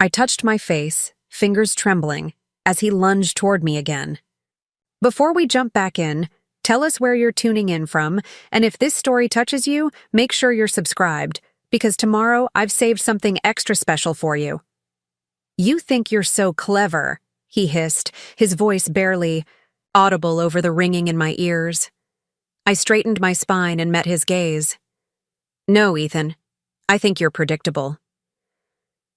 I touched my face, fingers trembling, as he lunged toward me again. Before we jump back in, tell us where you're tuning in from, and if this story touches you, make sure you're subscribed, because tomorrow I've saved something extra special for you. You think you're so clever, he hissed, his voice barely audible over the ringing in my ears. I straightened my spine and met his gaze. No, Ethan. I think you're predictable.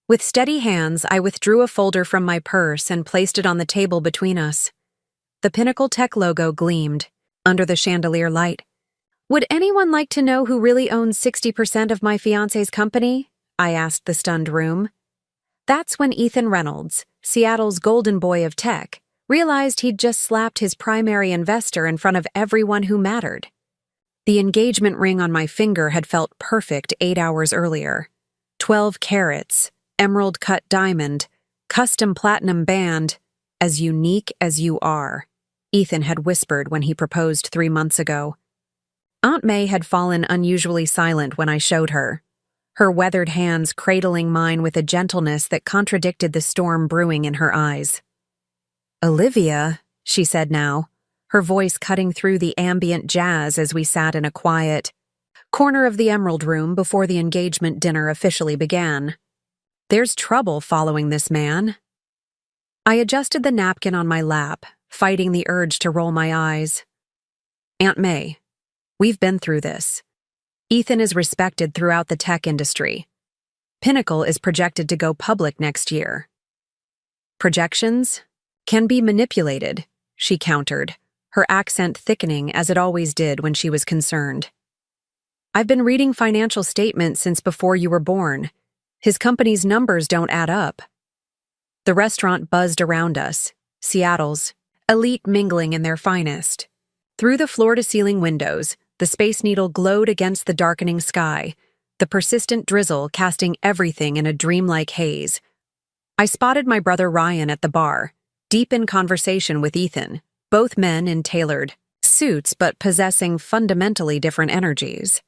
With steady hands, I withdrew a folder from my purse and placed it on the table between us. The Pinnacle Tech logo gleamed under the chandelier light. Would anyone like to know who really owns 60% of my fiancé's company? I asked the stunned room. That's when Ethan Reynolds, Seattle's golden boy of tech, realized he'd just slapped his primary investor in front of everyone who mattered. The engagement ring on my finger had felt perfect 8 hours earlier. 12 carats, emerald-cut diamond, custom platinum band, as unique as you are, Ethan had whispered when he proposed 3 months ago. Aunt May had fallen unusually silent when I showed her, her weathered hands cradling mine with a gentleness that contradicted the storm brewing in her eyes. Olivia, she said now, her voice cutting through the ambient jazz as we sat in a quiet corner of the Emerald Room before the engagement dinner officially began. There's trouble following this man. I adjusted the napkin on my lap, fighting the urge to roll my eyes. Aunt May, we've been through this. Ethan is respected throughout the tech industry. Pinnacle is projected to go public next year. Projections can be manipulated, she countered, her accent thickening as it always did when she was concerned. I've been reading financial statements since before you were born. His company's numbers don't add up. The restaurant buzzed around us, Seattle's elite mingling in their finest. Through the floor-to-ceiling windows, the Space Needle glowed against the darkening sky, the persistent drizzle casting everything in a dreamlike haze. I spotted my brother Ryan at the bar, deep in conversation with Ethan, both men in tailored suits but possessing fundamentally different energies.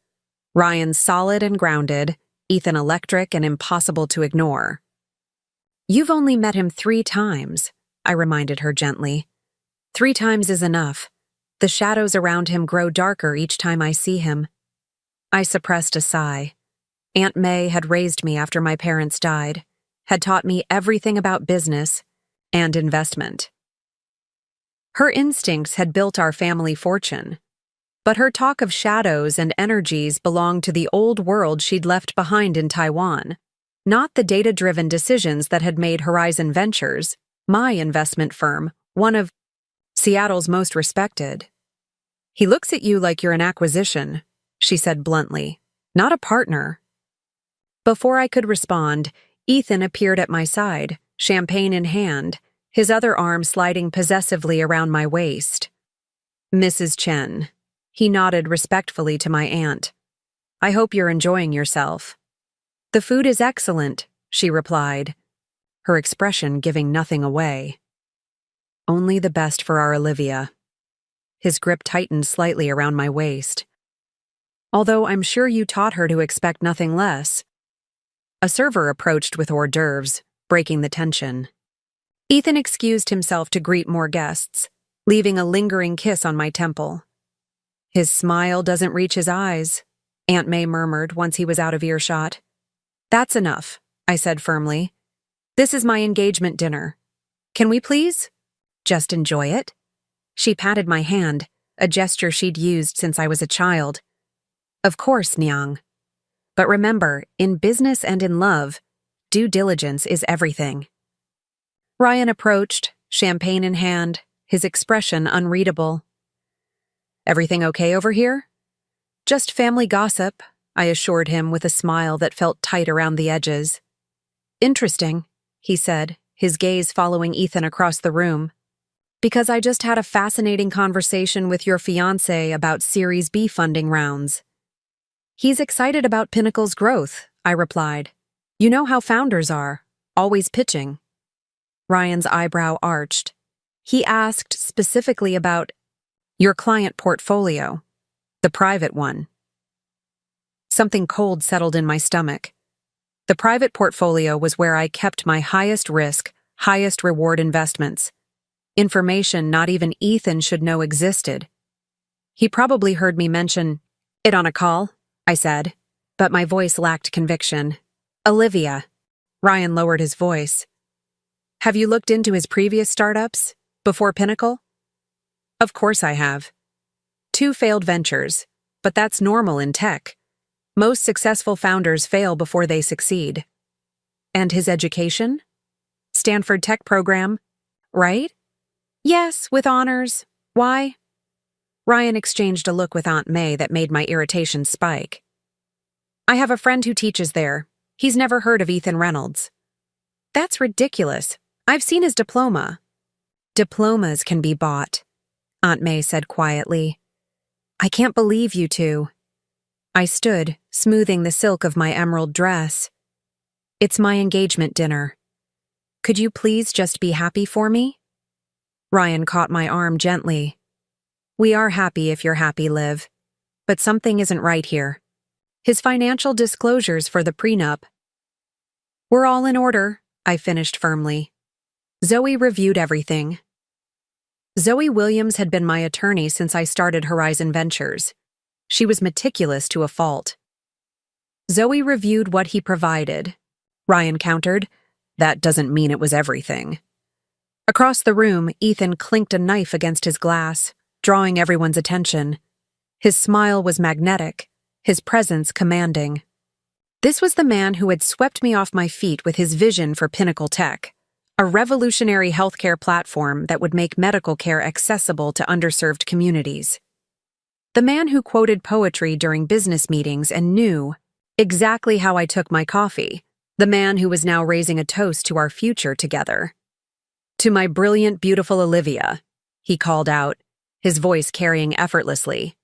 Ryan solid and grounded, Ethan electric and impossible to ignore. You've only met him 3 times, I reminded her gently. 3 times is enough. The shadows around him grow darker each time I see him. I suppressed a sigh. Aunt May had raised me after my parents died, had taught me everything about business and investment. Her instincts had built our family fortune, but her talk of shadows and energies belonged to the old world she'd left behind in Taiwan, not the data-driven decisions that had made Horizon Ventures, my investment firm, one of Seattle's most respected. He looks at you like you're an acquisition, she said bluntly, not a partner. Before I could respond, Ethan appeared at my side, champagne in hand, his other arm sliding possessively around my waist. Mrs. Chen. He nodded respectfully to my aunt. I hope you're enjoying yourself. The food is excellent, she replied, her expression giving nothing away. Only the best for our Olivia. His grip tightened slightly around my waist. Although I'm sure you taught her to expect nothing less. A server approached with hors d'oeuvres, breaking the tension. Ethan excused himself to greet more guests, leaving a lingering kiss on my temple. His smile doesn't reach his eyes, Aunt May murmured once he was out of earshot. That's enough, I said firmly. This is my engagement dinner. Can we please just enjoy it? She patted my hand, a gesture she'd used since I was a child. Of course, Nyang. But remember, in business and in love, due diligence is everything. Ryan approached, champagne in hand, his expression unreadable. Everything okay over here? Just family gossip, I assured him with a smile that felt tight around the edges. Interesting, he said, his gaze following Ethan across the room. Because I just had a fascinating conversation with your fiancé about Series B funding rounds. He's excited about Pinnacle's growth, I replied. You know how founders are, always pitching. Ryan's eyebrow arched. He asked specifically about your client portfolio, the private one. Something cold settled in my stomach. The private portfolio was where I kept my highest risk, highest reward investments. Information not even Ethan should know existed. He probably heard me mention it on a call, I said, but my voice lacked conviction. Olivia. Ryan lowered his voice. Have you looked into his previous startups, before Pinnacle? Of course I have. 2 failed ventures, but that's normal in tech. Most successful founders fail before they succeed. And his education? Stanford Tech program, right? Yes, with honors. Why? Ryan exchanged a look with Aunt May that made my irritation spike. I have a friend who teaches there. He's never heard of Ethan Reynolds. That's ridiculous. I've seen his diploma. Diplomas can be bought, Aunt May said quietly. I can't believe you two. I stood, smoothing the silk of my emerald dress. It's my engagement dinner. Could you please just be happy for me? Ryan caught my arm gently. We are happy if you're happy, Liv. But something isn't right here. His financial disclosures for the prenup. We're all in order, I finished firmly. Zoe reviewed everything. Zoe Williams had been my attorney since I started Horizon Ventures. She was meticulous to a fault. Zoe reviewed what he provided. Ryan countered, that doesn't mean it was everything. Across the room, Ethan clinked a knife against his glass, drawing everyone's attention. His smile was magnetic, his presence commanding. This was the man who had swept me off my feet with his vision for Pinnacle Tech, a revolutionary healthcare platform that would make medical care accessible to underserved communities. The man who quoted poetry during business meetings and knew exactly how I took my coffee. The man who was now raising a toast to our future together. To my brilliant, beautiful Olivia, he called out, his voice carrying effortlessly.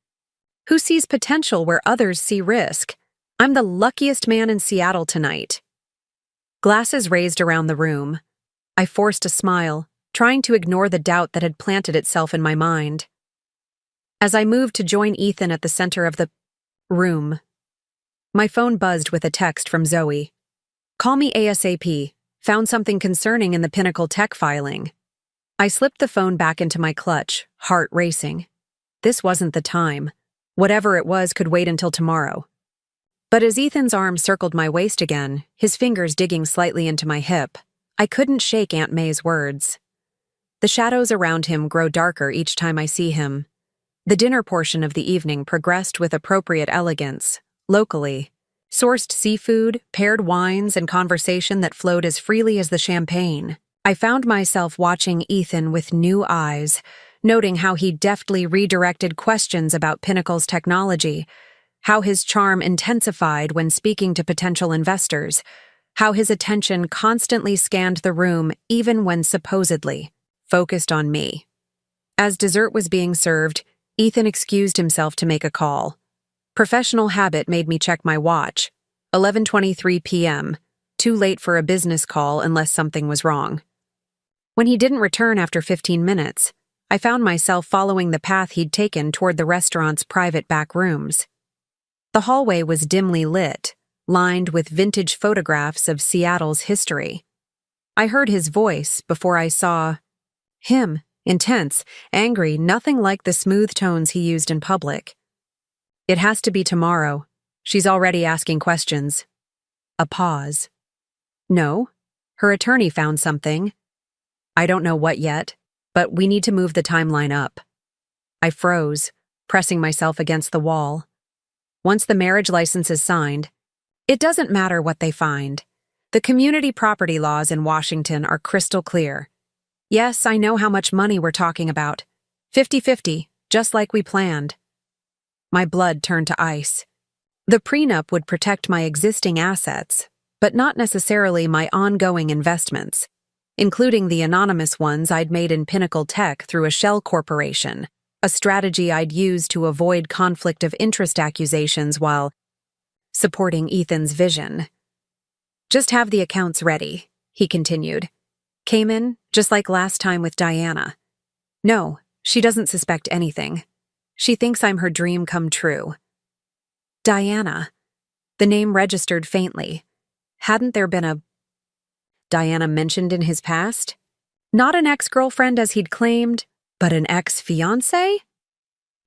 Who sees potential where others see risk? I'm the luckiest man in Seattle tonight. Glasses raised around the room. I forced a smile, trying to ignore the doubt that had planted itself in my mind. As I moved to join Ethan at the center of the room, my phone buzzed with a text from Zoe. Call me ASAP. Found something concerning in the Pinnacle Tech filing. I slipped the phone back into my clutch, heart racing. This wasn't the time. Whatever it was could wait until tomorrow. But as Ethan's arm circled my waist again, his fingers digging slightly into my hip, I couldn't shake Aunt May's words. The shadows around him grow darker each time I see him. The dinner portion of the evening progressed with appropriate elegance, locally. Sourced seafood, paired wines, and conversation that flowed as freely as the champagne. I found myself watching Ethan with new eyes, noting how he deftly redirected questions about Pinnacle's technology, how his charm intensified when speaking to potential investors, how his attention constantly scanned the room even when supposedly focused on me. As dessert was being served, Ethan excused himself to make a call. Professional habit made me check my watch. 11:23 p.m., too late for a business call unless something was wrong. When he didn't return after 15 minutes, I found myself following the path he'd taken toward the restaurant's private back rooms. The hallway was dimly lit, lined with vintage photographs of Seattle's history. I heard his voice before I saw him, intense, angry, nothing like the smooth tones he used in public. It has to be tomorrow. She's already asking questions. A pause. No, her attorney found something. I don't know what yet, but we need to move the timeline up. I froze, pressing myself against the wall. Once the marriage license is signed, it doesn't matter what they find. The community property laws in Washington are crystal clear. Yes, I know how much money we're talking about. 50-50, just like we planned. My blood turned to ice. The prenup would protect my existing assets, but not necessarily my ongoing investments, including the anonymous ones I'd made in Pinnacle Tech through a shell corporation, a strategy I'd used to avoid conflict of interest accusations while supporting Ethan's vision. Just have the accounts ready, he continued. Cayman, just like last time with Diana. No, she doesn't suspect anything. She thinks I'm her dream come true. Diana. The name registered faintly. Hadn't there been a Diana mentioned in his past? Not an ex-girlfriend as he'd claimed, but an ex-fiancé?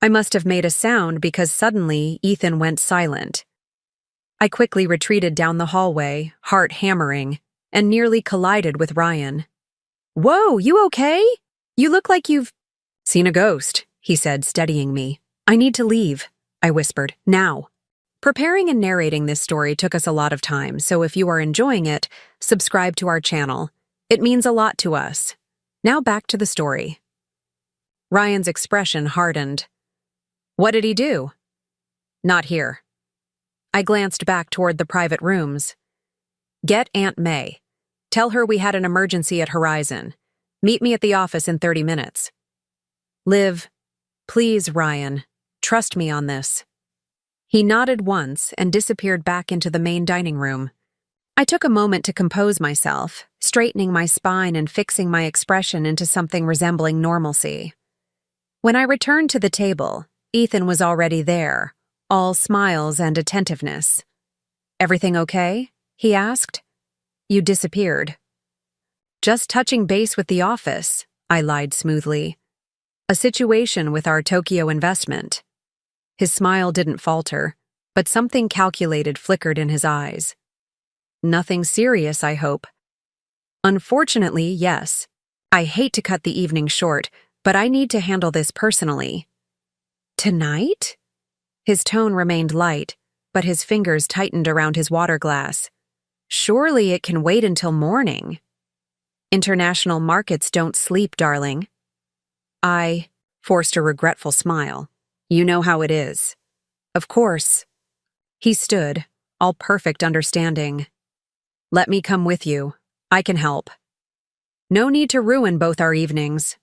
I must have made a sound because suddenly Ethan went silent. I quickly retreated down the hallway, heart hammering, and nearly collided with Ryan. "Whoa, you okay? You look like you've seen a ghost," he said, steadying me. "I need to leave," I whispered. "Now." Preparing and narrating this story took us a lot of time, so if you are enjoying it, subscribe to our channel. It means a lot to us. Now back to the story. Ryan's expression hardened. "What did he do?" "Not here." I glanced back toward the private rooms. "Get Aunt May. Tell her we had an emergency at Horizon. Meet me at the office in 30 minutes. Liv, please, Ryan. Trust me on this." He nodded once and disappeared back into the main dining room. I took a moment to compose myself, straightening my spine and fixing my expression into something resembling normalcy. When I returned to the table, Ethan was already there, all smiles and attentiveness. "Everything okay?" he asked. "You disappeared." "Just touching base with the office," I lied smoothly. "A situation with our Tokyo investment." His smile didn't falter, but something calculated flickered in his eyes. "Nothing serious, I hope." "Unfortunately, yes. I hate to cut the evening short, but I need to handle this personally." "Tonight?" His tone remained light, but his fingers tightened around his water glass. "Surely it can wait until morning." "International markets don't sleep, darling." I forced a regretful smile. "You know how it is." "Of course." He stood, all perfect understanding. "Let me come with you. I can help." "No need to ruin both our evenings."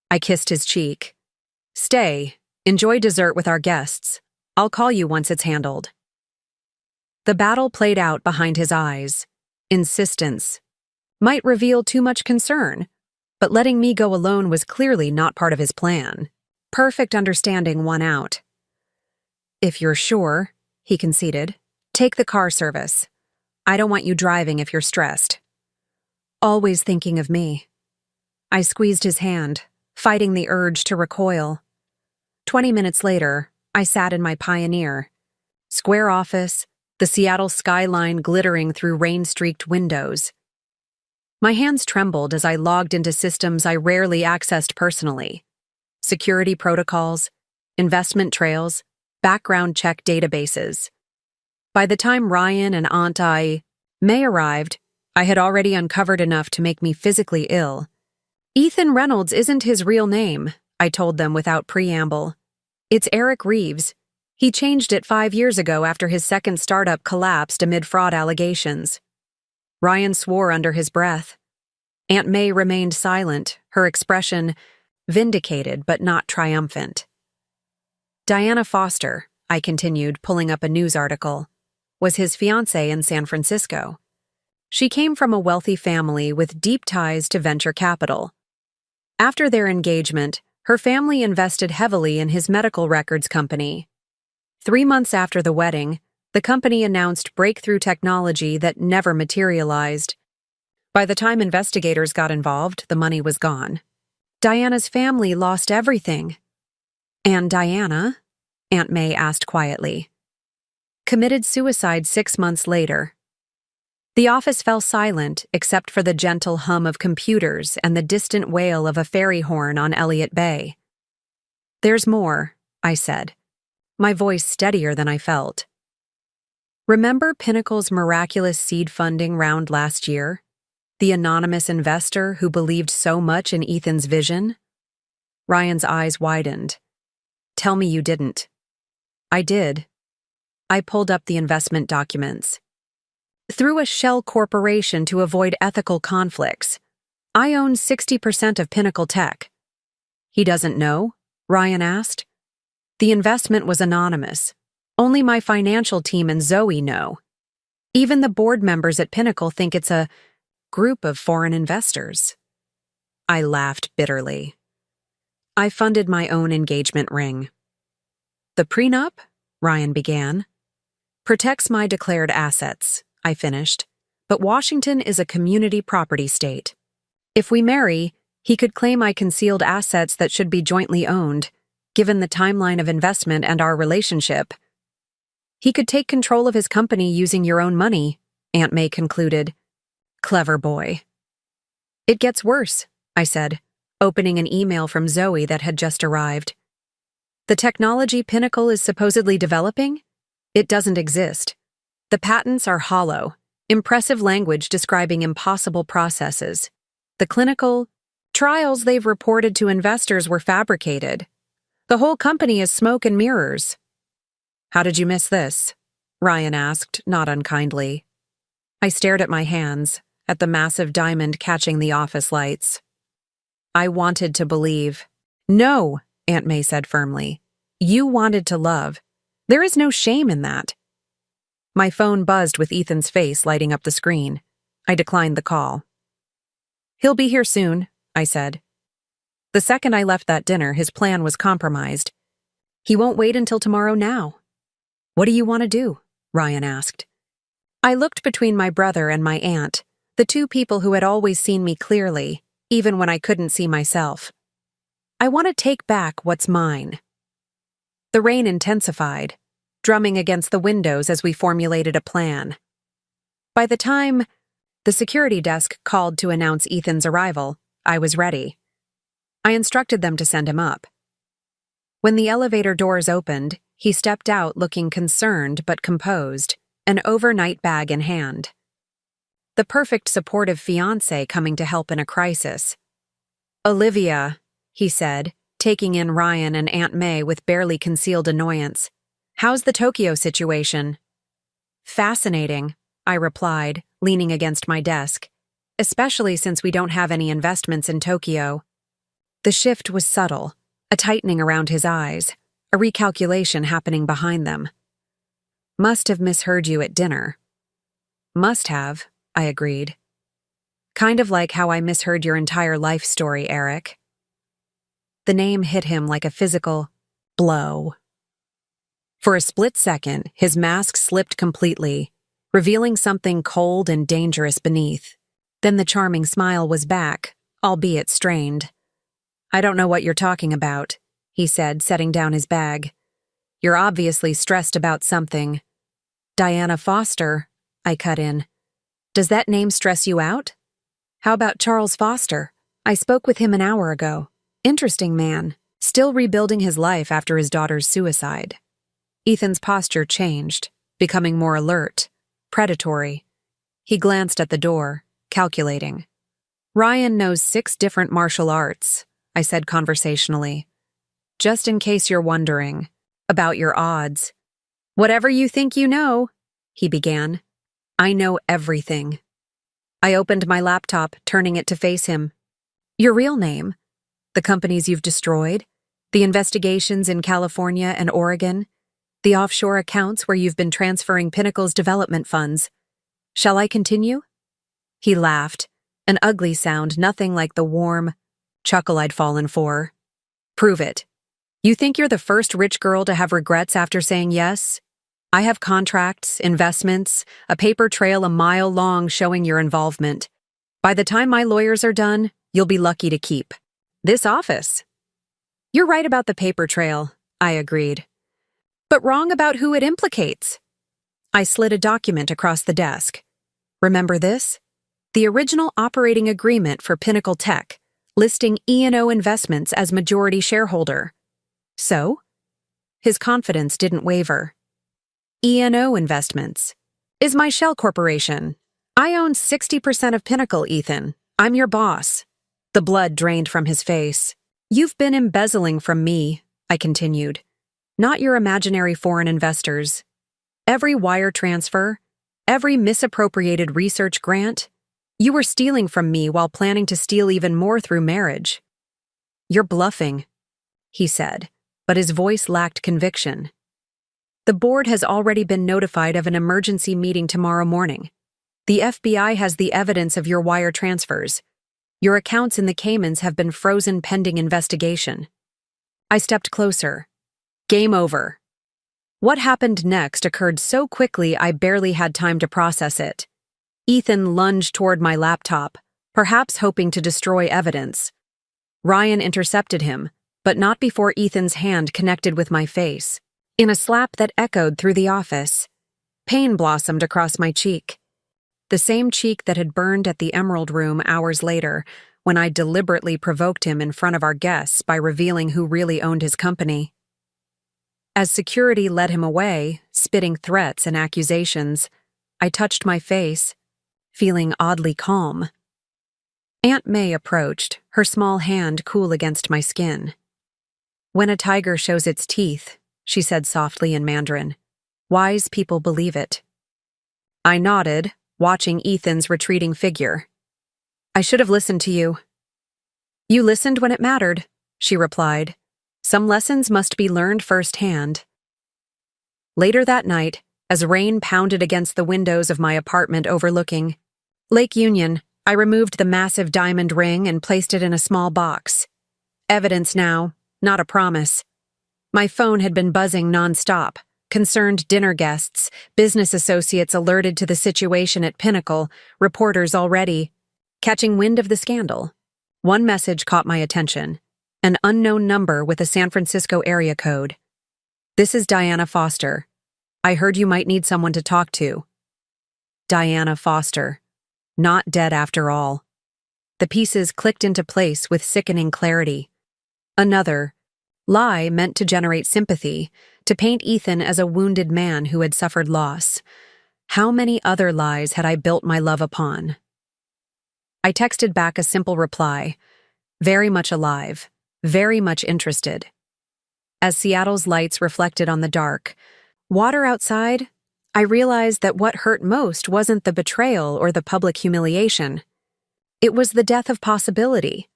I kissed his cheek. "Stay. Enjoy dessert with our guests. I'll call you once it's handled." The battle played out behind his eyes. Insistence might reveal too much concern, but letting me go alone was clearly not part of his plan. Perfect understanding won out. "If you're sure," he conceded, "take the car service. I don't want you driving if you're stressed." Always thinking of me. I squeezed his hand, fighting the urge to recoil. 20 minutes later, I sat in my Pioneer. Square office, the Seattle skyline glittering through rain-streaked windows. My hands trembled as I logged into systems I rarely accessed personally. Security protocols, investment trails, background check databases. By the time Ryan and Aunt May arrived, I had already uncovered enough to make me physically ill. "Ethan Reynolds isn't his real name," I told them without preamble. "It's Eric Reeves. He changed it 5 years ago after his second startup collapsed amid fraud allegations." Ryan swore under his breath. Aunt May remained silent, her expression vindicated but not triumphant. "Diana Foster," I continued, pulling up a news article, "was his fiancée in San Francisco. She came from a wealthy family with deep ties to venture capital. After their engagement, her family invested heavily in his medical records company. 3 months after the wedding, the company announced breakthrough technology that never materialized. By the time investigators got involved, the money was gone. Diana's family lost everything." "And Diana?" Aunt May asked quietly. "Committed suicide 6 months later." The office fell silent except for the gentle hum of computers and the distant wail of a ferry horn on Elliott Bay. "There's more," I said, my voice steadier than I felt. "Remember Pinnacle's miraculous seed funding round last year? The anonymous investor who believed so much in Ethan's vision?" Ryan's eyes widened. "Tell me you didn't." "I did." I pulled up the investment documents. "Through a shell corporation to avoid ethical conflicts. I own 60% of Pinnacle Tech." "He doesn't know?" Ryan asked. "The investment was anonymous. Only my financial team and Zoe know. Even the board members at Pinnacle think it's a group of foreign investors." I laughed bitterly. I funded my own engagement ring. "The prenup," Ryan began, "protects my declared assets," I finished. but Washington is a community property state. If we marry, he could claim I concealed assets that should be jointly owned, given the timeline of investment and our relationship. He could take control of his company using your own money, Aunt May concluded. Clever boy. It gets worse, I said, opening an email from Zoe that had just arrived. The technology Pinnacle is supposedly developing? It doesn't exist. The patents are hollow, impressive language describing impossible processes. The clinical trials they've reported to investors were fabricated. The whole company is smoke and mirrors. How did you miss this? Ryan asked, not unkindly. I stared at my hands, at the massive diamond catching the office lights. I wanted to believe. No, Aunt May said firmly. You wanted to love. There is no shame in that. My phone buzzed with Ethan's face lighting up the screen. I declined the call. He'll be here soon, I said. The second I left that dinner, his plan was compromised. He won't wait until tomorrow now. What do you want to do? Ryan asked. I looked between my brother and my aunt, the two people who had always seen me clearly, even when I couldn't see myself. I want to take back what's mine. The rain intensified, drumming against the windows as we formulated a plan. By the time the security desk called to announce Ethan's arrival, I was ready. I instructed them to send him up. When the elevator doors opened, he stepped out looking concerned but composed, an overnight bag in hand. The perfect supportive fiancé coming to help in a crisis. Olivia, he said, taking in Ryan and Aunt May with barely concealed annoyance. How's the Tokyo situation? Fascinating, I replied, leaning against my desk, especially since we don't have any investments in Tokyo. The shift was subtle, a tightening around his eyes, a recalculation happening behind them. Must have misheard you at dinner. Must have, I agreed. Kind of like how I misheard your entire life story, Eric. The name hit him like a physical blow. For a split second, his mask slipped completely, revealing something cold and dangerous beneath. Then the charming smile was back, albeit strained. I don't know what you're talking about, he said, setting down his bag. You're obviously stressed about something. Diana Foster, I cut in. Does that name stress you out? How about Charles Foster? I spoke with him an hour ago. Interesting man, still rebuilding his life after his daughter's suicide. Ethan's posture changed, becoming more alert, predatory. He glanced at the door, calculating. Ryan knows 6 different martial arts, I said conversationally. Just in case you're wondering about your odds. Whatever you think you know, he began. I know everything. I opened my laptop, turning it to face him. Your real name? The companies you've destroyed? The investigations in California and Oregon? The offshore accounts where you've been transferring Pinnacle's development funds? Shall I continue? He laughed, an ugly sound nothing like the warm chuckle I'd fallen for. Prove it. You think you're the first rich girl to have regrets after saying yes? I have contracts, investments, a paper trail a mile long showing your involvement. By the time my lawyers are done, you'll be lucky to keep this office. You're right about the paper trail, I agreed. But wrong about who it implicates. I slid a document across the desk. Remember this? The original operating agreement for Pinnacle Tech, listing E&O Investments as majority shareholder. So? His confidence didn't waver. E&O Investments is my shell corporation. I own 60% of Pinnacle, Ethan. I'm your boss. The blood drained from his face. You've been embezzling from me, I continued. Not your imaginary foreign investors. Every wire transfer, every misappropriated research grant, you were stealing from me while planning to steal even more through marriage. You're bluffing, he said, but his voice lacked conviction. The board has already been notified of an emergency meeting tomorrow morning. The FBI has the evidence of your wire transfers. Your accounts in the Caymans have been frozen pending investigation. I stepped closer. Game over. What happened next occurred so quickly I barely had time to process it. Ethan lunged toward my laptop, perhaps hoping to destroy evidence. Ryan intercepted him, but not before Ethan's hand connected with my face. In a slap that echoed through the office, pain blossomed across my cheek. The same cheek that had burned at the Emerald Room hours later, when I deliberately provoked him in front of our guests by revealing who really owned his company. As security led him away, spitting threats and accusations, I touched my face, feeling oddly calm. Aunt May approached, her small hand cool against my skin. "When a tiger shows its teeth," she said softly in Mandarin, "wise people believe it." I nodded, watching Ethan's retreating figure. "I should have listened to you." "You listened when it mattered," she replied. "Some lessons must be learned firsthand." Later that night, as rain pounded against the windows of my apartment overlooking Lake Union, I removed the massive diamond ring and placed it in a small box. Evidence now, not a promise. My phone had been buzzing nonstop. Concerned dinner guests, business associates alerted to the situation at Pinnacle, reporters already catching wind of the scandal. One message caught my attention. An unknown number with a San Francisco area code. "This is Diana Foster. I heard you might need someone to talk to." Diana Foster. Not dead after all. The pieces clicked into place with sickening clarity. Another lie meant to generate sympathy, to paint Ethan as a wounded man who had suffered loss. How many other lies had I built my love upon? I texted back a simple reply. Very much alive. Very much interested. As Seattle's lights reflected on the dark water outside, I realized that what hurt most wasn't the betrayal or the public humiliation. It was the death of possibility.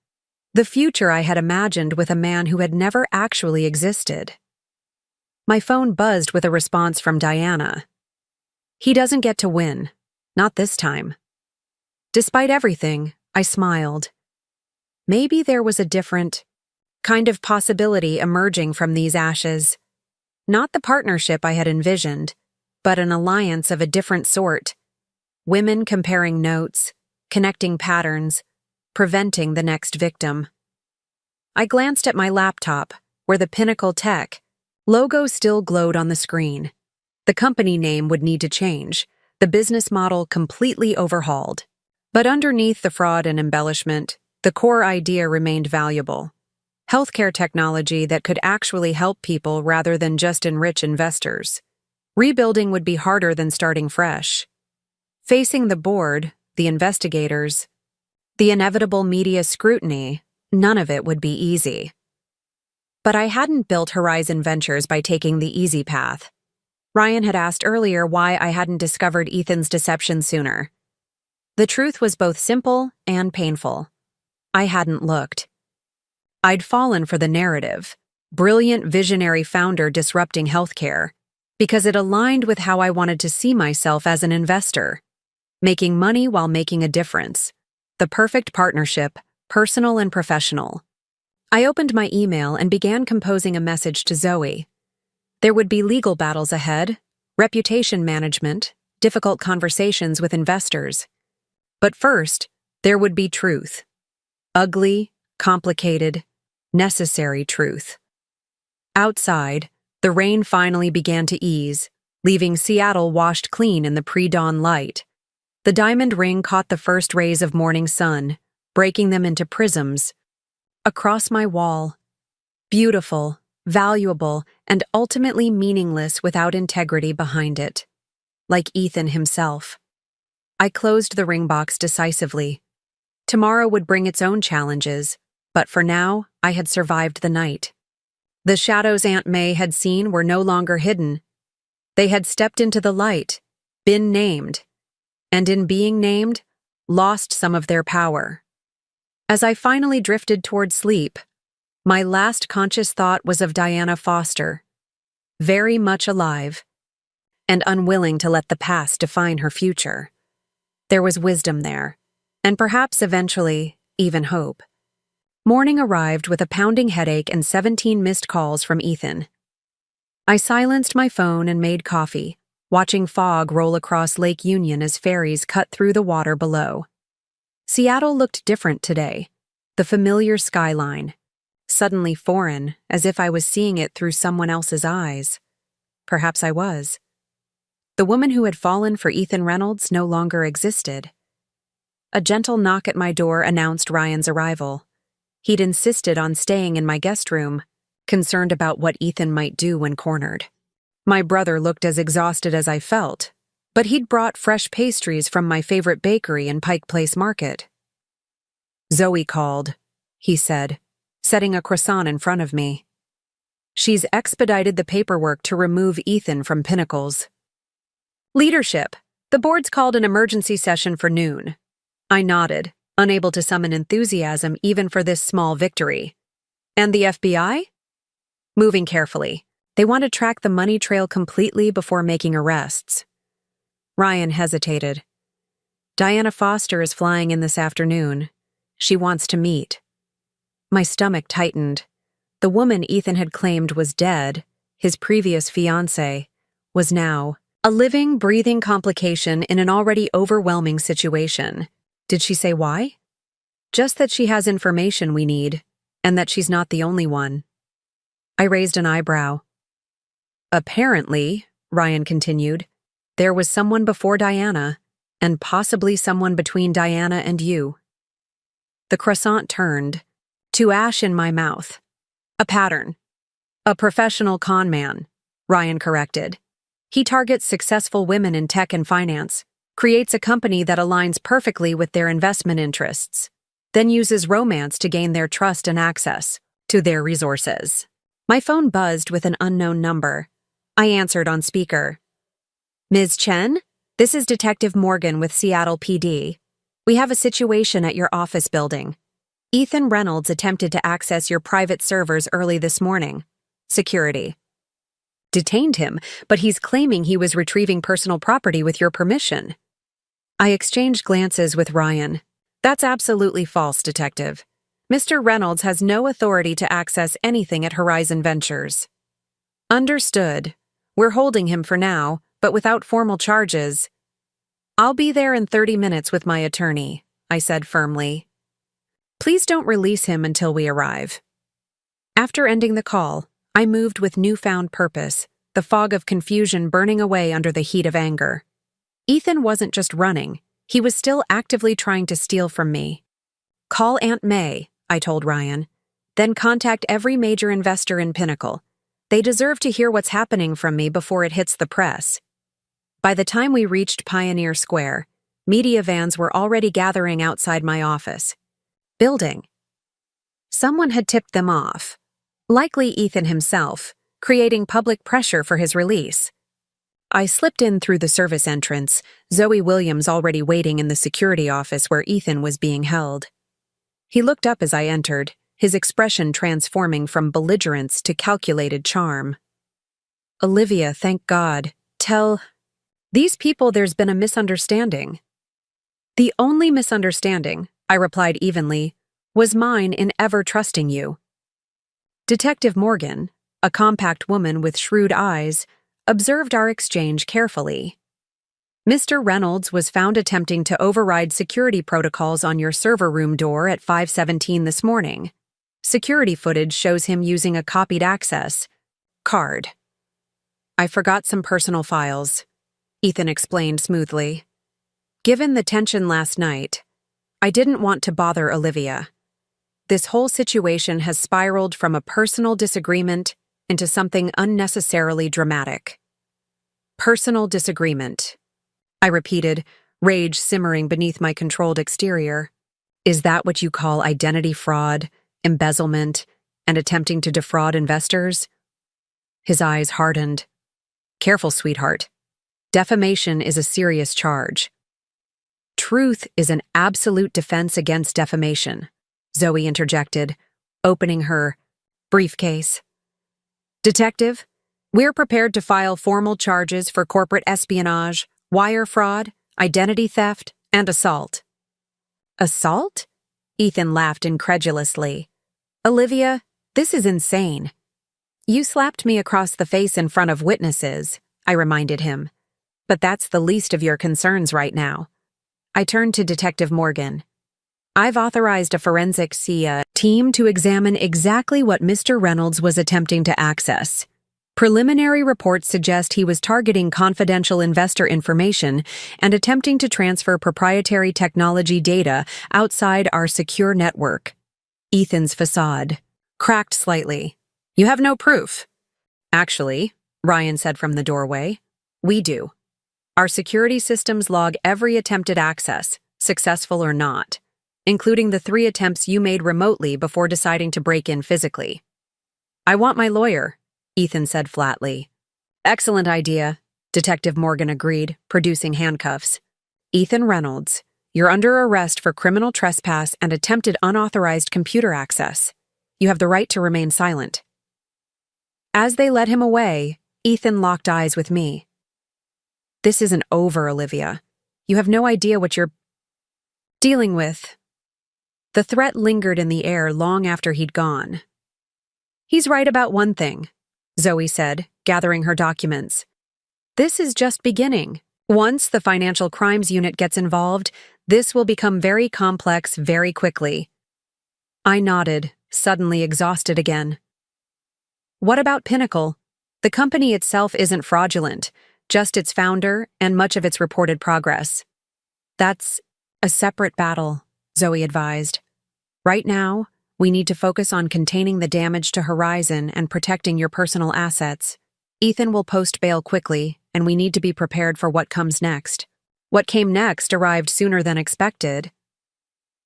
The future I had imagined with a man who had never actually existed. My phone buzzed with a response from Diana. "He doesn't get to win. Not this time." Despite everything, I smiled. Maybe there was a different kind of possibility emerging from these ashes. Not the partnership I had envisioned, but an alliance of a different sort. Women comparing notes, connecting patterns, preventing the next victim. I glanced at my laptop, where the Pinnacle Tech logo still glowed on the screen. The company name would need to change, the business model completely overhauled. But underneath the fraud and embellishment, the core idea remained valuable. Healthcare technology that could actually help people rather than just enrich investors. Rebuilding would be harder than starting fresh. Facing the board, the investigators, the inevitable media scrutiny, none of it would be easy. But I hadn't built Horizon Ventures by taking the easy path. Ryan had asked earlier why I hadn't discovered Ethan's deception sooner. The truth was both simple and painful. I hadn't looked. I'd fallen for the narrative, brilliant visionary founder disrupting healthcare, because it aligned with how I wanted to see myself as an investor. Making money while making a difference. The perfect partnership, personal and professional. I opened my email and began composing a message to Zoe. There would be legal battles ahead, reputation management, difficult conversations with investors. But first, there would be truth. Ugly, complicated, necessary truth. Outside, the rain finally began to ease, leaving Seattle washed clean in the pre-dawn light. The diamond ring caught the first rays of morning sun, breaking them into prisms. Across my wall. Beautiful, valuable, and ultimately meaningless without integrity behind it. Like Ethan himself. I closed the ring box decisively. Tomorrow would bring its own challenges, but for now, I had survived the night. The shadows Aunt May had seen were no longer hidden. They had stepped into the light, been named, and in being named, lost some of their power. As I finally drifted toward sleep, my last conscious thought was of Diana Foster, very much alive, and unwilling to let the past define her future. There was wisdom there, and perhaps eventually, even hope. Morning arrived with a pounding headache and 17 missed calls from Ethan. I silenced my phone and made coffee, watching fog roll across Lake Union as ferries cut through the water below. Seattle looked different today. The familiar skyline, suddenly foreign, as if I was seeing it through someone else's eyes. Perhaps I was. The woman who had fallen for Ethan Reynolds no longer existed. A gentle knock at my door announced Ryan's arrival. He'd insisted on staying in my guest room, concerned about what Ethan might do when cornered. My brother looked as exhausted as I felt, but he'd brought fresh pastries from my favorite bakery in Pike Place Market. "Zoe called," he said, setting a croissant in front of me. "She's expedited the paperwork to remove Ethan from Pinnacles." "Leadership. The board's called an emergency session for noon." I nodded, unable to summon enthusiasm even for this small victory. "And the FBI?" "Moving carefully. They want to track the money trail completely before making arrests." Ryan hesitated. "Diana Foster is flying in this afternoon. She wants to meet." My stomach tightened. The woman Ethan had claimed was dead, his previous fiancée, was now a living, breathing complication in an already overwhelming situation. Did she say why? Just that she has information we need, and that she's not the only one. I raised an eyebrow. "Apparently," Ryan continued, "there was someone before Diana, and possibly someone between Diana and you." The croissant turned to ash in my mouth. "A pattern. A professional con man," Ryan corrected. "He targets successful women in tech and finance, creates a company that aligns perfectly with their investment interests, then uses romance to gain their trust and access to their resources." My phone buzzed with an unknown number. I answered on speaker. "Ms. Chen, this is Detective Morgan with Seattle PD. We have a situation at your office building. Ethan Reynolds attempted to access your private servers early this morning. Security detained him, but he's claiming he was retrieving personal property with your permission." I exchanged glances with Ryan. "That's absolutely false, Detective. Mr. Reynolds has no authority to access anything at Horizon Ventures." "Understood. We're holding him for now, but without formal charges." "I'll be there in 30 minutes with my attorney," I said firmly. "Please don't release him until we arrive." After ending the call, I moved with newfound purpose, the fog of confusion burning away under the heat of anger. Ethan wasn't just running, he was still actively trying to steal from me. "Call Aunt May," I told Ryan. "Then contact every major investor in Pinnacle. They deserve to hear what's happening from me before it hits the press." By the time we reached Pioneer Square, media vans were already gathering outside my office building. Someone had tipped them off, likely Ethan himself, creating public pressure for his release. I slipped in through the service entrance, Zoe Williams already waiting in the security office where Ethan was being held. He looked up as I entered, his expression transforming from belligerence to calculated charm. "Olivia, thank God. Tell these people there's been a misunderstanding." "The only misunderstanding," I replied evenly, "was mine in ever trusting you." Detective Morgan, a compact woman with shrewd eyes, observed our exchange carefully. "Mr. Reynolds was found attempting to override security protocols on your server room door at 5:17 this morning. Security footage shows him using a copied access card." "I forgot some personal files," Ethan explained smoothly. "Given the tension last night, I didn't want to bother Olivia. This whole situation has spiraled from a personal disagreement into something unnecessarily dramatic." "Personal disagreement," I repeated, rage simmering beneath my controlled exterior. "Is that what you call identity fraud, embezzlement, and attempting to defraud investors?" His eyes hardened. "Careful, sweetheart. Defamation is a serious charge." "Truth is an absolute defense against defamation," Zoe interjected, opening her briefcase. "Detective, we're prepared to file formal charges for corporate espionage, wire fraud, identity theft, and assault." "Assault?" Ethan laughed incredulously. "Olivia, this is insane." "You slapped me across the face in front of witnesses," I reminded him. but that's the least of your concerns right now. I turned to Detective Morgan. I've authorized a forensic team to examine exactly what Mr. Reynolds was attempting to access. Preliminary reports suggest he was targeting confidential investor information and attempting to transfer proprietary technology data outside our secure network. Ethan's facade cracked slightly. You have no proof. Actually, Ryan said from the doorway, we do. Our security systems log every attempted access, successful or not, including the 3 attempts you made remotely before deciding to break in physically. I want my lawyer, Ethan said flatly. Excellent idea, Detective Morgan agreed, producing handcuffs. Ethan Reynolds, you're under arrest for criminal trespass and attempted unauthorized computer access. You have the right to remain silent. As they led him away, Ethan locked eyes with me. This isn't over, Olivia. You have no idea what you're dealing with. The threat lingered in the air long after he'd gone. He's right about one thing, Zoe said, gathering her documents. This is just beginning. Once the Financial Crimes Unit gets involved, this will become very complex very quickly. I nodded, suddenly exhausted again. What about Pinnacle? The company itself isn't fraudulent, just its founder and much of its reported progress. That's a separate battle, Zoe advised. Right now, we need to focus on containing the damage to Horizon and protecting your personal assets. Ethan will post bail quickly, and we need to be prepared for what comes next. What came next arrived sooner than expected.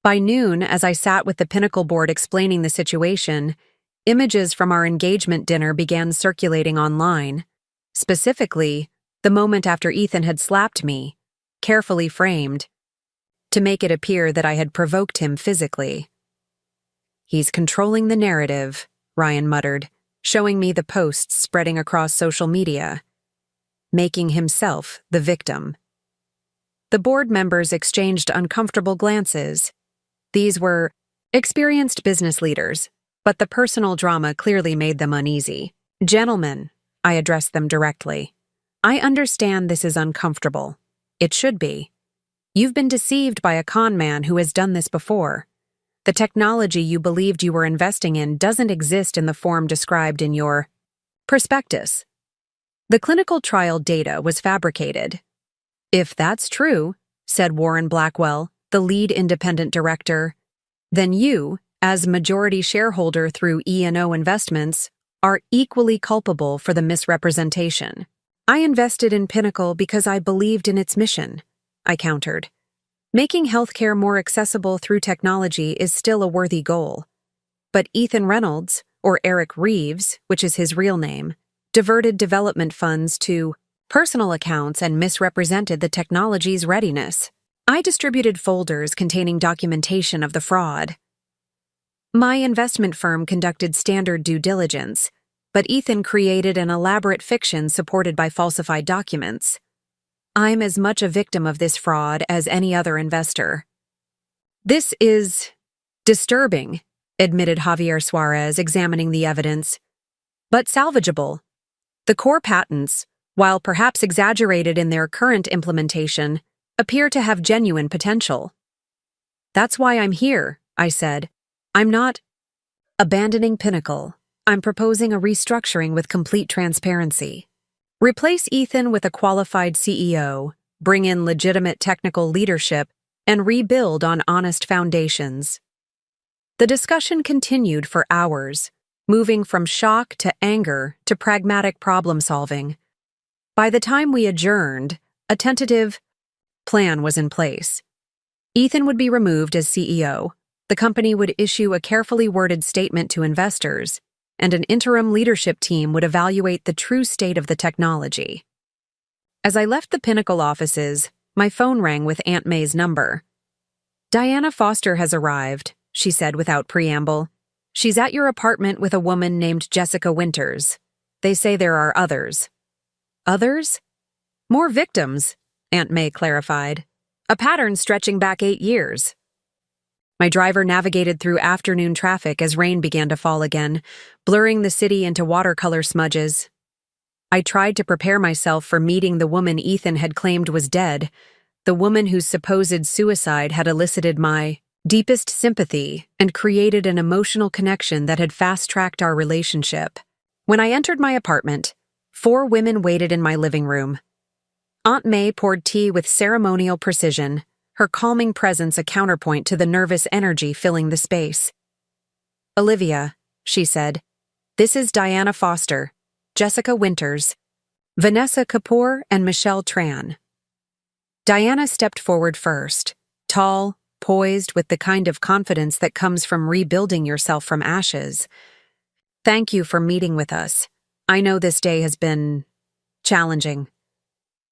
By noon, as I sat with the Pinnacle board explaining the situation, images from our engagement dinner began circulating online. Specifically, the moment after Ethan had slapped me, carefully framed, to make it appear that I had provoked him physically. He's controlling the narrative, Ryan muttered, showing me the posts spreading across social media, making himself the victim. The board members exchanged uncomfortable glances. These were experienced business leaders, but the personal drama clearly made them uneasy. Gentlemen, I addressed them directly. I understand this is uncomfortable. It should be. You've been deceived by a con man who has done this before. The technology you believed you were investing in doesn't exist in the form described in your prospectus. The clinical trial data was fabricated. If that's true, said Warren Blackwell, the lead independent director, then you, as majority shareholder through E&O Investments, are equally culpable for the misrepresentation. I invested in Pinnacle because I believed in its mission, I countered. Making healthcare more accessible through technology is still a worthy goal. But Ethan Reynolds, or Eric Reeves, which is his real name, diverted development funds to personal accounts and misrepresented the technology's readiness. I distributed folders containing documentation of the fraud. My investment firm conducted standard due diligence, but Ethan created an elaborate fiction supported by falsified documents. I'm as much a victim of this fraud as any other investor. This is disturbing, admitted Javier Suarez, examining the evidence, but salvageable. The core patents, while perhaps exaggerated in their current implementation, appear to have genuine potential. That's why I'm here, I said. I'm not abandoning Pinnacle. I'm proposing a restructuring with complete transparency. Replace Ethan with a qualified CEO, bring in legitimate technical leadership, and rebuild on honest foundations. The discussion continued for hours, moving from shock to anger to pragmatic problem-solving. By the time we adjourned, a tentative plan was in place. Ethan would be removed as CEO, the company would issue a carefully worded statement to investors, and an interim leadership team would evaluate the true state of the technology. As I left the Pinnacle offices, my phone rang with Aunt May's number. Diana Foster has arrived, she said without preamble. She's at your apartment with a woman named Jessica Winters. They say there are others. Others? More victims, Aunt May clarified. A pattern stretching back 8 years. My driver navigated through afternoon traffic as rain began to fall again, blurring the city into watercolor smudges. I tried to prepare myself for meeting the woman Ethan had claimed was dead, the woman whose supposed suicide had elicited my deepest sympathy and created an emotional connection that had fast-tracked our relationship. When I entered my apartment, 4 women waited in my living room. Aunt May poured tea with ceremonial precision, her calming presence a counterpoint to the nervous energy filling the space. "Olivia," she said, "this is Diana Foster, Jessica Winters, Vanessa Kapoor, and Michelle Tran." Diana stepped forward first, tall, poised with the kind of confidence that comes from rebuilding yourself from ashes. "Thank you for meeting with us. I know this day has been challenging."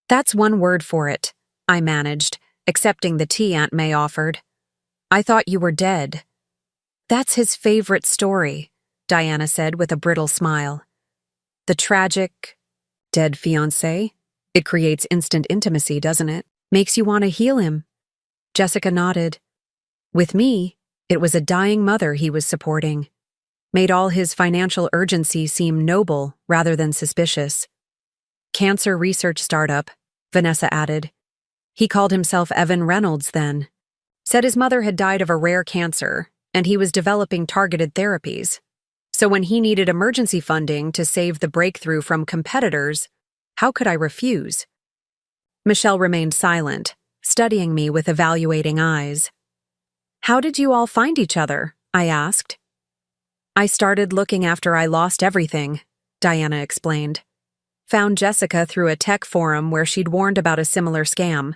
"That's one word for it," I managed, accepting the tea Aunt May offered. "I thought you were dead." "That's his favorite story," Diana said with a brittle smile. "The tragic, dead fiancé? It creates instant intimacy, doesn't it? Makes you want to heal him." Jessica nodded. "With me, it was a dying mother he was supporting. Made all his financial urgency seem noble rather than suspicious." "Cancer research startup," Vanessa added. "He called himself Evan Reynolds then. Said his mother had died of a rare cancer, and he was developing targeted therapies. So when he needed emergency funding to save the breakthrough from competitors, how could I refuse?" Michelle remained silent, studying me with evaluating eyes. "How did you all find each other?" I asked. "I started looking after I lost everything," Diana explained. "Found Jessica through a tech forum where she'd warned about a similar scam.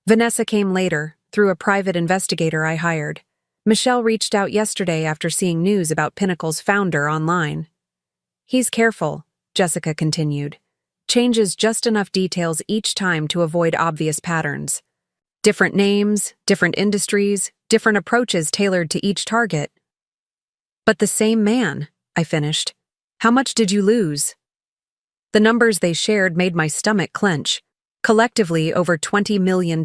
Vanessa came later, through a private investigator I hired. Michelle reached out yesterday after seeing news about Pinnacle's founder online." "He's careful," Jessica continued. "Changes just enough details each time to avoid obvious patterns. Different names, different industries, different approaches tailored to each target." "But the same man," I finished. "How much did you lose?" The numbers they shared made my stomach clench. Collectively over $20 million.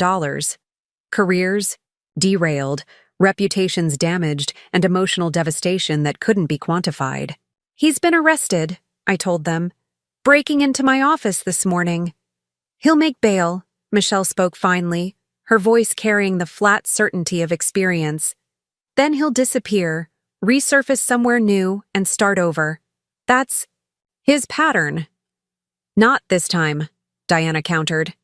Careers derailed, reputations damaged, and emotional devastation that couldn't be quantified. "He's been arrested," I told them. "Breaking into my office this morning." "He'll make bail," Michelle spoke finely, her voice carrying the flat certainty of experience. "Then he'll disappear, resurface somewhere new, and start over. That's his pattern." "Not this time," Diana countered.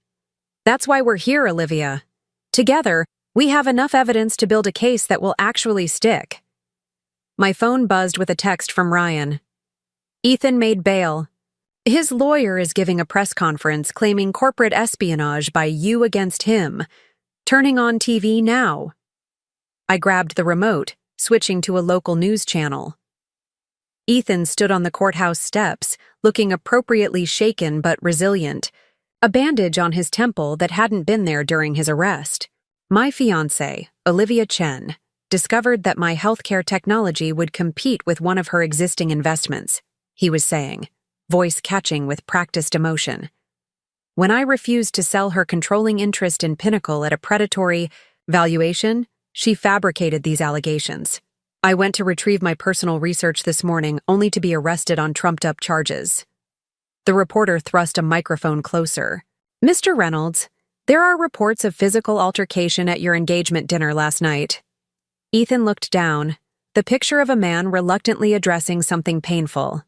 "That's why we're here, Olivia. Together, we have enough evidence to build a case that will actually stick." My phone buzzed with a text from Ryan. "Ethan made bail. His lawyer is giving a press conference claiming corporate espionage by you against him. Turning on TV now." I grabbed the remote, switching to a local news channel. Ethan stood on the courthouse steps, looking appropriately shaken but resilient, a bandage on his temple that hadn't been there during his arrest. "My fiancée, Olivia Chen, discovered that my healthcare technology would compete with one of her existing investments," he was saying, voice catching with practiced emotion. "When I refused to sell her controlling interest in Pinnacle at a predatory valuation, she fabricated these allegations. I went to retrieve my personal research this morning only to be arrested on trumped-up charges." The reporter thrust a microphone closer. "Mr. Reynolds, there are reports of physical altercation at your engagement dinner last night." Ethan looked down, the picture of a man reluctantly addressing something painful.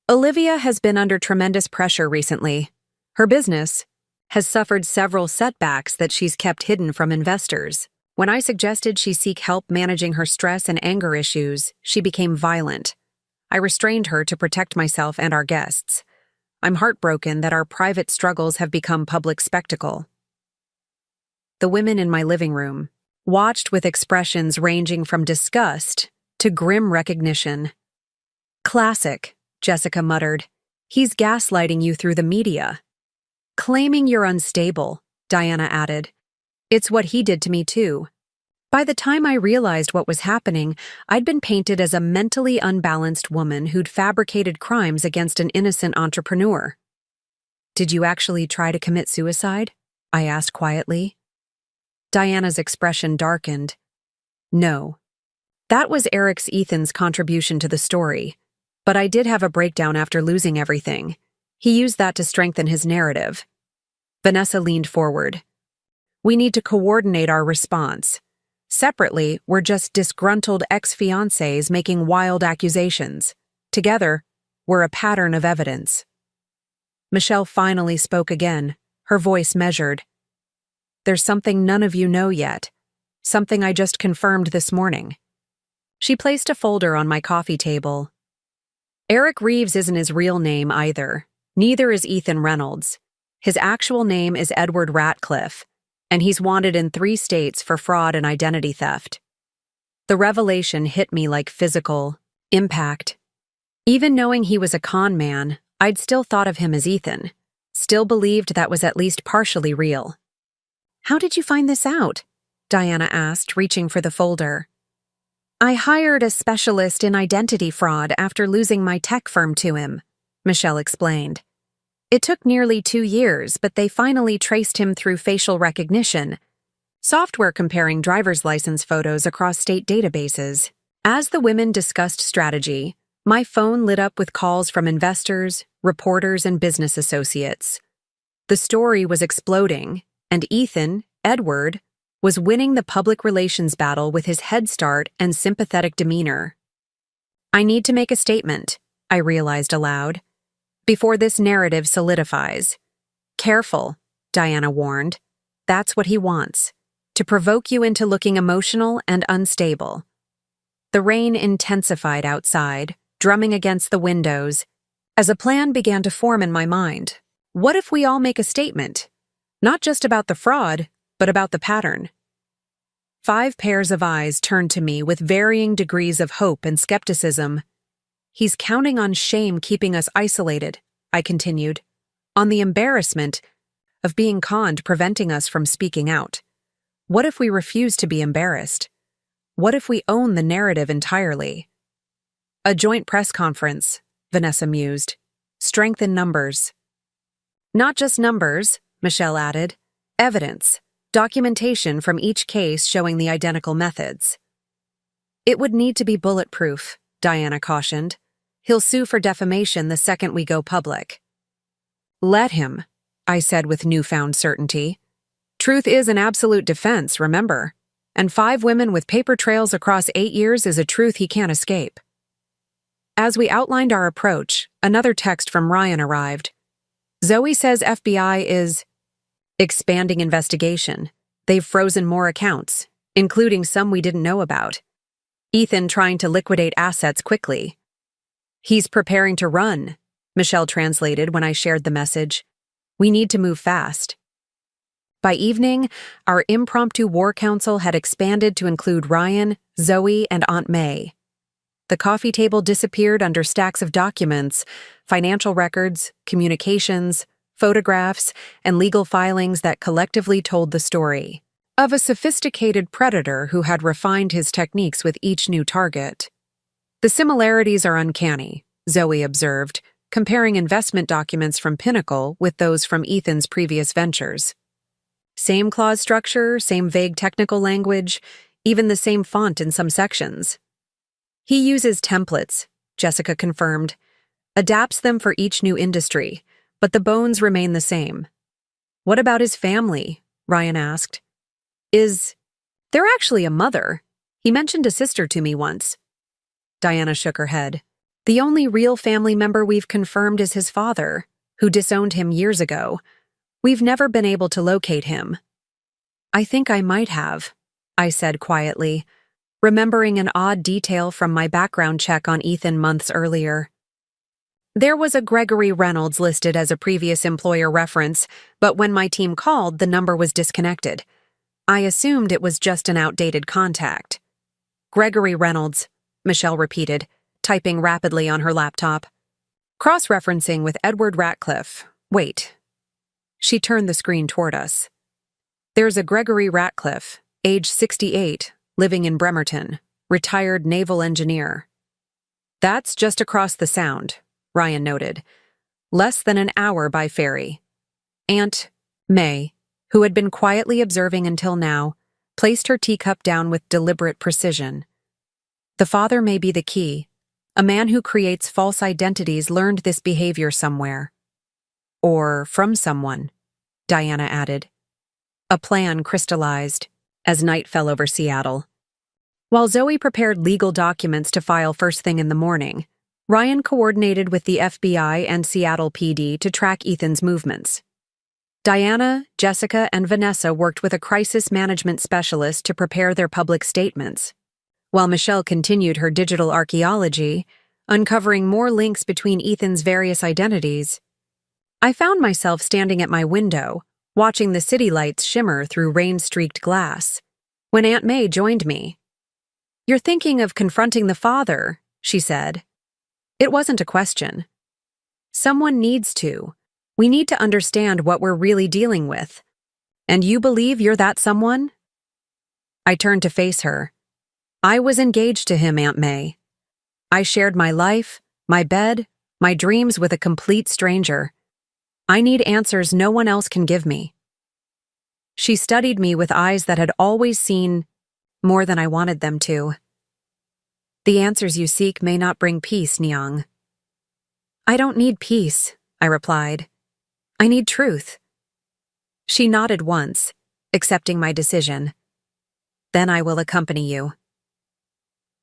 "Olivia has been under tremendous pressure recently. Her business has suffered several setbacks that she's kept hidden from investors. When I suggested she seek help managing her stress and anger issues, she became violent. I restrained her to protect myself and our guests. I'm heartbroken that our private struggles have become public spectacle." The women in my living room watched with expressions ranging from disgust to grim recognition. "Classic," Jessica muttered. "He's gaslighting you through the media." "Claiming you're unstable," Diana added. "It's what he did to me too. By the time I realized what was happening, I'd been painted as a mentally unbalanced woman who'd fabricated crimes against an innocent entrepreneur." "Did you actually try to commit suicide?" I asked quietly. Diana's expression darkened. "No. That was Ethan's contribution to the story. But I did have a breakdown after losing everything. He used that to strengthen his narrative. Vanessa leaned forward. We need to coordinate our response. Separately, we're just disgruntled ex-fiancés making wild accusations. Together, we're a pattern of evidence. Michelle finally spoke again, her voice measured. There's something none of you know yet. Something I just confirmed this morning. She placed a folder on my coffee table. Eric Reeves isn't his real name either. Neither is Ethan Reynolds. His actual name is Edward Ratcliffe, and he's wanted in 3 states for fraud and identity theft. The revelation hit me like physical impact. Even knowing he was a con man, I'd still thought of him as Ethan, still believed that was at least partially real. How did you find this out? Diana asked, reaching for the folder. I hired a specialist in identity fraud after losing my tech firm to him, Michelle explained. It took nearly 2 years, but they finally traced him through facial recognition, software comparing driver's license photos across state databases. As the women discussed strategy, my phone lit up with calls from investors, reporters, and business associates. The story was exploding, and Ethan, Edward, was winning the public relations battle with his head start and sympathetic demeanor. I need to make a statement, I realized aloud, before this narrative solidifies. Careful, Diana warned. That's what he wants, to provoke you into looking emotional and unstable. The rain intensified outside, drumming against the windows, as a plan began to form in my mind. What if we all make a statement? Not just about the fraud, but about the pattern. 5 pairs of eyes turned to me with varying degrees of hope and skepticism. He's counting on shame keeping us isolated, I continued, on the embarrassment of being conned preventing us from speaking out. What if we refuse to be embarrassed? What if we own the narrative entirely? A joint press conference, Vanessa mused. Strength in numbers. Not just numbers, Michelle added. Evidence, documentation from each case showing the identical methods. It would need to be bulletproof, Diana cautioned. He'll sue for defamation the second we go public. Let him, I said with newfound certainty. Truth is an absolute defense, remember? And 5 women with paper trails across 8 years is a truth he can't escape. As we outlined our approach, another text from Ryan arrived. Zoe says FBI is expanding investigation. They've frozen more accounts, including some we didn't know about. Ethan trying to liquidate assets quickly. He's preparing to run, Michelle translated when I shared the message. We need to move fast. By evening, our impromptu war council had expanded to include Ryan, Zoe, and Aunt May. The coffee table disappeared under stacks of documents, financial records, communications, photographs, and legal filings that collectively told the story of a sophisticated predator who had refined his techniques with each new target. The similarities are uncanny, Zoe observed, comparing investment documents from Pinnacle with those from Ethan's previous ventures. Same clause structure, same vague technical language, even the same font in some sections. He uses templates, Jessica confirmed, adapts them for each new industry, but the bones remain the same. What about his family? Ryan asked. Is there actually a mother? He mentioned a sister to me once. Diana shook her head. The only real family member we've confirmed is his father, who disowned him years ago. We've never been able to locate him. I think I might have, I said quietly, remembering an odd detail from my background check on Ethan months earlier. There was a Gregory Reynolds listed as a previous employer reference, but when my team called, the number was disconnected. I assumed it was just an outdated contact. Gregory Reynolds, Michelle repeated, typing rapidly on her laptop. Cross-referencing with Edward Ratcliffe. Wait. She turned the screen toward us. There's a Gregory Ratcliffe, age 68, living in Bremerton, retired naval engineer. That's just across the Sound, Ryan noted. Less than an hour by ferry. Aunt May, who had been quietly observing until now, placed her teacup down with deliberate precision. The father may be the key. A man who creates false identities learned this behavior somewhere. Or from someone, Diana added. A plan crystallized as night fell over Seattle. While Zoe prepared legal documents to file first thing in the morning, Ryan coordinated with the FBI and Seattle PD to track Ethan's movements. Diana, Jessica, and Vanessa worked with a crisis management specialist to prepare their public statements, while Michelle continued her digital archaeology, uncovering more links between Ethan's various identities. I found myself standing at my window, watching the city lights shimmer through rain-streaked glass, when Aunt May joined me. "You're thinking of confronting the father," she said. It wasn't a question. "Someone needs to. We need to understand what we're really dealing with. And you believe you're that someone?" I turned to face her. I was engaged to him, Aunt May. I shared my life, my bed, my dreams with a complete stranger. I need answers no one else can give me. She studied me with eyes that had always seen more than I wanted them to. "The answers you seek may not bring peace, Nyang." "I don't need peace," I replied. "I need truth." She nodded once, accepting my decision. "Then I will accompany you."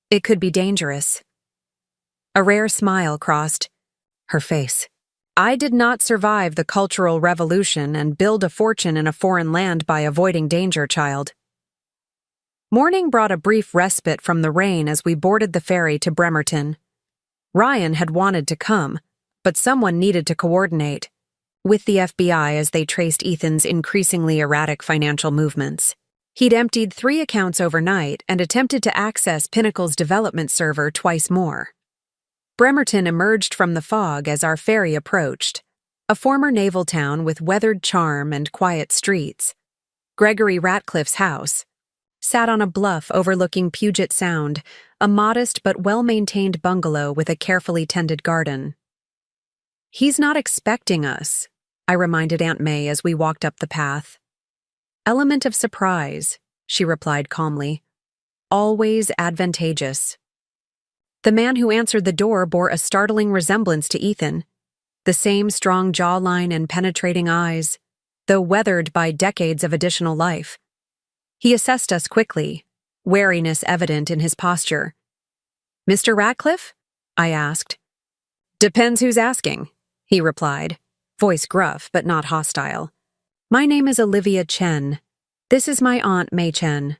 It could be dangerous. A rare smile crossed her face. I did not survive the Cultural Revolution and build a fortune in a foreign land by avoiding danger, child. Morning brought a brief respite from the rain as we boarded the ferry to Bremerton. Ryan had wanted to come, but someone needed to coordinate with the FBI as they traced Ethan's increasingly erratic financial movements. He'd emptied 3 accounts overnight and attempted to access Pinnacle's development server twice more. Bremerton emerged from the fog as our ferry approached, a former naval town with weathered charm and quiet streets. Gregory Ratcliffe's house sat on a bluff overlooking Puget Sound, a modest but well-maintained bungalow with a carefully tended garden. "He's not expecting us," I reminded Aunt May as we walked up the path. "Element of surprise," she replied calmly. "Always advantageous." The man who answered the door bore a startling resemblance to Ethan. The same strong jawline and penetrating eyes, though weathered by decades of additional life. He assessed us quickly, wariness evident in his posture. "Mr. Ratcliffe?" I asked. "Depends who's asking," he replied, voice gruff but not hostile. "My name is Olivia Chen. This is my aunt, May Chen.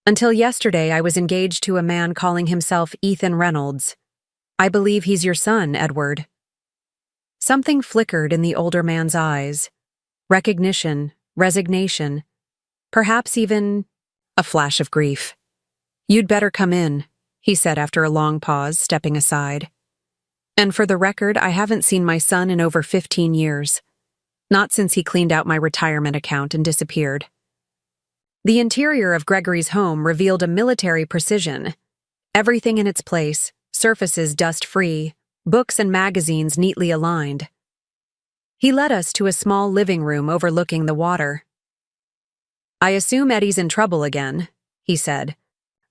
Until yesterday, I was engaged to a man calling himself Ethan Reynolds. I believe he's your son, Edward." Something flickered in the older man's eyes. Recognition, resignation, perhaps even a flash of grief. "You'd better come in," he said after a long pause, stepping aside. "And for the record, I haven't seen my son in over 15 years. Not since he cleaned out my retirement account and disappeared." The interior of Gregory's home revealed a military precision. Everything in its place, surfaces dust-free, books and magazines neatly aligned. He led us to a small living room overlooking the water. "I assume Eddie's in trouble again," he said,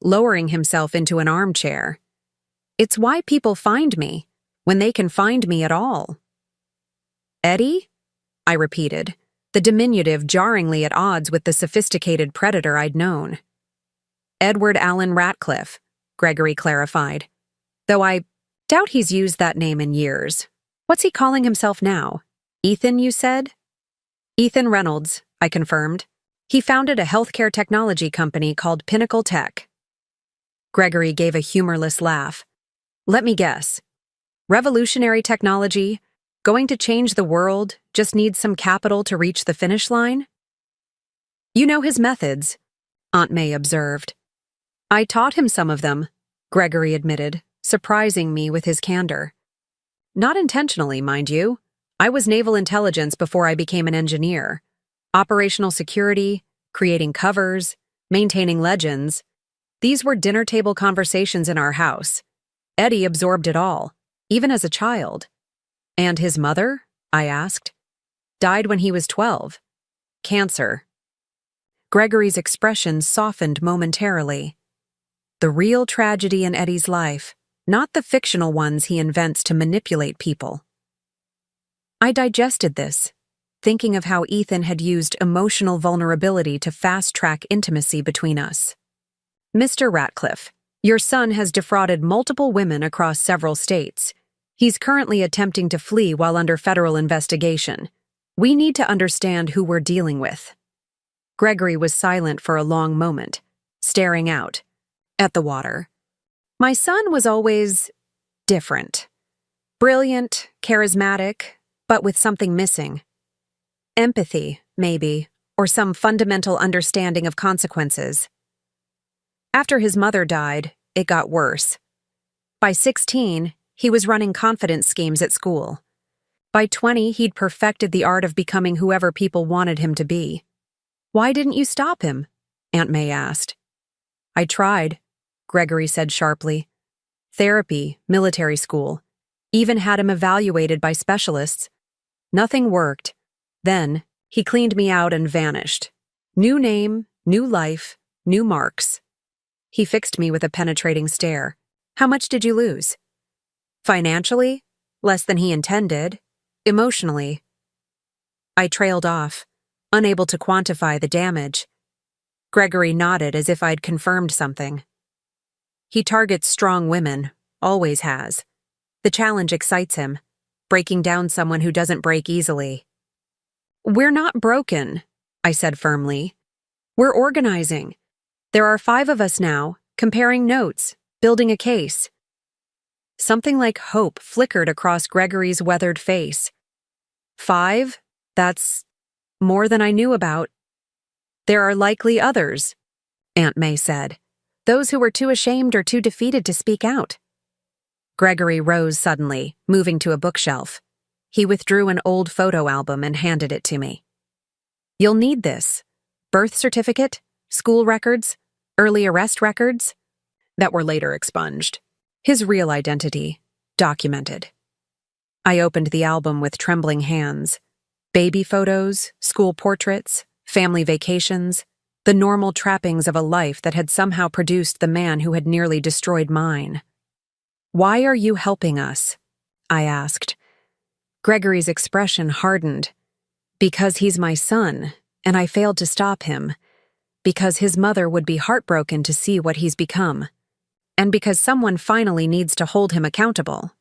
lowering himself into an armchair. "It's why people find me, when they can find me at all." "Eddie?" I repeated, the diminutive jarringly at odds with the sophisticated predator I'd known. "Edward Allen Ratcliffe," Gregory clarified, "though I doubt he's used that name in years. What's he calling himself now? Ethan, you said?" "Ethan Reynolds," I confirmed. "He founded a healthcare technology company called Pinnacle Tech." Gregory gave a humorless laugh. "Let me guess. Revolutionary technology, going to change the world, just needs some capital to reach the finish line?" "You know his methods," Aunt May observed. "I taught him some of them," Gregory admitted, surprising me with his candor. "Not intentionally, mind you. I was naval intelligence before I became an engineer. Operational security, creating covers, maintaining legends. These were dinner-table conversations in our house. Eddie absorbed it all, even as a child." "And his mother?" I asked. "Died when he was 12. Cancer." Gregory's expression softened momentarily. The real tragedy in Eddie's life, not the fictional ones he invents to manipulate people. I digested this, thinking of how Ethan had used emotional vulnerability to fast-track intimacy between us. Mr. Ratcliffe, your son has defrauded multiple women across several states. He's currently attempting to flee while under federal investigation. We need to understand who we're dealing with. Gregory was silent for a long moment, staring out at the water. My son was always different. Brilliant, charismatic, but with something missing. Empathy, maybe, or some fundamental understanding of consequences. After his mother died, it got worse. By 16, he was running confidence schemes at school. By 20, he'd perfected the art of becoming whoever people wanted him to be. Why didn't you stop him? Aunt May asked. I tried, Gregory said sharply. Therapy, military school, even had him evaluated by specialists. Nothing worked. Then, he cleaned me out and vanished. New name, new life, new marks. He fixed me with a penetrating stare. How much did you lose? Financially? Less than he intended. Emotionally? I trailed off, unable to quantify the damage. Gregory nodded as if I'd confirmed something. He targets strong women, always has. The challenge excites him, breaking down someone who doesn't break easily. We're not broken, I said firmly. We're organizing. There are 5 of us now, comparing notes, building a case. Something like hope flickered across Gregory's weathered face. 5? That's more than I knew about. There are likely others, Aunt May said. Those who were too ashamed or too defeated to speak out. Gregory rose suddenly, moving to a bookshelf. He withdrew an old photo album and handed it to me. You'll need this. Birth certificate, school records, early arrest records, that were later expunged. His real identity, documented. I opened the album with trembling hands. Baby photos, school portraits, family vacations, the normal trappings of a life that had somehow produced the man who had nearly destroyed mine. Why are you helping us? I asked. Gregory's expression hardened. Because he's my son, and I failed to stop him. Because his mother would be heartbroken to see what he's become. And because someone finally needs to hold him accountable.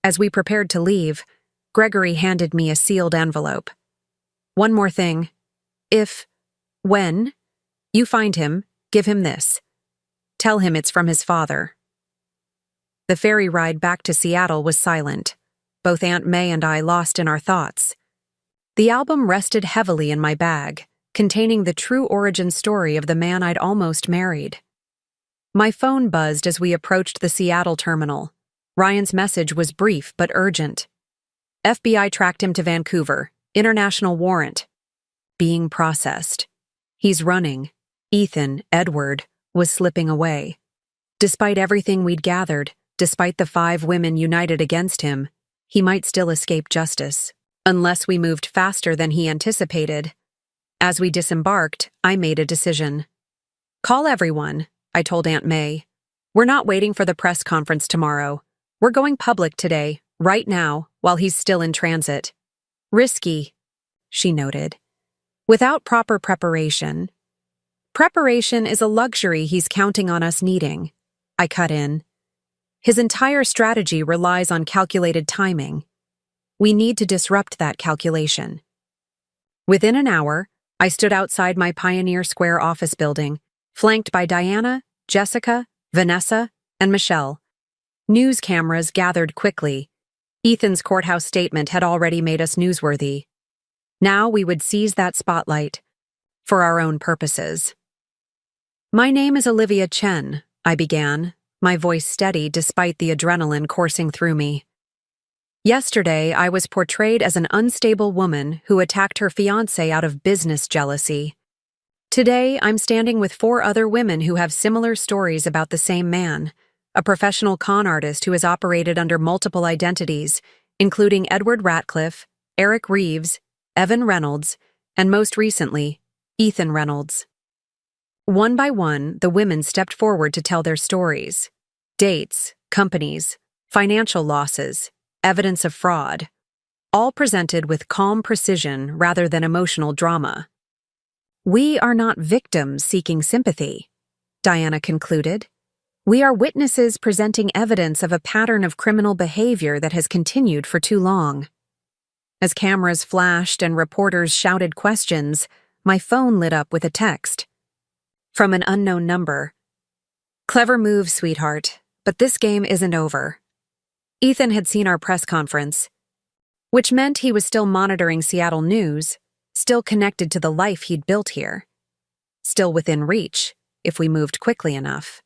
As we prepared to leave, Gregory handed me a sealed envelope. One more thing. When you find him, give him this. Tell him it's from his father. The ferry ride back to Seattle was silent, both Aunt May and I lost in our thoughts. The album rested heavily in my bag, containing the true origin story of the man I'd almost married. My phone buzzed as we approached the Seattle terminal. Ryan's message was brief but urgent. FBI tracked him to Vancouver. International warrant. Being processed. He's running. Ethan, Edward, was slipping away. Despite everything we'd gathered, despite the 5 women united against him, he might still escape justice, unless we moved faster than he anticipated. As we disembarked, I made a decision. Call everyone, I told Aunt May. We're not waiting for the press conference tomorrow. We're going public today, right now, while he's still in transit. Risky, she noted. Without proper preparation. Preparation is a luxury he's counting on us needing, I cut in. His entire strategy relies on calculated timing. We need to disrupt that calculation. Within an hour, I stood outside my Pioneer Square office building, flanked by Diana, Jessica, Vanessa, and Michelle. News cameras gathered quickly. Ethan's courthouse statement had already made us newsworthy. Now we would seize that spotlight, for our own purposes. My name is Olivia Chen, I began, my voice steady despite the adrenaline coursing through me. Yesterday, I was portrayed as an unstable woman who attacked her fiancé out of business jealousy. Today, I'm standing with 4 other women who have similar stories about the same man, a professional con artist who has operated under multiple identities, including Edward Ratcliffe, Eric Reeves, Evan Reynolds, and most recently, Ethan Reynolds. One by one, the women stepped forward to tell their stories. Dates, companies, financial losses, evidence of fraud. all presented with calm precision rather than emotional drama. "We are not victims seeking sympathy," Diana concluded. "We are witnesses presenting evidence of a pattern of criminal behavior that has continued for too long." As cameras flashed and reporters shouted questions, my phone lit up with a text. From an unknown number. "Clever move, sweetheart, but this game isn't over." Ethan had seen our press conference, which meant he was still monitoring Seattle news, still connected to the life he'd built here, still within reach, if we moved quickly enough.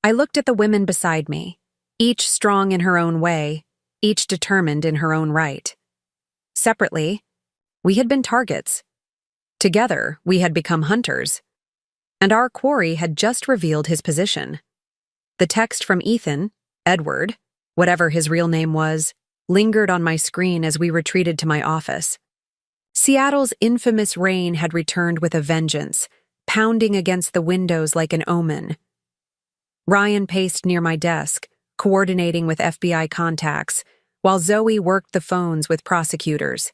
I looked at the women beside me, each strong in her own way, each determined in her own right. Separately, we had been targets. Together, we had become hunters. And our quarry had just revealed his position. The text from Ethan, Edward, whatever his real name was, lingered on my screen as we retreated to my office. Seattle's infamous rain had returned with a vengeance, pounding against the windows like an omen. Ryan paced near my desk, coordinating with FBI contacts, while Zoe worked the phones with prosecutors.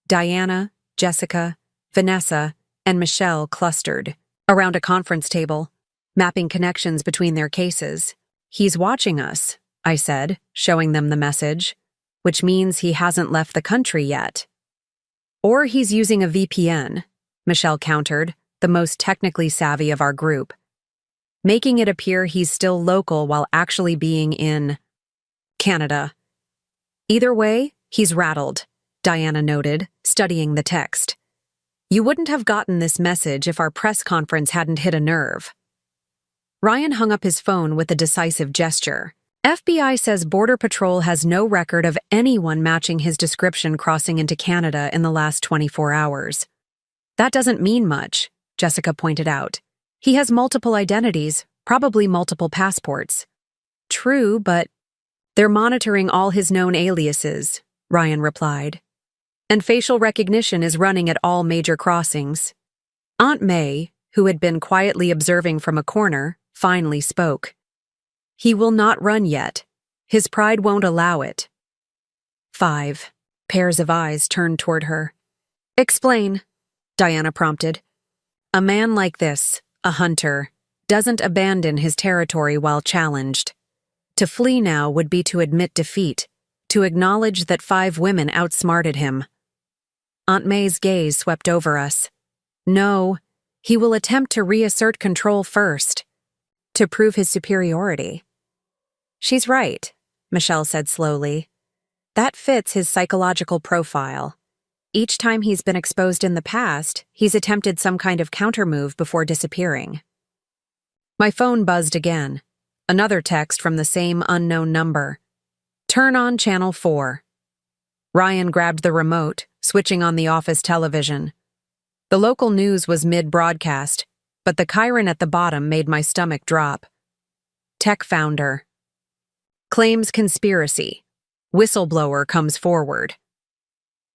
Diana, Jessica, Vanessa, and Michelle clustered around a conference table, mapping connections between their cases. "He's watching us," I said, showing them the message, "which means he hasn't left the country yet." "Or he's using a VPN," Michelle countered, the most technically savvy of our group, making it appear he's still local while actually being in Canada. "Either way, he's rattled," Diana noted, studying the text. "You wouldn't have gotten this message if our press conference hadn't hit a nerve." Ryan hung up his phone with a decisive gesture. "FBI says Border Patrol has no record of anyone matching his description crossing into Canada in the last 24 hours. "That doesn't mean much," Jessica pointed out. "He has multiple identities, probably multiple passports." "True, but they're monitoring all his known aliases," Ryan replied. "And facial recognition is running at all major crossings." Aunt May, who had been quietly observing from a corner, finally spoke. "He will not run yet. His pride won't allow it." 5 pairs of eyes turned toward her. "Explain," Diana prompted. "A man like this, a hunter, doesn't abandon his territory while challenged. To flee now would be to admit defeat, to acknowledge that 5 women outsmarted him." Aunt May's gaze swept over us. "No, he will attempt to reassert control first, to prove his superiority." "She's right," Michelle said slowly. "That fits his psychological profile. Each time he's been exposed in the past, he's attempted some kind of countermove before disappearing." My phone buzzed again. Another text from the same unknown number. "Turn on Channel 4. Ryan grabbed the remote, switching on the office television. The local news was mid-broadcast, but the chyron at the bottom made my stomach drop. Tech founder. Claims conspiracy. Whistleblower comes forward.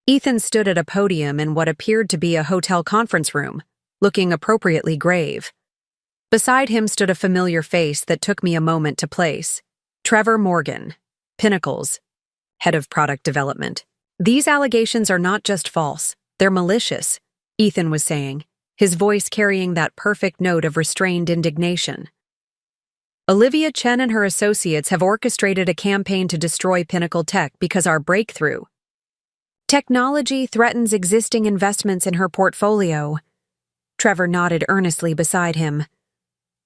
Ethan stood at a podium in what appeared to be a hotel conference room, looking appropriately grave. Beside him stood a familiar face that took me a moment to place. Trevor Morgan, Pinnacle's head of product development. "These allegations are not just false, they're malicious," Ethan was saying, his voice carrying that perfect note of restrained indignation. "Olivia Chen and her associates have orchestrated a campaign to destroy Pinnacle Tech because our breakthrough technology threatens existing investments in her portfolio." Trevor nodded earnestly beside him.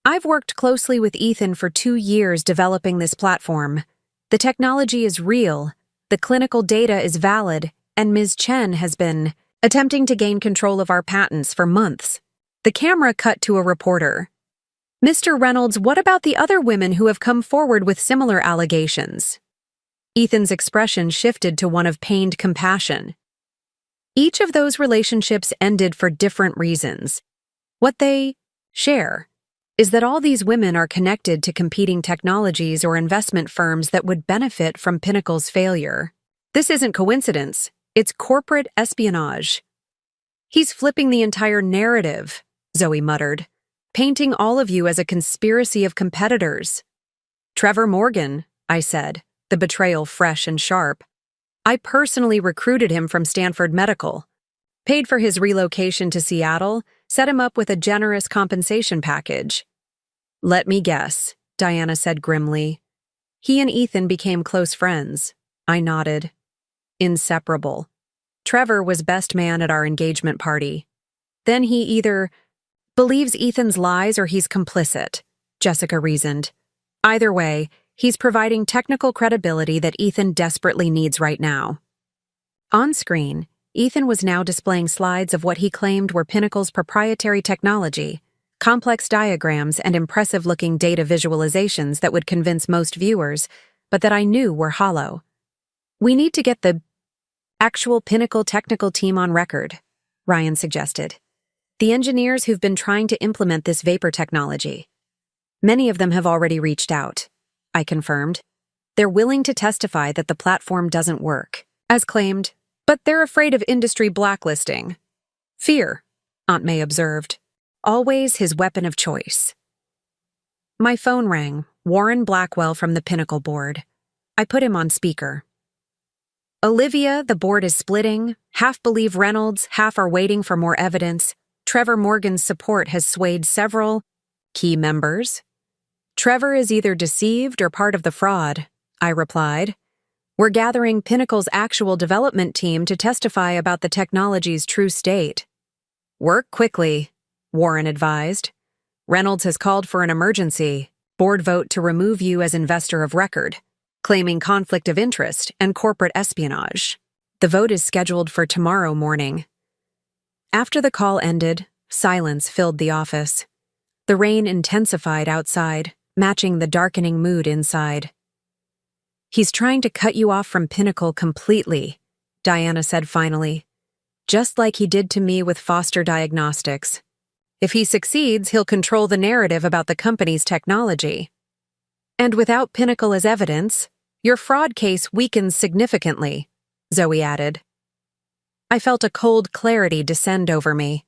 "I've worked closely with Ethan for 2 years developing this platform. The technology is real, the clinical data is valid, and Ms. Chen has been attempting to gain control of our patents for months." The camera cut to a reporter. "Mr. Reynolds, what about the other women who have come forward with similar allegations?" Ethan's expression shifted to one of pained compassion. "Each of those relationships ended for different reasons. What they share is that all these women are connected to competing technologies or investment firms that would benefit from Pinnacle's failure. This isn't coincidence, it's corporate espionage." "He's flipping the entire narrative," Zoe muttered, "painting all of you as a conspiracy of competitors." "Trevor Morgan," I said, the betrayal fresh and sharp. I personally recruited him from Stanford Medical, paid for his relocation to Seattle, set him up with a generous compensation package. Let me guess, Diana said grimly. He and Ethan became close friends. I nodded. Inseparable. Trevor was best man at our engagement party. Then he either believes Ethan's lies or he's complicit, Jessica reasoned. Either way, he's providing technical credibility that Ethan desperately needs right now. On screen, Ethan was now displaying slides of what he claimed were Pinnacle's proprietary technology, complex diagrams and impressive-looking data visualizations that would convince most viewers, but that I knew were hollow. We need to get the actual Pinnacle technical team on record, Ryan suggested. The engineers who've been trying to implement this vapor technology. Many of them have already reached out, I confirmed. They're willing to testify that the platform doesn't work, as claimed, but they're afraid of industry blacklisting. Fear, Aunt May observed. Always his weapon of choice. My phone rang, Warren Blackwell from the Pinnacle board. I put him on speaker. Olivia, the board is splitting. Half believe Reynolds, half are waiting for more evidence. Trevor Morgan's support has swayed several key members. Trevor is either deceived or part of the fraud, I replied. We're gathering Pinnacle's actual development team to testify about the technology's true state. Work quickly, Warren advised. Reynolds has called for an emergency board vote to remove you as investor of record, claiming conflict of interest and corporate espionage. The vote is scheduled for tomorrow morning. After the call ended, silence filled the office. The rain intensified outside, matching the darkening mood inside. He's trying to cut you off from Pinnacle completely, Diana said finally. Just like he did to me with Foster Diagnostics. If he succeeds, he'll control the narrative about the company's technology. And without Pinnacle as evidence, your fraud case weakens significantly, Zoe added. I felt a cold clarity descend over me.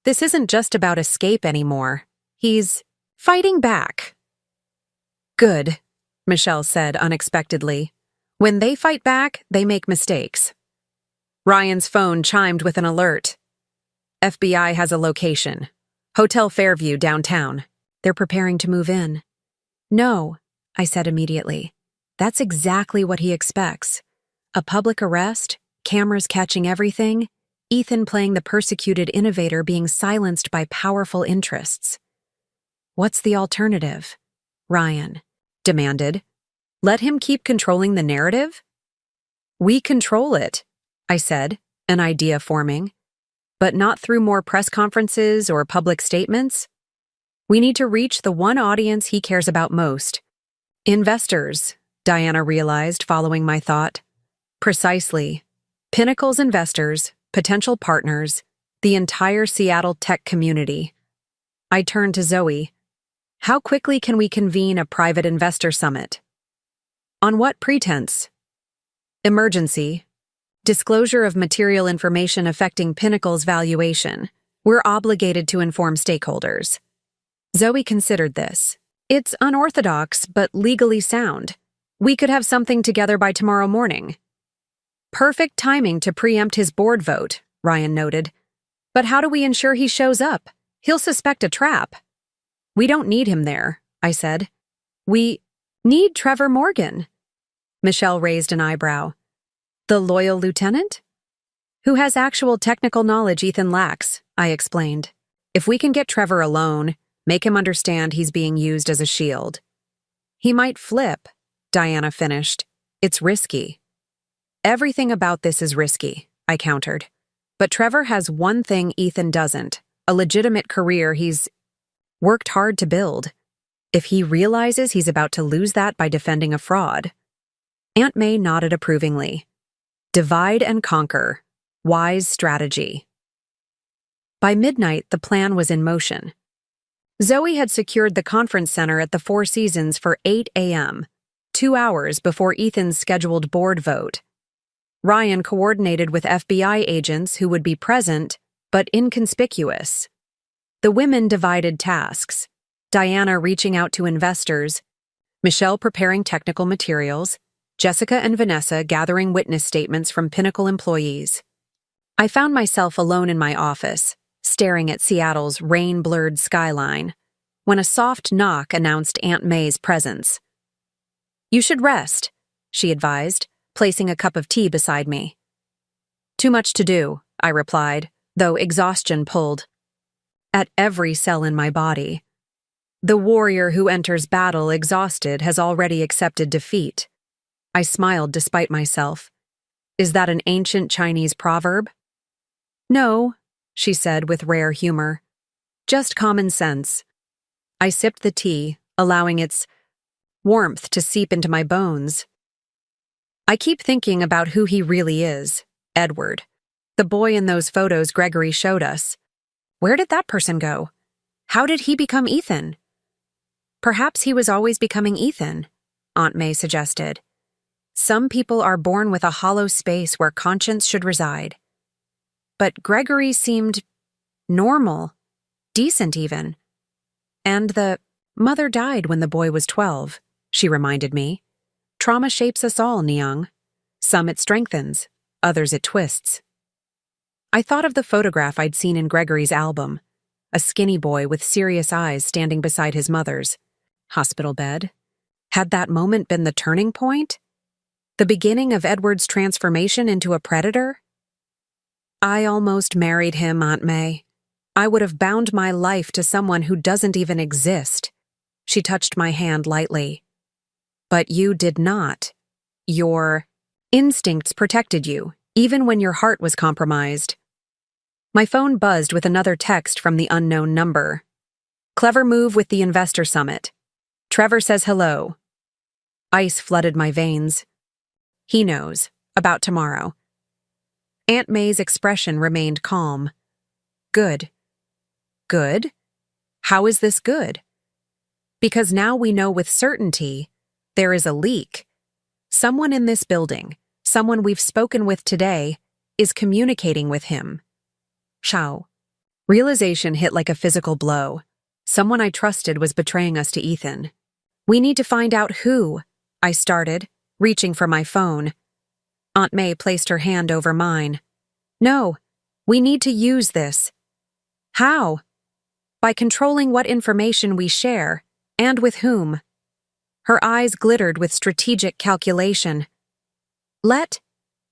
This isn't just about escape anymore. He's fighting back. Good, Michelle said unexpectedly. When they fight back, they make mistakes. Ryan's phone chimed with an alert. FBI has a location. Hotel Fairview downtown. They're preparing to move in. No, I said immediately. That's exactly what he expects. A public arrest, cameras catching everything, Ethan playing the persecuted innovator being silenced by powerful interests. What's the alternative? Ryan demanded. Let him keep controlling the narrative? We control it, I said, an idea forming. But not through more press conferences or public statements. We need to reach the one audience he cares about most. Investors, Diana realized following my thought. Precisely. Pinnacle's investors, potential partners, the entire Seattle tech community. I turned to Zoe. How quickly can we convene a private investor summit? On what pretense? Emergency. Disclosure of material information affecting Pinnacle's valuation. We're obligated to inform stakeholders. Zoe considered this. It's unorthodox, but legally sound. We could have something together by tomorrow morning. Perfect timing to preempt his board vote, Ryan noted. But how do we ensure he shows up? He'll suspect a trap. We don't need him there, I said. We need Trevor Morgan. Michelle raised an eyebrow. The loyal lieutenant? Who has actual technical knowledge Ethan lacks, I explained. If we can get Trevor alone, make him understand he's being used as a shield. He might flip, Diana finished. It's risky. Everything about this is risky, I countered. But Trevor has one thing Ethan doesn't, a legitimate career he's worked hard to build. If he realizes he's about to lose that by defending a fraud. Aunt May nodded approvingly. Divide and conquer. Wise strategy. By midnight, the plan was in motion. Zoe had secured the conference center at the Four Seasons for 8 a.m., 2 hours before Ethan's scheduled board vote. Ryan coordinated with FBI agents who would be present, but inconspicuous. The women divided tasks, Diana reaching out to investors, Michelle preparing technical materials, Jessica and Vanessa gathering witness statements from Pinnacle employees. I found myself alone in my office, staring at Seattle's rain-blurred skyline, when a soft knock announced Aunt May's presence. "You should rest," she advised, placing a cup of tea beside me. "Too much to do," I replied, though exhaustion pulled at every cell in my body. The warrior who enters battle exhausted has already accepted defeat. I smiled despite myself. Is that an ancient Chinese proverb? "No," she said with rare humor. "Just common sense." I sipped the tea, allowing its warmth to seep into my bones. I keep thinking about who he really is, Edward. The boy in those photos Gregory showed us. Where did that person go? How did he become Ethan? Perhaps he was always becoming Ethan, Aunt May suggested. Some people are born with a hollow space where conscience should reside. But Gregory seemed normal, decent even. And the mother died when the boy was 12, she reminded me. Trauma shapes us all, Nyang. Some it strengthens, others it twists. I thought of the photograph I'd seen in Gregory's album, a skinny boy with serious eyes standing beside his mother's hospital bed. Had that moment been the turning point? The beginning of Edward's transformation into a predator? I almost married him, Aunt May. I would have bound my life to someone who doesn't even exist. She touched my hand lightly. But you did not. Your instincts protected you, even when your heart was compromised. My phone buzzed with another text from the unknown number. "Clever move with the investor summit. Trevor says hello." Ice flooded my veins. He knows. About tomorrow. Aunt May's expression remained calm. Good. Good? How is this good? Because now we know with certainty there is a leak. Someone in this building, someone we've spoken with today, is communicating with him. Shao. Realization hit like a physical blow. Someone I trusted was betraying us to Ethan. "We need to find out who," I started, reaching for my phone. Aunt May placed her hand over mine. "No, we need to use this." "How?" "By controlling what information we share, and with whom." Her eyes glittered with strategic calculation. "Let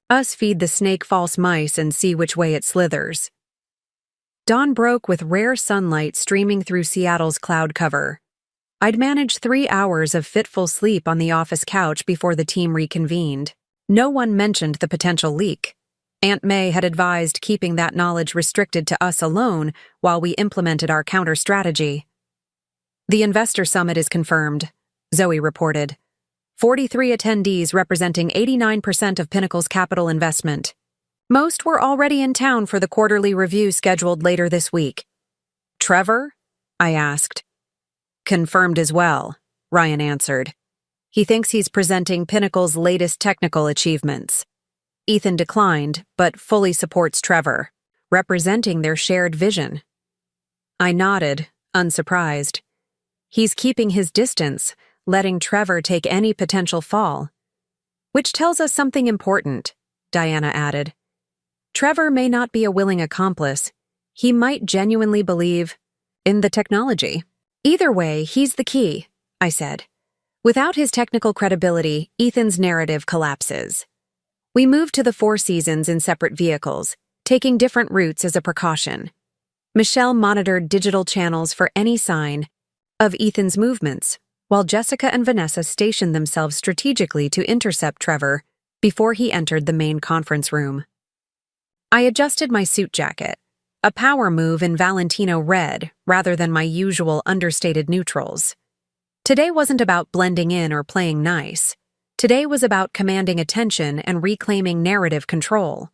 us feed the snake false mice and see which way it slithers." Dawn broke with rare sunlight streaming through Seattle's cloud cover. I'd managed 3 hours of fitful sleep on the office couch before the team reconvened. No one mentioned the potential leak. Aunt May had advised keeping that knowledge restricted to us alone while we implemented our counter-strategy. "The investor summit is confirmed," Zoe reported. 43 attendees representing 89% of Pinnacle's capital investment. Most were already in town for the quarterly review scheduled later this week. "Trevor?" I asked. "Confirmed as well," Ryan answered. "He thinks he's presenting Pinnacle's latest technical achievements." Ethan declined, but fully supports Trevor, representing their shared vision. I nodded, unsurprised. He's keeping his distance, letting Trevor take any potential fall. "Which tells us something important," Diana added. "Trevor may not be a willing accomplice. He might genuinely believe in the technology. Either way, he's the key," I said. Without his technical credibility, Ethan's narrative collapses. We moved to the Four Seasons in separate vehicles, taking different routes as a precaution. Michelle monitored digital channels for any sign of Ethan's movements, while Jessica and Vanessa stationed themselves strategically to intercept Trevor before he entered the main conference room. I adjusted my suit jacket, a power move in Valentino red rather than my usual understated neutrals. Today wasn't about blending in or playing nice. Today was about commanding attention and reclaiming narrative control.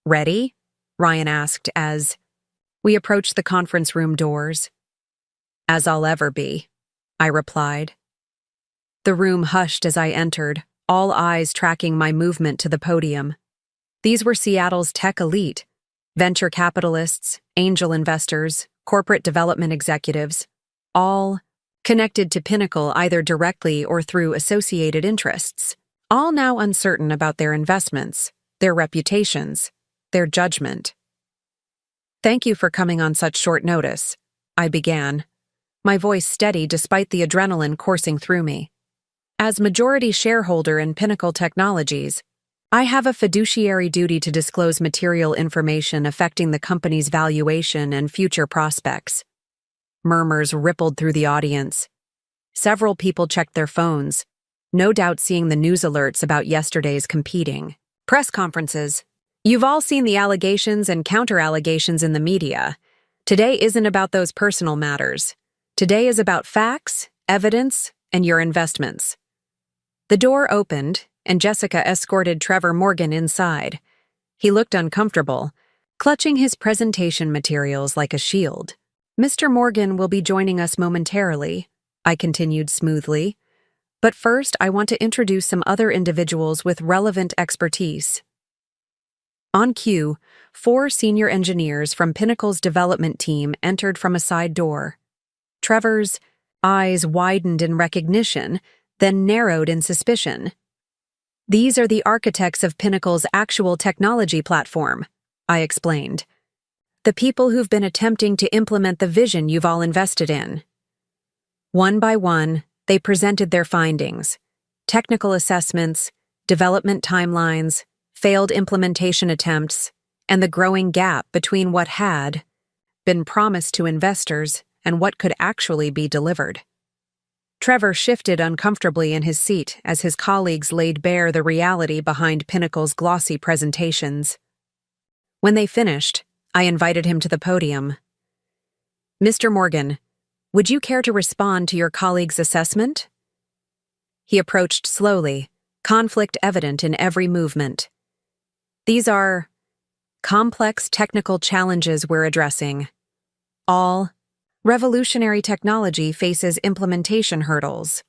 "Ready?" Ryan asked as we approached the conference room doors. "As I'll ever be," I replied. The room hushed as I entered, all eyes tracking my movement to the podium. These were Seattle's tech elite, venture capitalists, angel investors, corporate development executives, all connected to Pinnacle either directly or through associated interests. all now uncertain about their investments, their reputations, their judgment. "Thank you for coming on such short notice," I began, my voice steady despite the adrenaline coursing through me. "As majority shareholder in Pinnacle Technologies, I have a fiduciary duty to disclose material information affecting the company's valuation and future prospects." Murmurs rippled through the audience. Several people checked their phones, no doubt seeing the news alerts about yesterday's competing press conferences. You've all seen the allegations and counter-allegations in the media. Today isn't about those personal matters. Today is about facts, evidence, and your investments. The door opened, and Jessica escorted Trevor Morgan inside. He looked uncomfortable, clutching his presentation materials like a shield. "Mr. Morgan will be joining us momentarily," I continued smoothly. "But first, I want to introduce some other individuals with relevant expertise." On cue, 4 senior engineers from Pinnacle's development team entered from a side door. Trevor's eyes widened in recognition, then narrowed in suspicion. "These are the architects of Pinnacle's actual technology platform," I explained. "The people who've been attempting to implement the vision you've all invested in." One by one, they presented their findings: technical assessments, development timelines, failed implementation attempts, and the growing gap between what had been promised to investors and what could actually be delivered. Trevor shifted uncomfortably in his seat as his colleagues laid bare the reality behind Pinnacle's glossy presentations. When they finished, I invited him to the podium. "Mr. Morgan, would you care to respond to your colleague's assessment?" He approached slowly, conflict evident in every movement. "These are complex technical challenges we're addressing. All revolutionary technology faces implementation hurdles."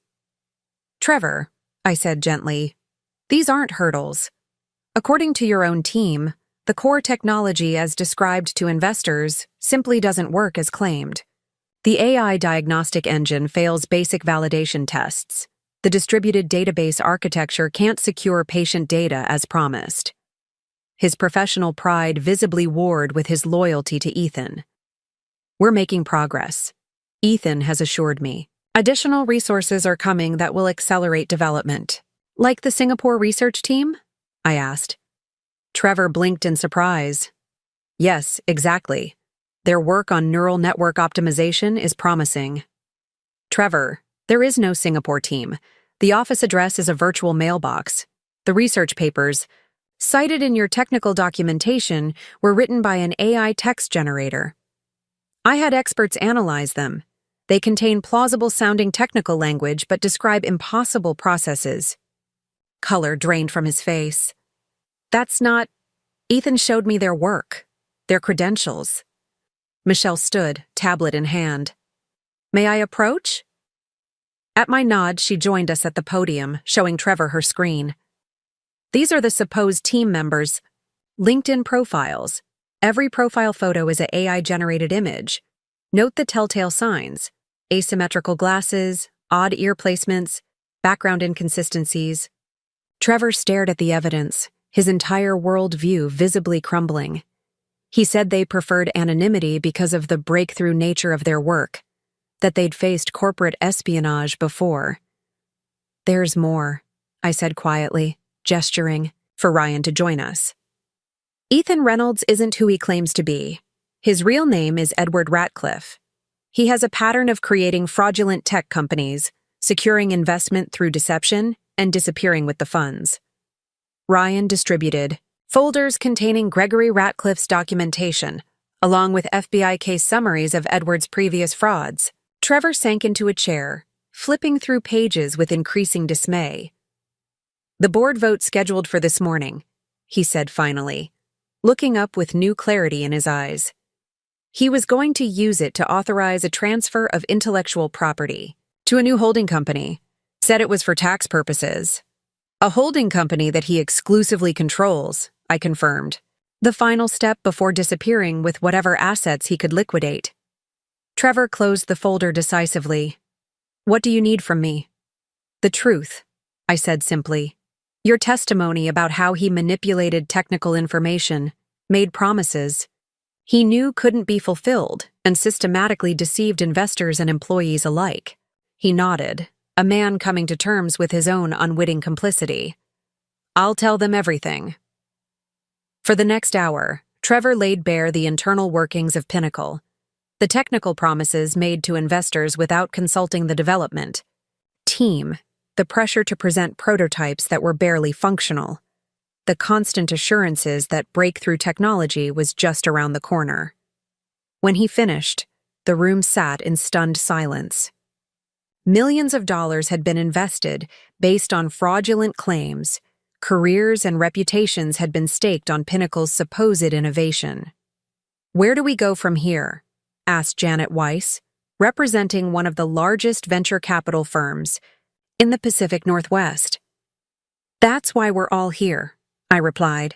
"Trevor," I said gently, "these aren't hurdles. According to your own team, the core technology as described to investors simply doesn't work as claimed. The AI diagnostic engine fails basic validation tests. The distributed database architecture can't secure patient data as promised." His professional pride visibly warred with his loyalty to Ethan. "We're making progress. Ethan has assured me. Additional resources are coming that will accelerate development." "Like the Singapore research team?" I asked. Trevor blinked in surprise. "Yes, exactly. Their work on neural network optimization is promising." "Trevor, there is no Singapore team. The office address is a virtual mailbox. The research papers, cited in your technical documentation, were written by an AI text generator. I had experts analyze them. They contain plausible-sounding technical language but describe impossible processes." Color drained from his face. "That's not—" "Ethan showed me their work, their credentials." Michelle stood, tablet in hand. "May I approach?" At my nod, she joined us at the podium, showing Trevor her screen. "These are the supposed team members' LinkedIn profiles. Every profile photo is an AI-generated image. Note the telltale signs: asymmetrical glasses, odd ear placements, background inconsistencies." Trevor stared at the evidence, his entire worldview visibly crumbling. He said they preferred anonymity because of the breakthrough nature of their work, that they'd faced corporate espionage before. "There's more," I said quietly, gesturing for Ryan to join us. "Ethan Reynolds isn't who he claims to be. His real name is Edward Ratcliffe. He has a pattern of creating fraudulent tech companies, securing investment through deception, and disappearing with the funds." Ryan distributed folders containing Gregory Ratcliffe's documentation, along with FBI case summaries of Edward's previous frauds. Trevor sank into a chair, flipping through pages with increasing dismay. "The board vote scheduled for this morning," he said finally, looking up with new clarity in his eyes. He was going to use it to authorize a transfer of intellectual property to a new holding company. Said it was for tax purposes. "A holding company that he exclusively controls," I confirmed. "The final step before disappearing with whatever assets he could liquidate." Trevor closed the folder decisively. "What do you need from me?" "The truth," I said simply. Your testimony about how he manipulated technical information, made promises he knew couldn't be fulfilled, and systematically deceived investors and employees alike. He nodded, a man coming to terms with his own unwitting complicity. I'll tell them everything. For the next hour, Trevor laid bare the internal workings of Pinnacle, the technical promises made to investors without consulting the development team, the pressure to present prototypes that were barely functional, the constant assurances that breakthrough technology was just around the corner. When he finished, the room sat in stunned silence. Millions of dollars had been invested based on fraudulent claims. Careers and reputations had been staked on Pinnacle's supposed innovation. Where do we go from here? Asked Janet Weiss, representing one of the largest venture capital firms in the Pacific Northwest. That's why we're all here, I replied.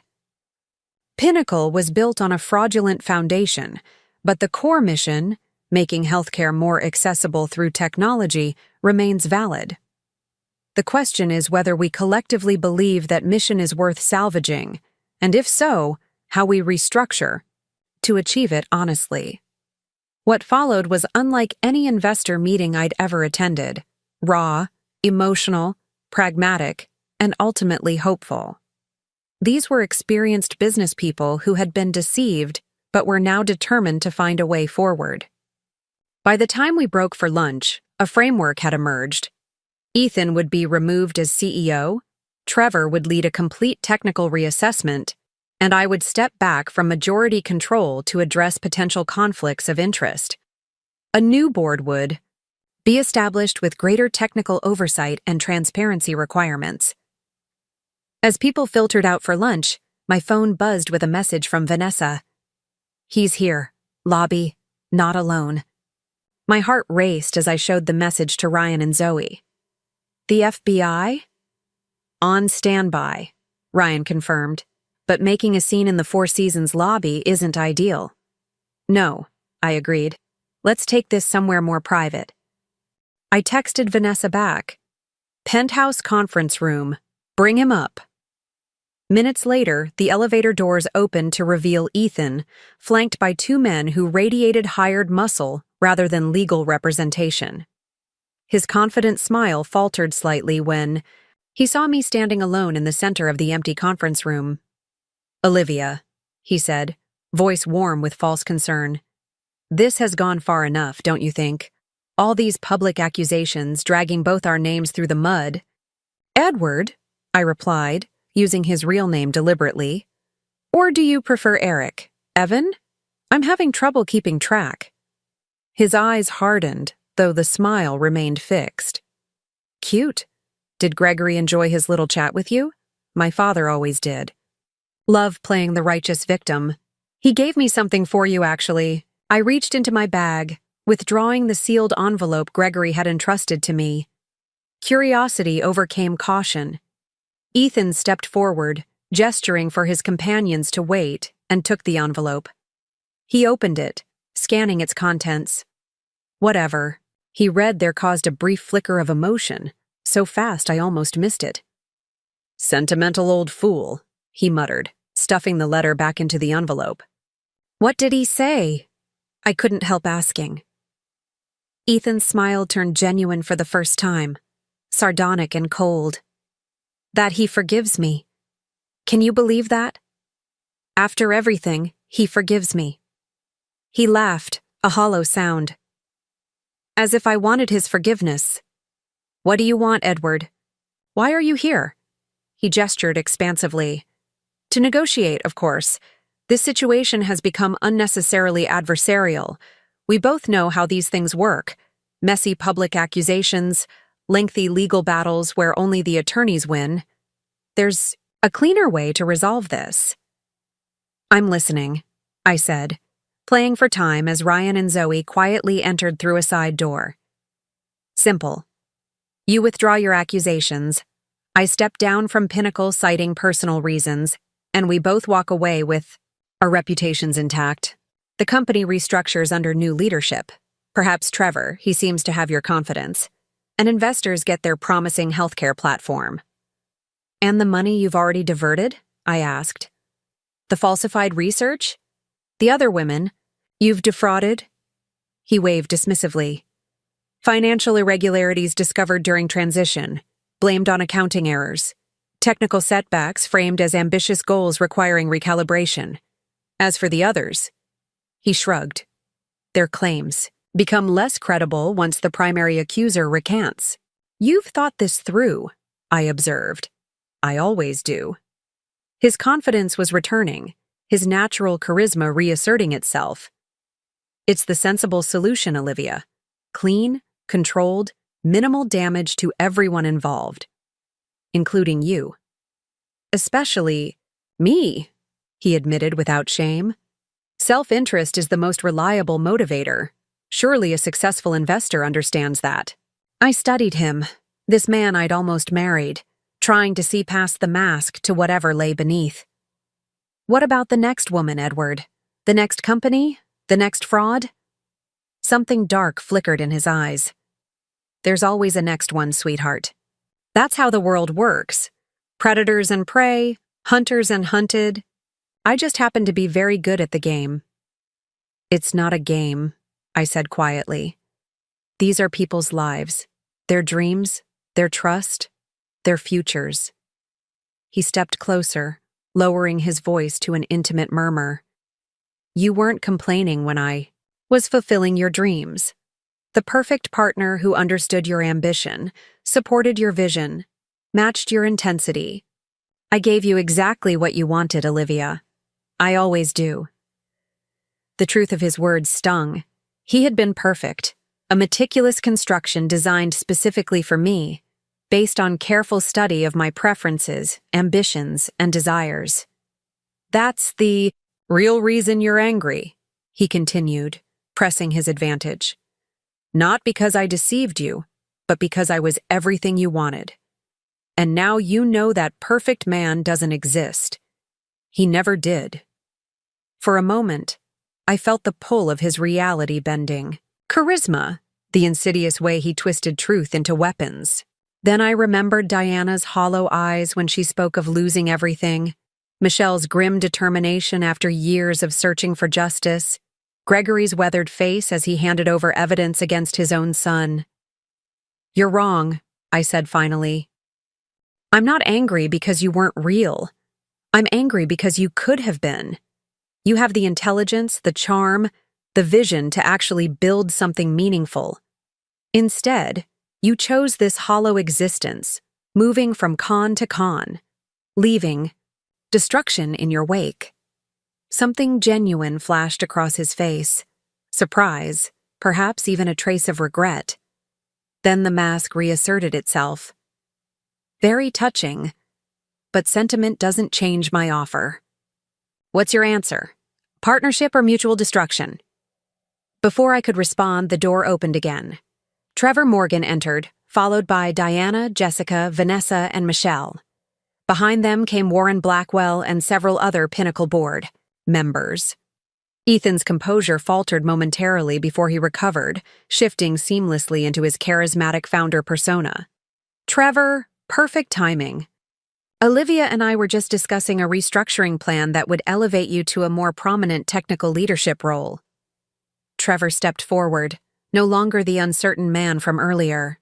Pinnacle was built on a fraudulent foundation, but the core mission, making healthcare more accessible through technology, remains valid. The question is whether we collectively believe that mission is worth salvaging, and if so, how we restructure to achieve it honestly. What followed was unlike any investor meeting I'd ever attended: raw, emotional, pragmatic, and ultimately hopeful. These were experienced business people who had been deceived but were now determined to find a way forward. By the time we broke for lunch, a framework had emerged. Ethan would be removed as CEO, Trevor would lead a complete technical reassessment, and I would step back from majority control to address potential conflicts of interest. A new board would be established with greater technical oversight and transparency requirements. As people filtered out for lunch, my phone buzzed with a message from Vanessa. He's here, lobby, not alone. My heart raced as I showed the message to Ryan and Zoe. The FBI? On standby, Ryan confirmed, but making a scene in the Four Seasons lobby isn't ideal. No, I agreed. Let's take this somewhere more private. I texted Vanessa back. Penthouse conference room. Bring him up. Minutes later, the elevator doors opened to reveal Ethan, flanked by two men who radiated hired muscle rather than legal representation. His confident smile faltered slightly when he saw me standing alone in the center of the empty conference room. Olivia, he said, voice warm with false concern. This has gone far enough, don't you think? All these public accusations dragging both our names through the mud. Edward, I replied, using his real name deliberately. Or do you prefer Eric? Evan? I'm having trouble keeping track. His eyes hardened, though the smile remained fixed. Cute. Did Gregory enjoy his little chat with you? My father always did. Love playing the righteous victim. He gave me something for you, actually. I reached into my bag, withdrawing the sealed envelope Gregory had entrusted to me. Curiosity overcame caution. Ethan stepped forward, gesturing for his companions to wait, and took the envelope. He opened it, scanning its contents. Whatever he read there caused a brief flicker of emotion, so fast I almost missed it. Sentimental old fool, he muttered, stuffing the letter back into the envelope. What did he say? I couldn't help asking. Ethan's smile turned genuine for the first time, sardonic and cold. That he forgives me. Can you believe that? After everything, he forgives me. He laughed, a hollow sound. As if I wanted his forgiveness. What do you want, Edward? Why are you here? He gestured expansively. To negotiate, of course. This situation has become unnecessarily adversarial. We both know how these things work. Messy public accusations, lengthy legal battles where only the attorneys win. There's a cleaner way to resolve this. I'm listening, I said, playing for time as Ryan and Zoe quietly entered through a side door. Simple. You withdraw your accusations. I step down from Pinnacle citing personal reasons, and we both walk away with our reputations intact. The company restructures under new leadership. Perhaps Trevor, he seems to have your confidence. And investors get their promising healthcare platform. And the money you've already diverted? I asked. The falsified research? The other women? You've defrauded? He waved dismissively. Financial irregularities discovered during transition, blamed on accounting errors. Technical setbacks framed as ambitious goals requiring recalibration. As for the others, he shrugged. Their claims become less credible once the primary accuser recants. You've thought this through, I observed. I always do. His confidence was returning, his natural charisma reasserting itself. It's the sensible solution, Olivia. Clean, controlled, minimal damage to everyone involved, including you. Especially me, he admitted without shame. Self-interest is the most reliable motivator. Surely a successful investor understands that. I studied him, this man I'd almost married, trying to see past the mask to whatever lay beneath. What about the next woman, Edward? The next company? The next fraud? Something dark flickered in his eyes. There's always a next one, sweetheart. That's how the world works. Predators and prey, hunters and hunted. I just happen to be very good at the game. It's not a game, I said quietly. These are people's lives, their dreams, their trust, their futures. He stepped closer, lowering his voice to an intimate murmur. You weren't complaining when I was fulfilling your dreams. The perfect partner who understood your ambition, supported your vision, matched your intensity. I gave you exactly what you wanted, Olivia. I always do. The truth of his words stung. He had been perfect, a meticulous construction designed specifically for me, based on careful study of my preferences, ambitions, and desires. That's the real reason you're angry, he continued, pressing his advantage. Not because I deceived you, but because I was everything you wanted. And now you know that perfect man doesn't exist. He never did. For a moment, I felt the pull of his reality bending. Charisma, the insidious way he twisted truth into weapons. Then I remembered Diana's hollow eyes when she spoke of losing everything, Michelle's grim determination after years of searching for justice, Gregory's weathered face as he handed over evidence against his own son. You're wrong, I said finally. I'm not angry because you weren't real. I'm angry because you could have been. You have the intelligence, the charm, the vision to actually build something meaningful. Instead, you chose this hollow existence, moving from con to con, leaving destruction in your wake. Something genuine flashed across his face, surprise, perhaps even a trace of regret. Then the mask reasserted itself. Very touching, but sentiment doesn't change my offer. What's your answer? Partnership or mutual destruction? Before I could respond, the door opened again. Trevor Morgan entered, followed by Diana, Jessica, Vanessa, and Michelle. Behind them came Warren Blackwell and several other Pinnacle Board members. Ethan's composure faltered momentarily before he recovered, shifting seamlessly into his charismatic founder persona. Trevor, perfect timing. Olivia and I were just discussing a restructuring plan that would elevate you to a more prominent technical leadership role. Trevor stepped forward, no longer the uncertain man from earlier.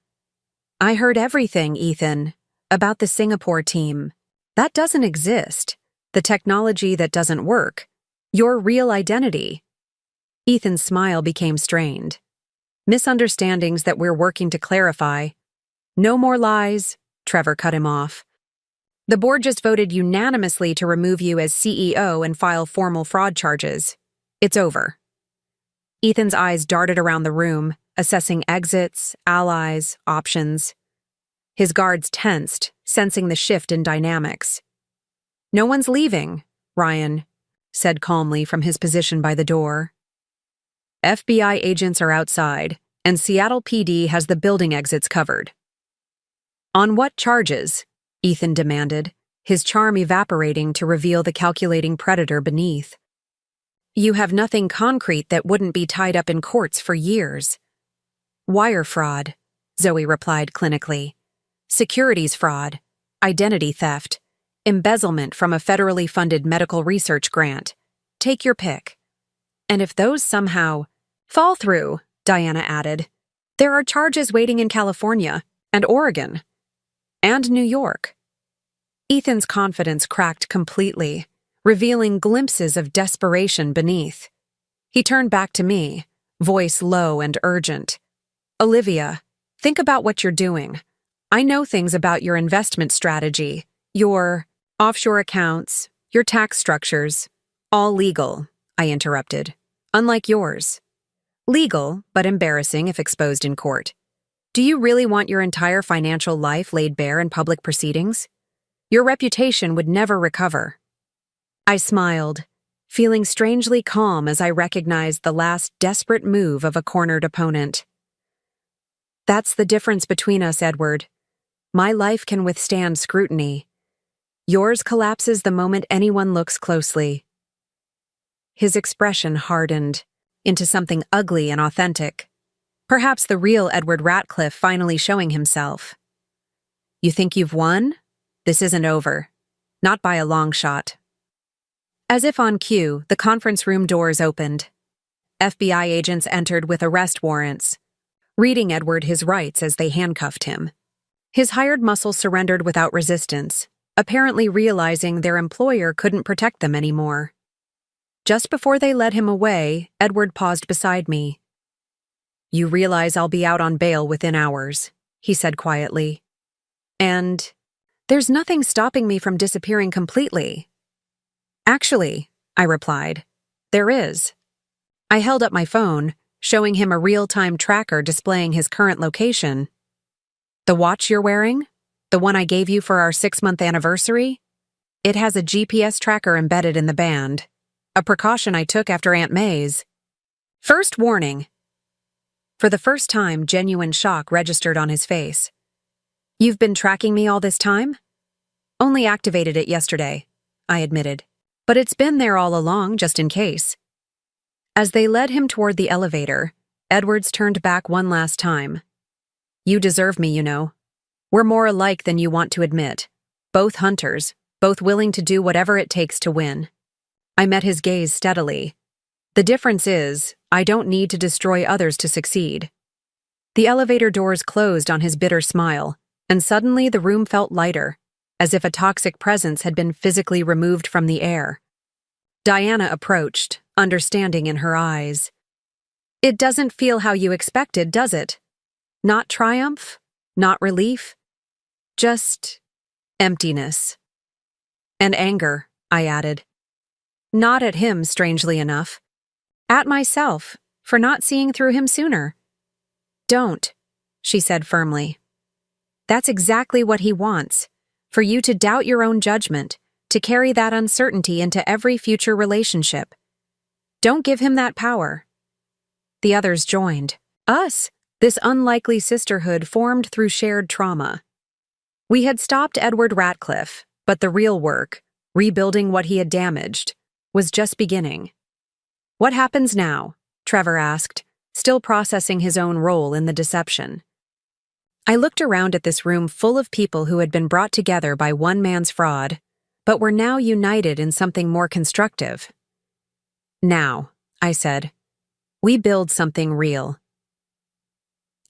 I heard everything, Ethan, about the Singapore team. That doesn't exist. The technology that doesn't work. Your real identity. Ethan's smile became strained. Misunderstandings that we're working to clarify. No more lies, Trevor cut him off. The board just voted unanimously to remove you as CEO and file formal fraud charges. It's over. Ethan's eyes darted around the room, assessing exits, allies, options. His guards tensed, sensing the shift in dynamics. No one's leaving, Ryan said calmly from his position by the door. FBI agents are outside, and Seattle PD has the building exits covered. On what charges? Ethan demanded, his charm evaporating to reveal the calculating predator beneath. You have nothing concrete that wouldn't be tied up in courts for years. Wire fraud, Zoe replied clinically. Securities fraud, identity theft, embezzlement from a federally funded medical research grant. Take your pick. And if those somehow fall through, Diana added, there are charges waiting in California and Oregon and New York. Ethan's confidence cracked completely, revealing glimpses of desperation beneath. He turned back to me, voice low and urgent. Olivia, think about what you're doing. I know things about your investment strategy, your offshore accounts, your tax structures. All legal, I interrupted. Unlike yours. Legal, but embarrassing if exposed in court. Do you really want your entire financial life laid bare in public proceedings? Your reputation would never recover. I smiled, feeling strangely calm as I recognized the last desperate move of a cornered opponent. That's the difference between us, Edward. My life can withstand scrutiny. Yours collapses the moment anyone looks closely. His expression hardened into something ugly and authentic. Perhaps the real Edward Ratcliffe finally showing himself. You think you've won? This isn't over. Not by a long shot. As if on cue, the conference room doors opened. FBI agents entered with arrest warrants, reading Edward his rights as they handcuffed him. His hired muscle surrendered without resistance, apparently realizing their employer couldn't protect them anymore. Just before they led him away, Edward paused beside me. You realize I'll be out on bail within hours, he said quietly. And there's nothing stopping me from disappearing completely. Actually, I replied, there is. I held up my phone, showing him a real-time tracker displaying his current location. The watch you're wearing? The one I gave you for our 6-month anniversary? It has a GPS tracker embedded in the band, a precaution I took after Aunt May's. First warning. For the first time, genuine shock registered on his face. You've been tracking me all this time? Only activated it yesterday, I admitted. But it's been there all along, just in case. As they led him toward the elevator, Edwards turned back one last time. You deserve me, you know. We're more alike than you want to admit. Both hunters, both willing to do whatever it takes to win. I met his gaze steadily. The difference is, I don't need to destroy others to succeed. The elevator doors closed on his bitter smile, and suddenly the room felt lighter, as if a toxic presence had been physically removed from the air. Diana approached, understanding in her eyes. It doesn't feel how you expected, does it? Not triumph? Not relief? Just emptiness. And anger, I added. Not at him, strangely enough. At myself, for not seeing through him sooner. Don't, she said firmly. That's exactly what he wants. For you to doubt your own judgment, to carry that uncertainty into every future relationship. Don't give him that power. The others joined. Us, this unlikely sisterhood formed through shared trauma. We had stopped Edward Ratcliffe, but the real work, rebuilding what he had damaged, was just beginning. What happens now? Trevor asked, still processing his own role in the deception. I looked around at this room full of people who had been brought together by one man's fraud, but were now united in something more constructive. Now, I said, we build something real.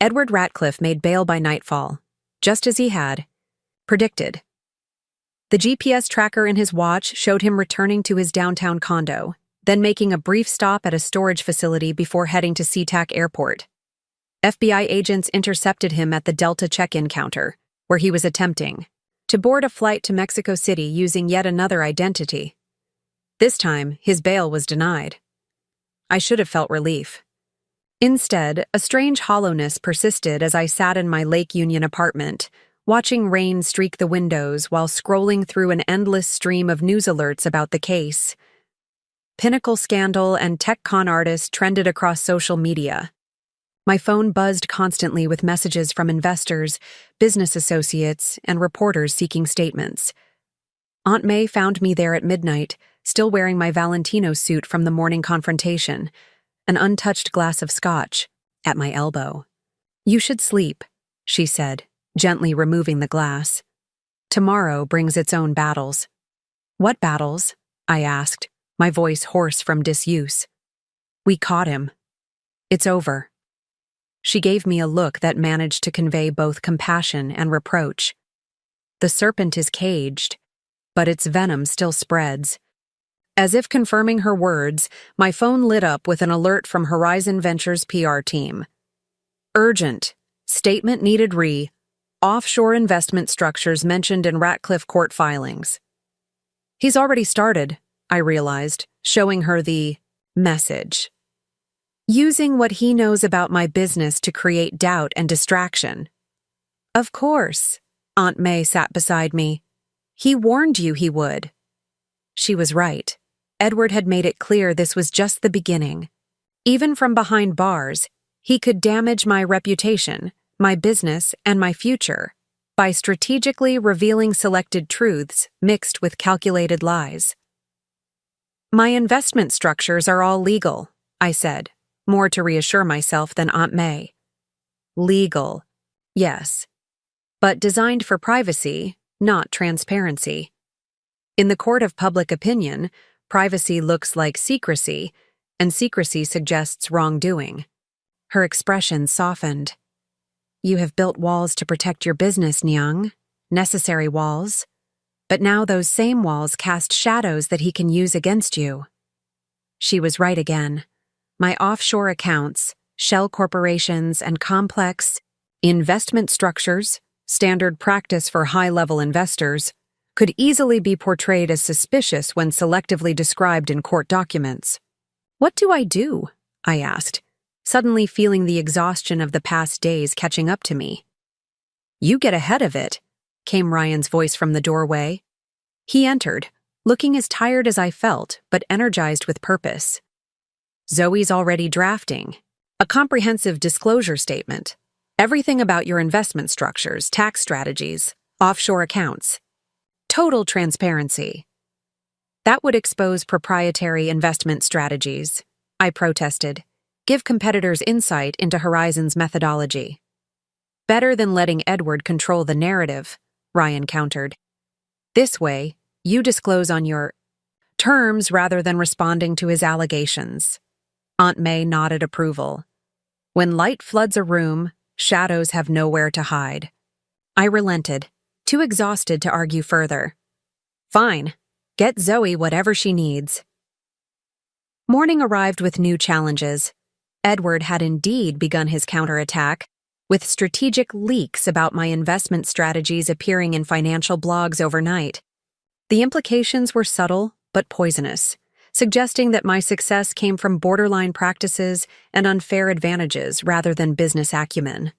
Edward Ratcliffe made bail by nightfall, just as he had predicted. The GPS tracker in his watch showed him returning to his downtown condo, then making a brief stop at a storage facility before heading to SeaTac Airport. FBI agents intercepted him at the Delta check-in counter, where he was attempting to board a flight to Mexico City using yet another identity. This time, his bail was denied. I should have felt relief. Instead, a strange hollowness persisted as I sat in my Lake Union apartment, watching rain streak the windows while scrolling through an endless stream of news alerts about the case. Pinnacle scandal and tech con artist trended across social media. My phone buzzed constantly with messages from investors, business associates, and reporters seeking statements. Aunt May found me there at midnight, still wearing my Valentino suit from the morning confrontation, an untouched glass of scotch, at my elbow. You should sleep, she said, gently removing the glass. Tomorrow brings its own battles. What battles? I asked, my voice hoarse from disuse. We caught him. It's over. She gave me a look that managed to convey both compassion and reproach. The serpent is caged, but its venom still spreads. As if confirming her words, my phone lit up with an alert from Horizon Ventures' PR team. Urgent. Statement needed offshore investment structures mentioned in Ratcliffe court filings. He's already started, I realized, showing her the message. Using what he knows about my business to create doubt and distraction. Of course, Aunt May sat beside me. He warned you he would. She was right. Edward had made it clear this was just the beginning. Even from behind bars, he could damage my reputation, my business, and my future by strategically revealing selected truths mixed with calculated lies. My investment structures are all legal, I said, more to reassure myself than Aunt May. Legal, yes, but designed for privacy, not transparency. In the court of public opinion, privacy looks like secrecy, and secrecy suggests wrongdoing. Her expression softened. You have built walls to protect your business, Nyang. Necessary walls. But now those same walls cast shadows that he can use against you. She was right again. My offshore accounts, shell corporations, and complex investment structures, standard practice for high-level investors, could easily be portrayed as suspicious when selectively described in court documents. What do? I asked, suddenly feeling the exhaustion of the past days catching up to me. You get ahead of it, came Ryan's voice from the doorway. He entered, looking as tired as I felt, but energized with purpose. Zoe's already drafting a comprehensive disclosure statement. Everything about your investment structures, tax strategies, offshore accounts. Total transparency. That would expose proprietary investment strategies, I protested. Give competitors insight into Horizon's methodology. Better than letting Edward control the narrative, Ryan countered. This way, you disclose on your terms rather than responding to his allegations. Aunt May nodded approval. When light floods a room, shadows have nowhere to hide. I relented, too exhausted to argue further. Fine, get Zoe whatever she needs. Morning arrived with new challenges. Edward had indeed begun his counterattack, with strategic leaks about my investment strategies appearing in financial blogs overnight. The implications were subtle but poisonous, suggesting that my success came from borderline practices and unfair advantages rather than business acumen.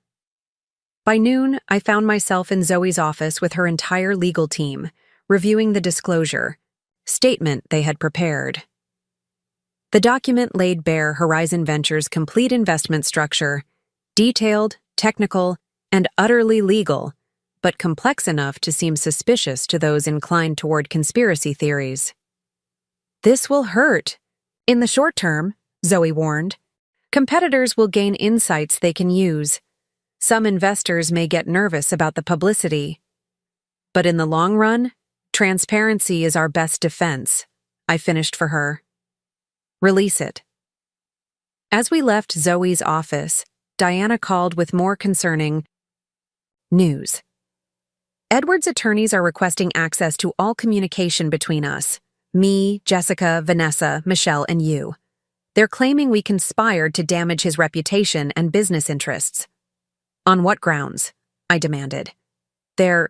By noon, I found myself in Zoe's office with her entire legal team, reviewing the disclosure statement they had prepared. The document laid bare Horizon Ventures' complete investment structure, detailed, technical, and utterly legal, but complex enough to seem suspicious to those inclined toward conspiracy theories. This will hurt. In the short term, Zoe warned, competitors will gain insights they can use. Some investors may get nervous about the publicity. But in the long run, transparency is our best defense, I finished for her. Release it. As we left Zoe's office, Diana called with more concerning news. Edward's attorneys are requesting access to all communication between us, me, Jessica, Vanessa, Michelle, and you. They're claiming we conspired to damage his reputation and business interests. On what grounds? I demanded. They're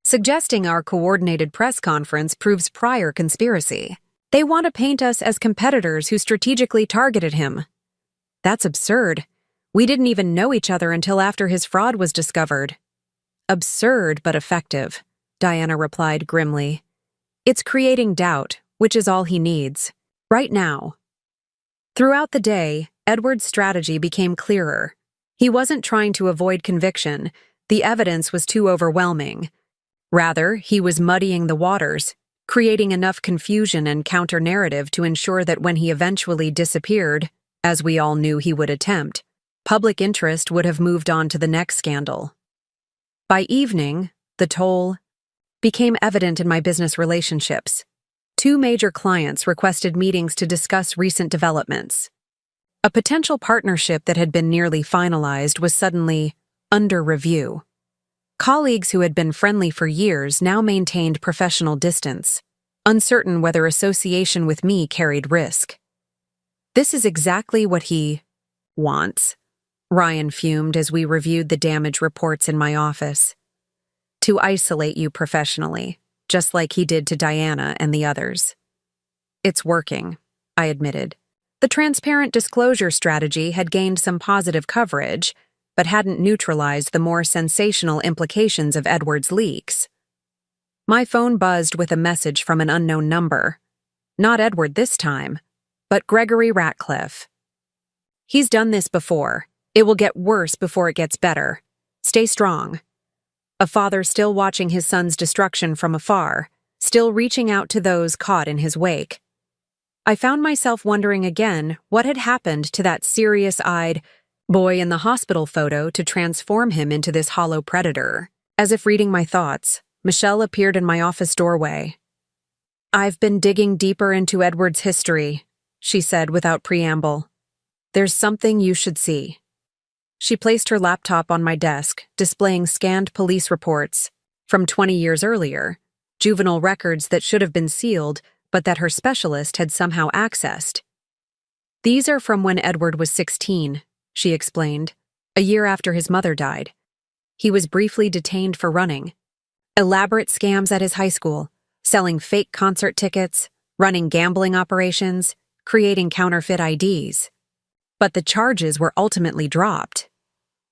suggesting our coordinated press conference proves prior conspiracy. They want to paint us as competitors who strategically targeted him. That's absurd. We didn't even know each other until after his fraud was discovered. Absurd but effective, Diana replied grimly. It's creating doubt, which is all he needs. Right now. Throughout the day, Edward's strategy became clearer. He wasn't trying to avoid conviction. The evidence was too overwhelming. Rather, he was muddying the waters, creating enough confusion and counter-narrative to ensure that when he eventually disappeared, as we all knew he would attempt, public interest would have moved on to the next scandal. By evening, the toll became evident in my business relationships. Two major clients requested meetings to discuss recent developments. A potential partnership that had been nearly finalized was suddenly under review. Colleagues who had been friendly for years now maintained professional distance, uncertain whether association with me carried risk. This is exactly what he wants, Ryan fumed as we reviewed the damage reports in my office. To isolate you professionally, just like he did to Diana and the others. It's working, I admitted. The transparent disclosure strategy had gained some positive coverage, but hadn't neutralized the more sensational implications of Edward's leaks. My phone buzzed with a message from an unknown number. Not Edward this time, but Gregory Ratcliffe. He's done this before. It will get worse before it gets better. Stay strong. A father still watching his son's destruction from afar, still reaching out to those caught in his wake. I found myself wondering again what had happened to that serious-eyed boy in the hospital photo to transform him into this hollow predator. As if reading my thoughts, Michelle appeared in my office doorway. "I've been digging deeper into Edward's history," she said without preamble. "There's something you should see." She placed her laptop on my desk, displaying scanned police reports from 20 years earlier, juvenile records that should have been sealed but that her specialist had somehow accessed. "These are from when Edward was 16, she explained, a year after his mother died. He was briefly detained for running. Elaborate scams at his high school, selling fake concert tickets, running gambling operations, creating counterfeit IDs. But the charges were ultimately dropped.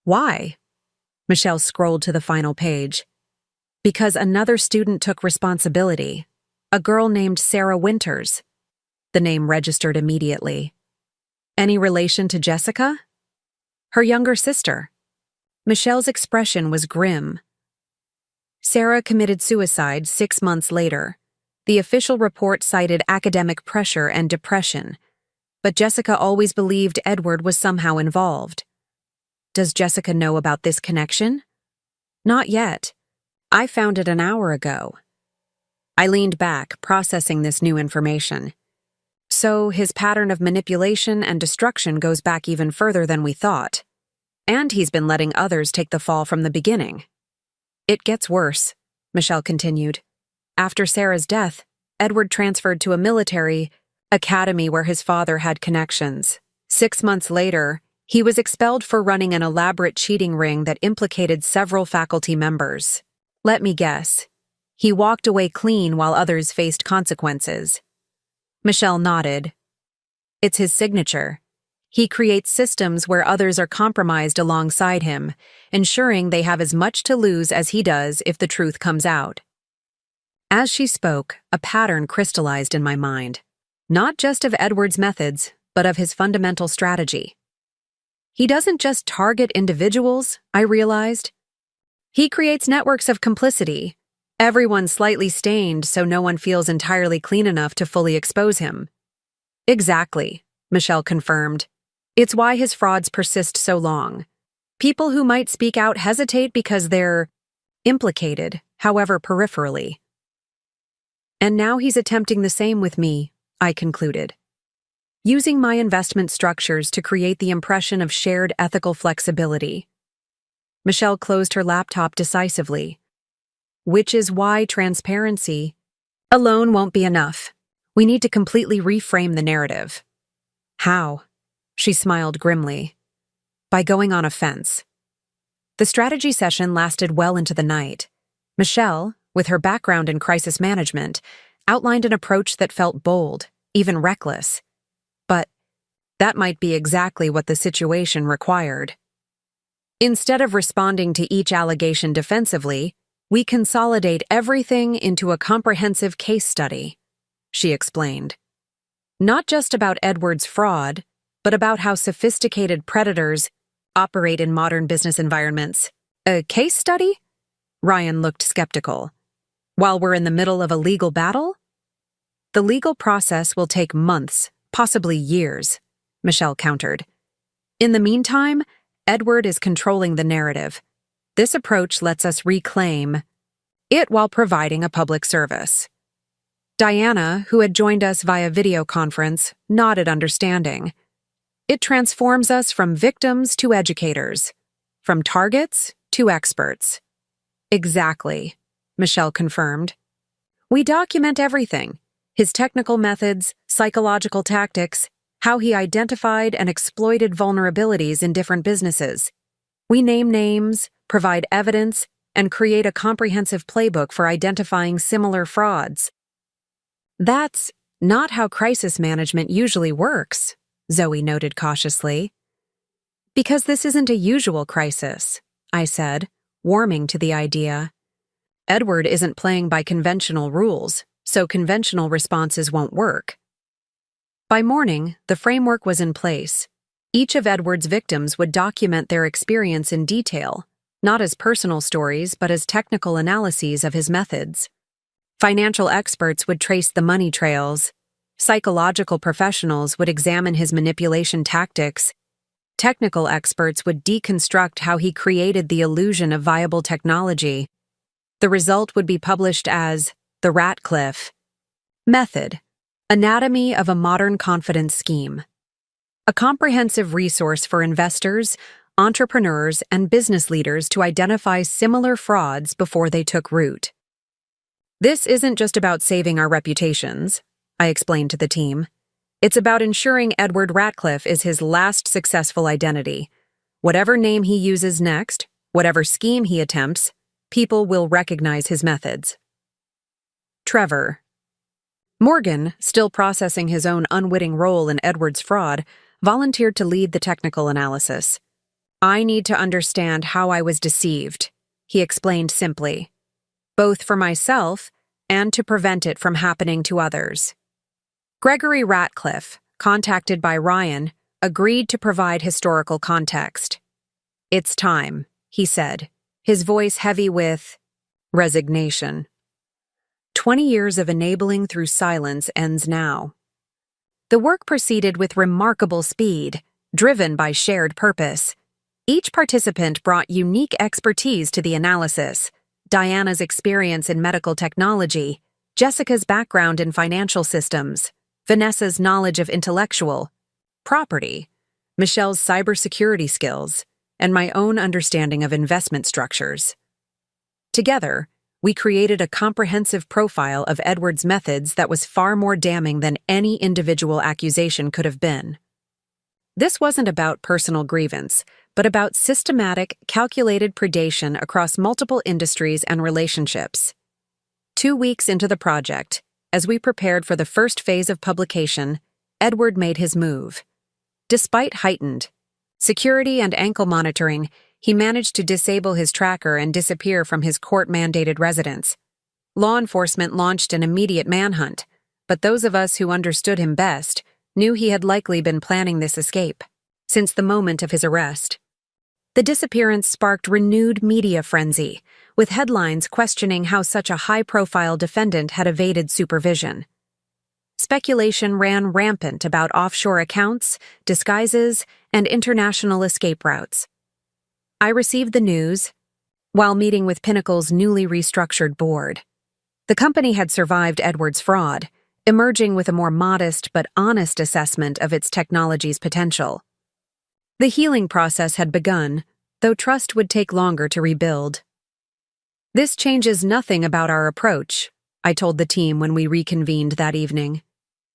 Why?" Michelle scrolled to the final page. "Because another student took responsibility. A girl named Sarah Winters." The name registered immediately. "Any relation to Jessica?" "Her younger sister." Michelle's expression was grim. Sarah committed suicide 6 months later. The official report cited academic pressure and depression, but Jessica always believed Edward was somehow involved. Does Jessica know about this connection? Not yet. I found it an hour ago. I leaned back, processing this new information. So his pattern of manipulation and destruction goes back even further than we thought. And he's been letting others take the fall from the beginning. "It gets worse," Michelle continued. "After Sarah's death, Edward transferred to a military academy where his father had connections. 6 months later, he was expelled for running an elaborate cheating ring that implicated several faculty members. Let me guess. He walked away clean while others faced consequences." Michelle nodded. "It's his signature. He creates systems where others are compromised alongside him, ensuring they have as much to lose as he does if the truth comes out." As she spoke, a pattern crystallized in my mind, not just of Edward's methods, but of his fundamental strategy. He doesn't just target individuals, I realized. He creates networks of complicity, everyone slightly stained so no one feels entirely clean enough to fully expose him. "Exactly," Michelle confirmed. "It's why his frauds persist so long. People who might speak out hesitate because they're implicated, however peripherally. And now he's attempting the same with me," I concluded. "Using my investment structures to create the impression of shared ethical flexibility." Michelle closed her laptop decisively. "Which is why transparency alone won't be enough. We need to completely reframe the narrative." "How?" She smiled grimly. "By going on offense." The strategy session lasted well into the night. Michelle, with her background in crisis management, outlined an approach that felt bold, even reckless. But that might be exactly what the situation required. Instead of responding to each allegation defensively, we consolidate everything into a comprehensive case study, she explained. Not just about Edward's fraud, but about how sophisticated predators operate in modern business environments. "A case study?" Ryan looked skeptical. "While we're in the middle of a legal battle?" "The legal process will take months, possibly years," Michelle countered. "In the meantime, Edward is controlling the narrative. This approach lets us reclaim it while providing a public service. Diana, who had joined us via video conference, nodded understanding. It transforms us from victims to educators, from targets to experts. Exactly, Michelle confirmed. We document everything: his technical methods, psychological tactics, how he identified and exploited vulnerabilities in different businesses. We name names, provide evidence, and create a comprehensive playbook for identifying similar frauds. That's not how crisis management usually works, Zoe noted cautiously. Because this isn't a usual crisis, I said, warming to the idea. Edward isn't playing by conventional rules, so conventional responses won't work. By morning, the framework was in place. Each of Edward's victims would document their experience in detail, not as personal stories but as technical analyses of his methods. Financial experts would trace the money trails. Psychological professionals would examine his manipulation tactics. Technical experts would deconstruct how he created the illusion of viable technology. The result would be published as the Ratcliffe Method: Anatomy of a Modern Confidence Scheme. A comprehensive resource for investors, entrepreneurs, and business leaders to identify similar frauds before they took root. This isn't just about saving our reputations, I explained to the team. It's about ensuring Edward Ratcliffe is his last successful identity. Whatever name he uses next, whatever scheme he attempts, people will recognize his methods. Trevor. Morgan, still processing his own unwitting role in Edward's fraud, volunteered to lead the technical analysis. I need to understand how I was deceived, he explained simply, both for myself and to prevent it from happening to others. Gregory Ratcliffe, contacted by Ryan, agreed to provide historical context. It's time, he said, his voice heavy with resignation. 20 years of enabling through silence ends now. The work proceeded with remarkable speed, driven by shared purpose. Each participant brought unique expertise to the analysis: Diana's experience in medical technology, Jessica's background in financial systems, Vanessa's knowledge of intellectual property, Michelle's cybersecurity skills, and my own understanding of investment structures. Together, we created a comprehensive profile of Edward's methods that was far more damning than any individual accusation could have been. This wasn't about personal grievance, but about systematic, calculated predation across multiple industries and relationships. 2 weeks into the project, as we prepared for the first phase of publication, Edward made his move. Despite heightened security and ankle monitoring, he managed to disable his tracker and disappear from his court-mandated residence. Law enforcement launched an immediate manhunt, but those of us who understood him best knew he had likely been planning this escape since the moment of his arrest. The disappearance sparked renewed media frenzy, with headlines questioning how such a high-profile defendant had evaded supervision. Speculation ran rampant about offshore accounts, disguises, and international escape routes. I received the news while meeting with Pinnacle's newly restructured board. The company had survived Edward's fraud, emerging with a more modest but honest assessment of its technology's potential. The healing process had begun, though trust would take longer to rebuild. This changes nothing about our approach, I told the team when we reconvened that evening.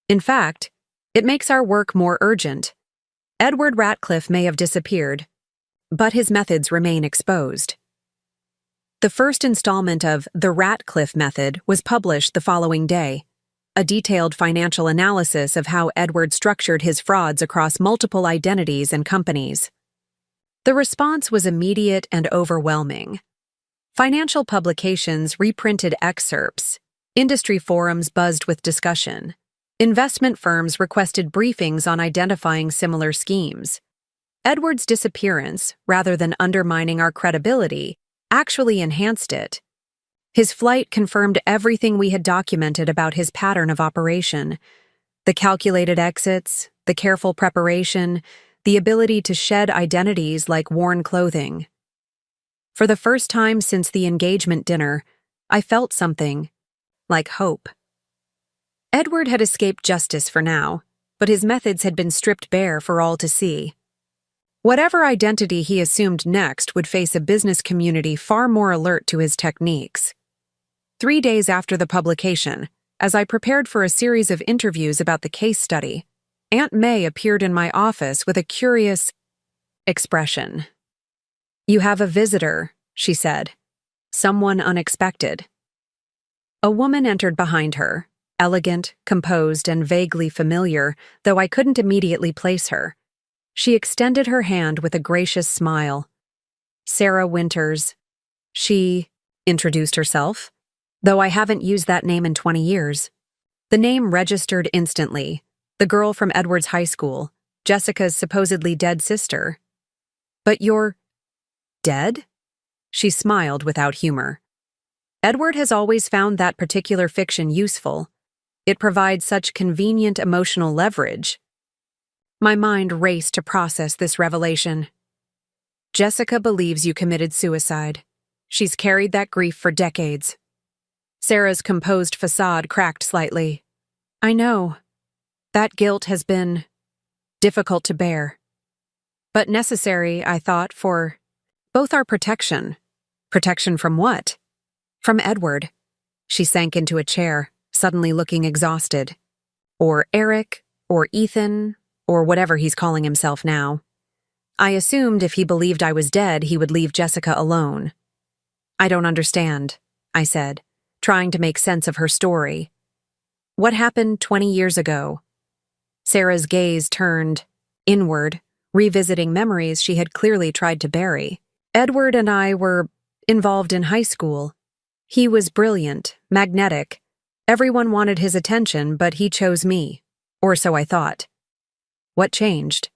In fact, it makes our work more urgent. Edward Ratcliffe may have disappeared, but his methods remain exposed. The first installment of the Ratcliffe Method was published the following day, a detailed financial analysis of how Edward structured his frauds across multiple identities and companies. The response was immediate and overwhelming. Financial publications reprinted excerpts, industry forums buzzed with discussion, investment firms requested briefings on identifying similar schemes. Edward's disappearance, rather than undermining our credibility, actually enhanced it. His flight confirmed everything we had documented about his pattern of operation: the calculated exits, the careful preparation, the ability to shed identities like worn clothing. For the first time since the engagement dinner, I felt something, like hope. Edward had escaped justice for now, but his methods had been stripped bare for all to see. Whatever identity he assumed next would face a business community far more alert to his techniques. 3 days after the publication, as I prepared for a series of interviews about the case study, Aunt May appeared in my office with a curious expression. "You have a visitor," she said. "Someone unexpected." A woman entered behind her, elegant, composed, and vaguely familiar, though I couldn't immediately place her. She extended her hand with a gracious smile. "Sarah Winters." She introduced herself, though I haven't used that name in 20 years. The name registered instantly. The girl from Edward's high school, Jessica's supposedly dead sister. "But you're dead?" She smiled without humor. "Edward has always found that particular fiction useful. It provides such convenient emotional leverage." My mind raced to process this revelation. "Jessica believes you committed suicide. She's carried that grief for decades." Sarah's composed facade cracked slightly. "I know. That guilt has been difficult to bear. But necessary, I thought, for both our protection." "Protection from what?" "From Edward." She sank into a chair, suddenly looking exhausted. "Or Eric, or Ethan, or whatever he's calling himself now. I assumed if he believed I was dead, he would leave Jessica alone." "I don't understand," I said, trying to make sense of her story. "What happened 20 years ago?" Sarah's gaze turned inward, revisiting memories she had clearly tried to bury. "Edward and I were involved in high school. He was brilliant, magnetic. Everyone wanted his attention, but he chose me. Or so I thought." "What changed?"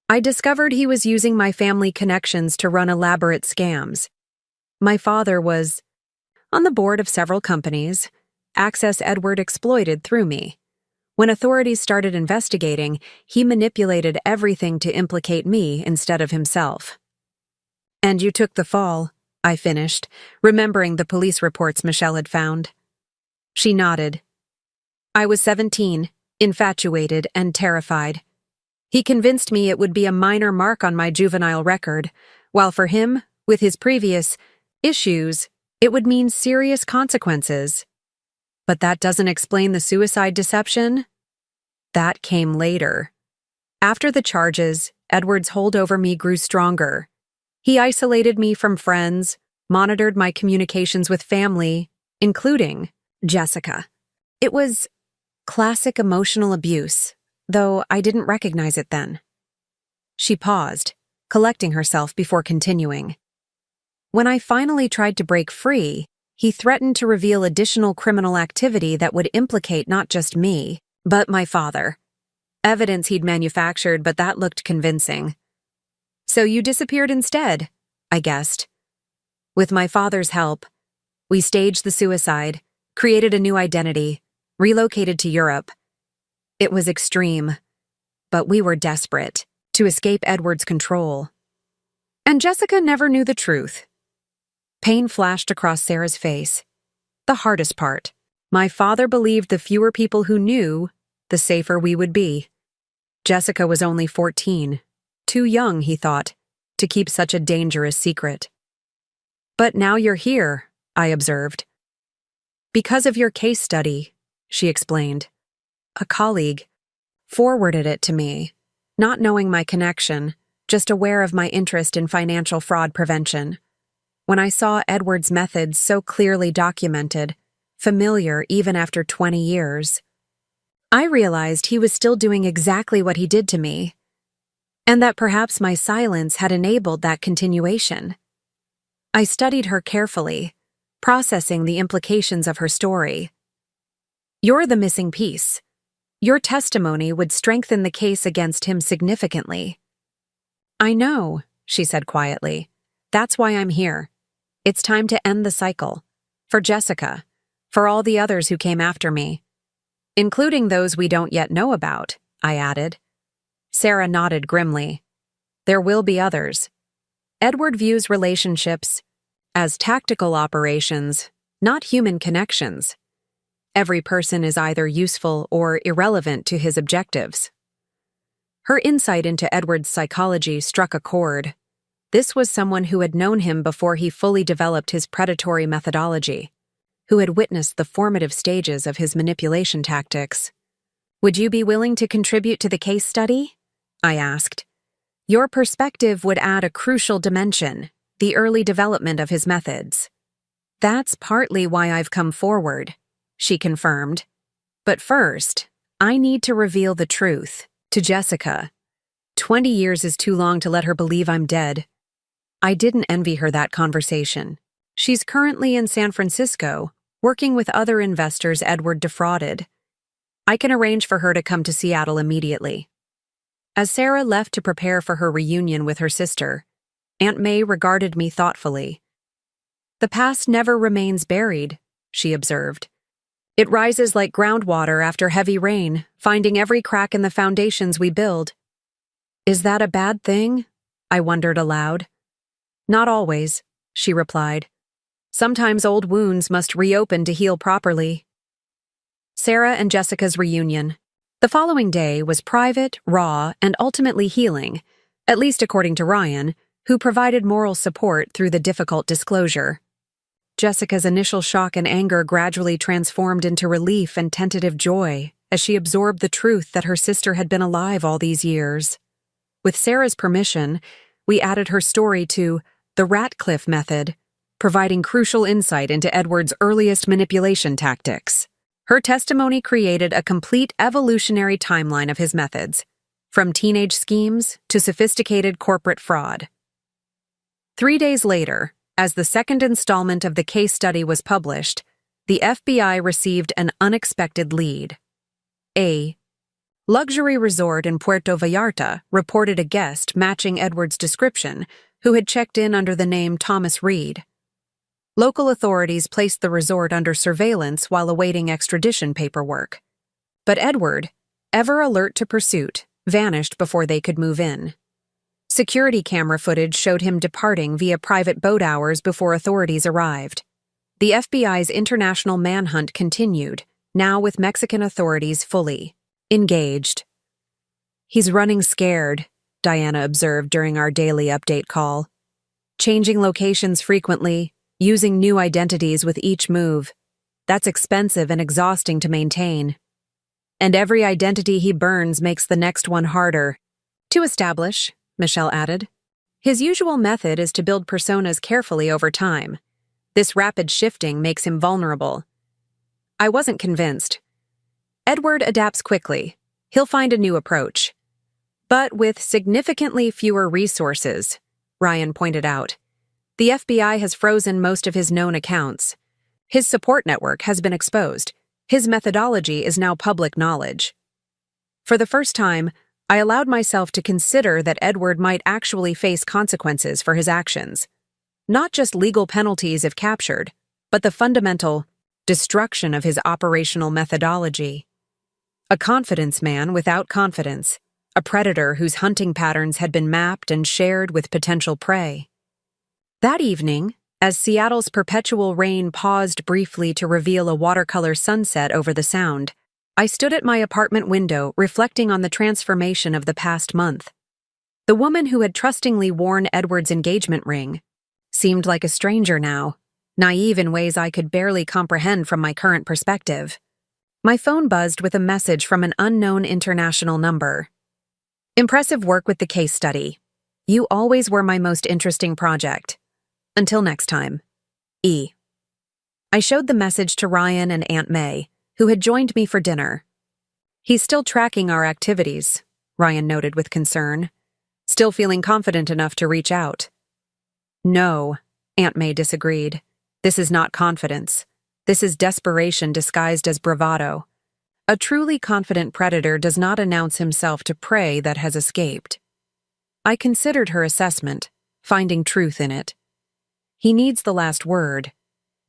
"I discovered he was using my family connections to run elaborate scams. My father was on the board of several companies. Access Edward exploited through me. When authorities started investigating, he manipulated everything to implicate me instead of himself." "And you took the fall," I finished, remembering the police reports Michelle had found. She nodded. "I was 17, infatuated and terrified. He convinced me it would be a minor mark on my juvenile record, while for him, with his previous issues, it would mean serious consequences." "But that doesn't explain the suicide deception?" "That came later. After the charges, Edward's hold over me grew stronger. He isolated me from friends, monitored my communications with family, including Jessica. It was classic emotional abuse, though I didn't recognize it then." She paused, collecting herself before continuing. "When I finally tried to break free, he threatened to reveal additional criminal activity that would implicate not just me, but my father. Evidence he'd manufactured, but that looked convincing." "So you disappeared instead," I guessed. "With my father's help, we staged the suicide, created a new identity, relocated to Europe. It was extreme, but we were desperate to escape Edward's control." "And Jessica never knew the truth." Pain flashed across Sarah's face. "The hardest part. My father believed the fewer people who knew, the safer we would be. Jessica was only 14. Too young, he thought, to keep such a dangerous secret." "But now you're here," I observed. "Because of your case study," she explained. "A colleague forwarded it to me, not knowing my connection, just aware of my interest in financial fraud prevention. When I saw Edward's methods so clearly documented, familiar even after 20 years, I realized he was still doing exactly what he did to me, and that perhaps my silence had enabled that continuation. I studied her carefully, processing the implications of her story. You're the missing piece. Your testimony would strengthen the case against him significantly. I know, she said quietly. That's why I'm here. It's time to end the cycle. For Jessica, for all the others who came after me. Including those we don't yet know about, I added. Sarah nodded grimly. There will be others. Edward views relationships as tactical operations, not human connections. Every person is either useful or irrelevant to his objectives. Her insight into Edward's psychology struck a chord. This was someone who had known him before he fully developed his predatory methodology, who had witnessed the formative stages of his manipulation tactics. "Would you be willing to contribute to the case study?" I asked. "Your perspective would add a crucial dimension, the early development of his methods." "That's partly why I've come forward," she confirmed. "But first, I need to reveal the truth to Jessica. 20 years is too long to let her believe I'm dead." I didn't envy her that conversation. She's currently in San Francisco, working with other investors Edward defrauded. I can arrange for her to come to Seattle immediately. As Sarah left to prepare for her reunion with her sister, Aunt May regarded me thoughtfully. "The past never remains buried," she observed. "It rises like groundwater after heavy rain, finding every crack in the foundations we build." "Is that a bad thing?" I wondered aloud. "Not always," she replied. "Sometimes old wounds must reopen to heal properly." Sarah and Jessica's reunion. The following day was private, raw, and ultimately healing, at least according to Ryan, who provided moral support through the difficult disclosure. Jessica's initial shock and anger gradually transformed into relief and tentative joy as she absorbed the truth that her sister had been alive all these years. With Sarah's permission, we added her story to the Ratcliffe method, providing crucial insight into Edward's earliest manipulation tactics. Her testimony created a complete evolutionary timeline of his methods, from teenage schemes to sophisticated corporate fraud. 3 days later, as the second installment of the case study was published, the FBI received an unexpected lead. A luxury resort in Puerto Vallarta reported a guest matching Edward's description who had checked in under the name Thomas Reed. Local authorities placed the resort under surveillance while awaiting extradition paperwork. But Edward, ever alert to pursuit, vanished before they could move in. Security camera footage showed him departing via private boat hours before authorities arrived. The FBI's international manhunt continued, now with Mexican authorities fully engaged. "He's running scared," Diana observed during our daily update call. "Changing locations frequently, using new identities with each move. That's expensive and exhausting to maintain. And every identity he burns makes the next one harder to establish," Michelle added. "His usual method is to build personas carefully over time. This rapid shifting makes him vulnerable." I wasn't convinced. Edward adapts quickly. He'll find a new approach. But with significantly fewer resources, Ryan pointed out. The FBI has frozen most of his known accounts. His support network has been exposed. His methodology is now public knowledge. For the first time, I allowed myself to consider that Edward might actually face consequences for his actions. Not just legal penalties if captured, but the fundamental destruction of his operational methodology. A confidence man without confidence, a predator whose hunting patterns had been mapped and shared with potential prey. That evening, as Seattle's perpetual rain paused briefly to reveal a watercolor sunset over the Sound, I stood at my apartment window reflecting on the transformation of the past month. The woman who had trustingly worn Edward's engagement ring seemed like a stranger now, naive in ways I could barely comprehend from my current perspective. My phone buzzed with a message from an unknown international number. "Impressive work with the case study. You always were my most interesting project. Until next time. E." I showed the message to Ryan and Aunt May, who had joined me for dinner. "He's still tracking our activities," Ryan noted with concern. "Still feeling confident enough to reach out." "No," Aunt May disagreed. "This is not confidence. This is desperation disguised as bravado. A truly confident predator does not announce himself to prey that has escaped." I considered her assessment, finding truth in it. He needs the last word,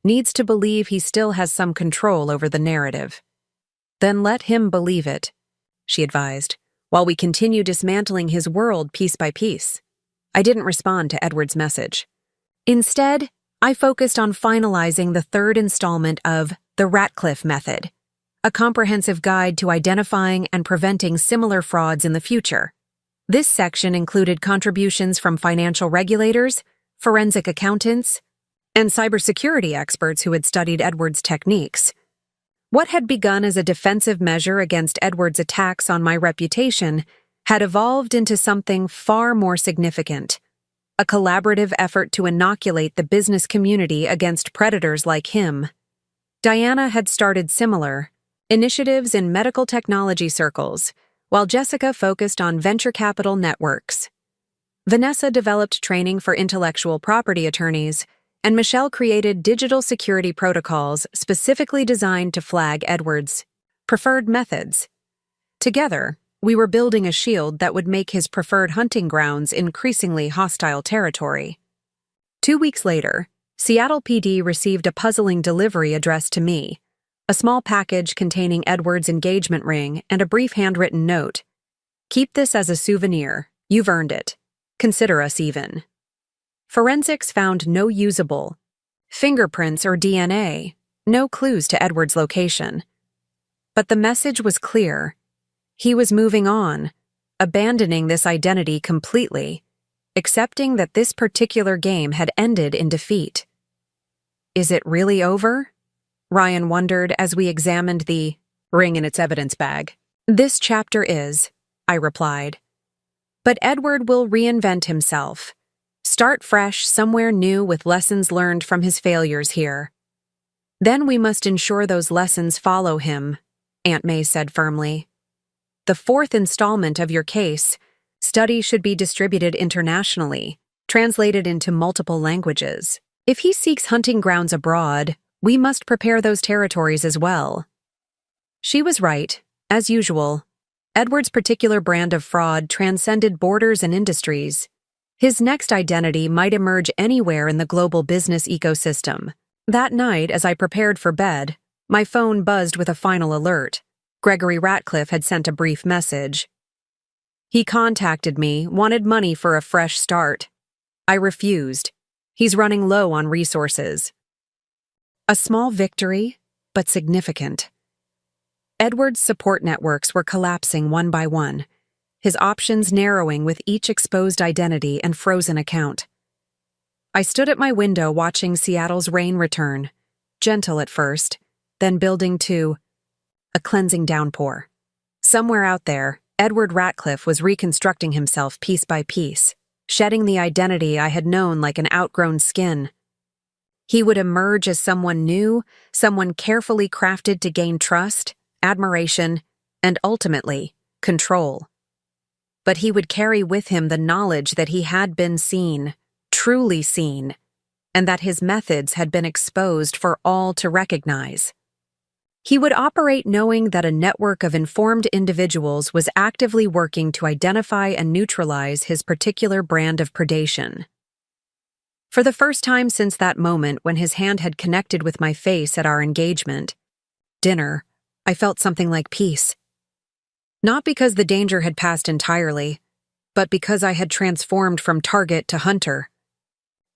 needs to believe he still has some control over the narrative. "Then let him believe it," she advised, while we continue dismantling his world piece by piece. I didn't respond to Edward's message. Instead, I focused on finalizing the third installment of the Ratcliffe Method, a comprehensive guide to identifying and preventing similar frauds in the future. This section included contributions from financial regulators, forensic accountants, and cybersecurity experts who had studied Edward's techniques. What had begun as a defensive measure against Edward's attacks on my reputation had evolved into something far more significant, a collaborative effort to inoculate the business community against predators like him. Diana had started similar initiatives in medical technology circles, while Jessica focused on venture capital networks. Vanessa developed training for intellectual property attorneys, and Michelle created digital security protocols specifically designed to flag Edward's preferred methods. Together, we were building a shield that would make his preferred hunting grounds increasingly hostile territory. 2 weeks later, Seattle PD received a puzzling delivery addressed to me, a small package containing Edward's engagement ring and a brief handwritten note. "Keep this as a souvenir. You've earned it. Consider us even." Forensics found no usable fingerprints or DNA, no clues to Edward's location. But the message was clear. He was moving on, abandoning this identity completely, accepting that this particular game had ended in defeat. Is it really over? Ryan wondered as we examined the ring in its evidence bag. This chapter is, I replied. But Edward will reinvent himself, start fresh somewhere new with lessons learned from his failures here. Then we must ensure those lessons follow him, Aunt May said firmly. The fourth installment of your case study should be distributed internationally, translated into multiple languages. If he seeks hunting grounds abroad, we must prepare those territories as well. She was right, as usual. Edward's particular brand of fraud transcended borders and industries. His next identity might emerge anywhere in the global business ecosystem. That night, as I prepared for bed, my phone buzzed with a final alert. Gregory Ratcliffe had sent a brief message. He contacted me, wanted money for a fresh start. I refused. He's running low on resources. A small victory, but significant. Edward's support networks were collapsing one by one, his options narrowing with each exposed identity and frozen account. I stood at my window watching Seattle's rain return, gentle at first, then building to a cleansing downpour. Somewhere out there, Edward Ratcliffe was reconstructing himself piece by piece, shedding the identity I had known like an outgrown skin. He would emerge as someone new, someone carefully crafted to gain trust, admiration, and ultimately, control. But he would carry with him the knowledge that he had been seen, truly seen, and that his methods had been exposed for all to recognize. He would operate knowing that a network of informed individuals was actively working to identify and neutralize his particular brand of predation. For the first time since that moment when his hand had connected with my face at our engagement, dinner, I felt something like peace. Not because the danger had passed entirely, but because I had transformed from target to hunter,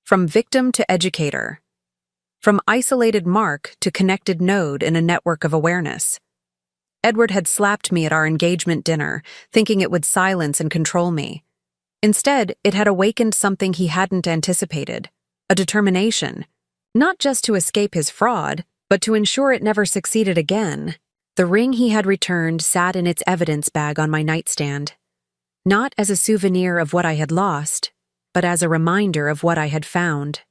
from victim to educator, from isolated mark to connected node in a network of awareness. Edward had slapped me at our engagement dinner, thinking it would silence and control me. Instead, it had awakened something he hadn't anticipated, a determination, not just to escape his fraud, but to ensure it never succeeded again. The ring he had returned sat in its evidence bag on my nightstand, not as a souvenir of what I had lost, but as a reminder of what I had found.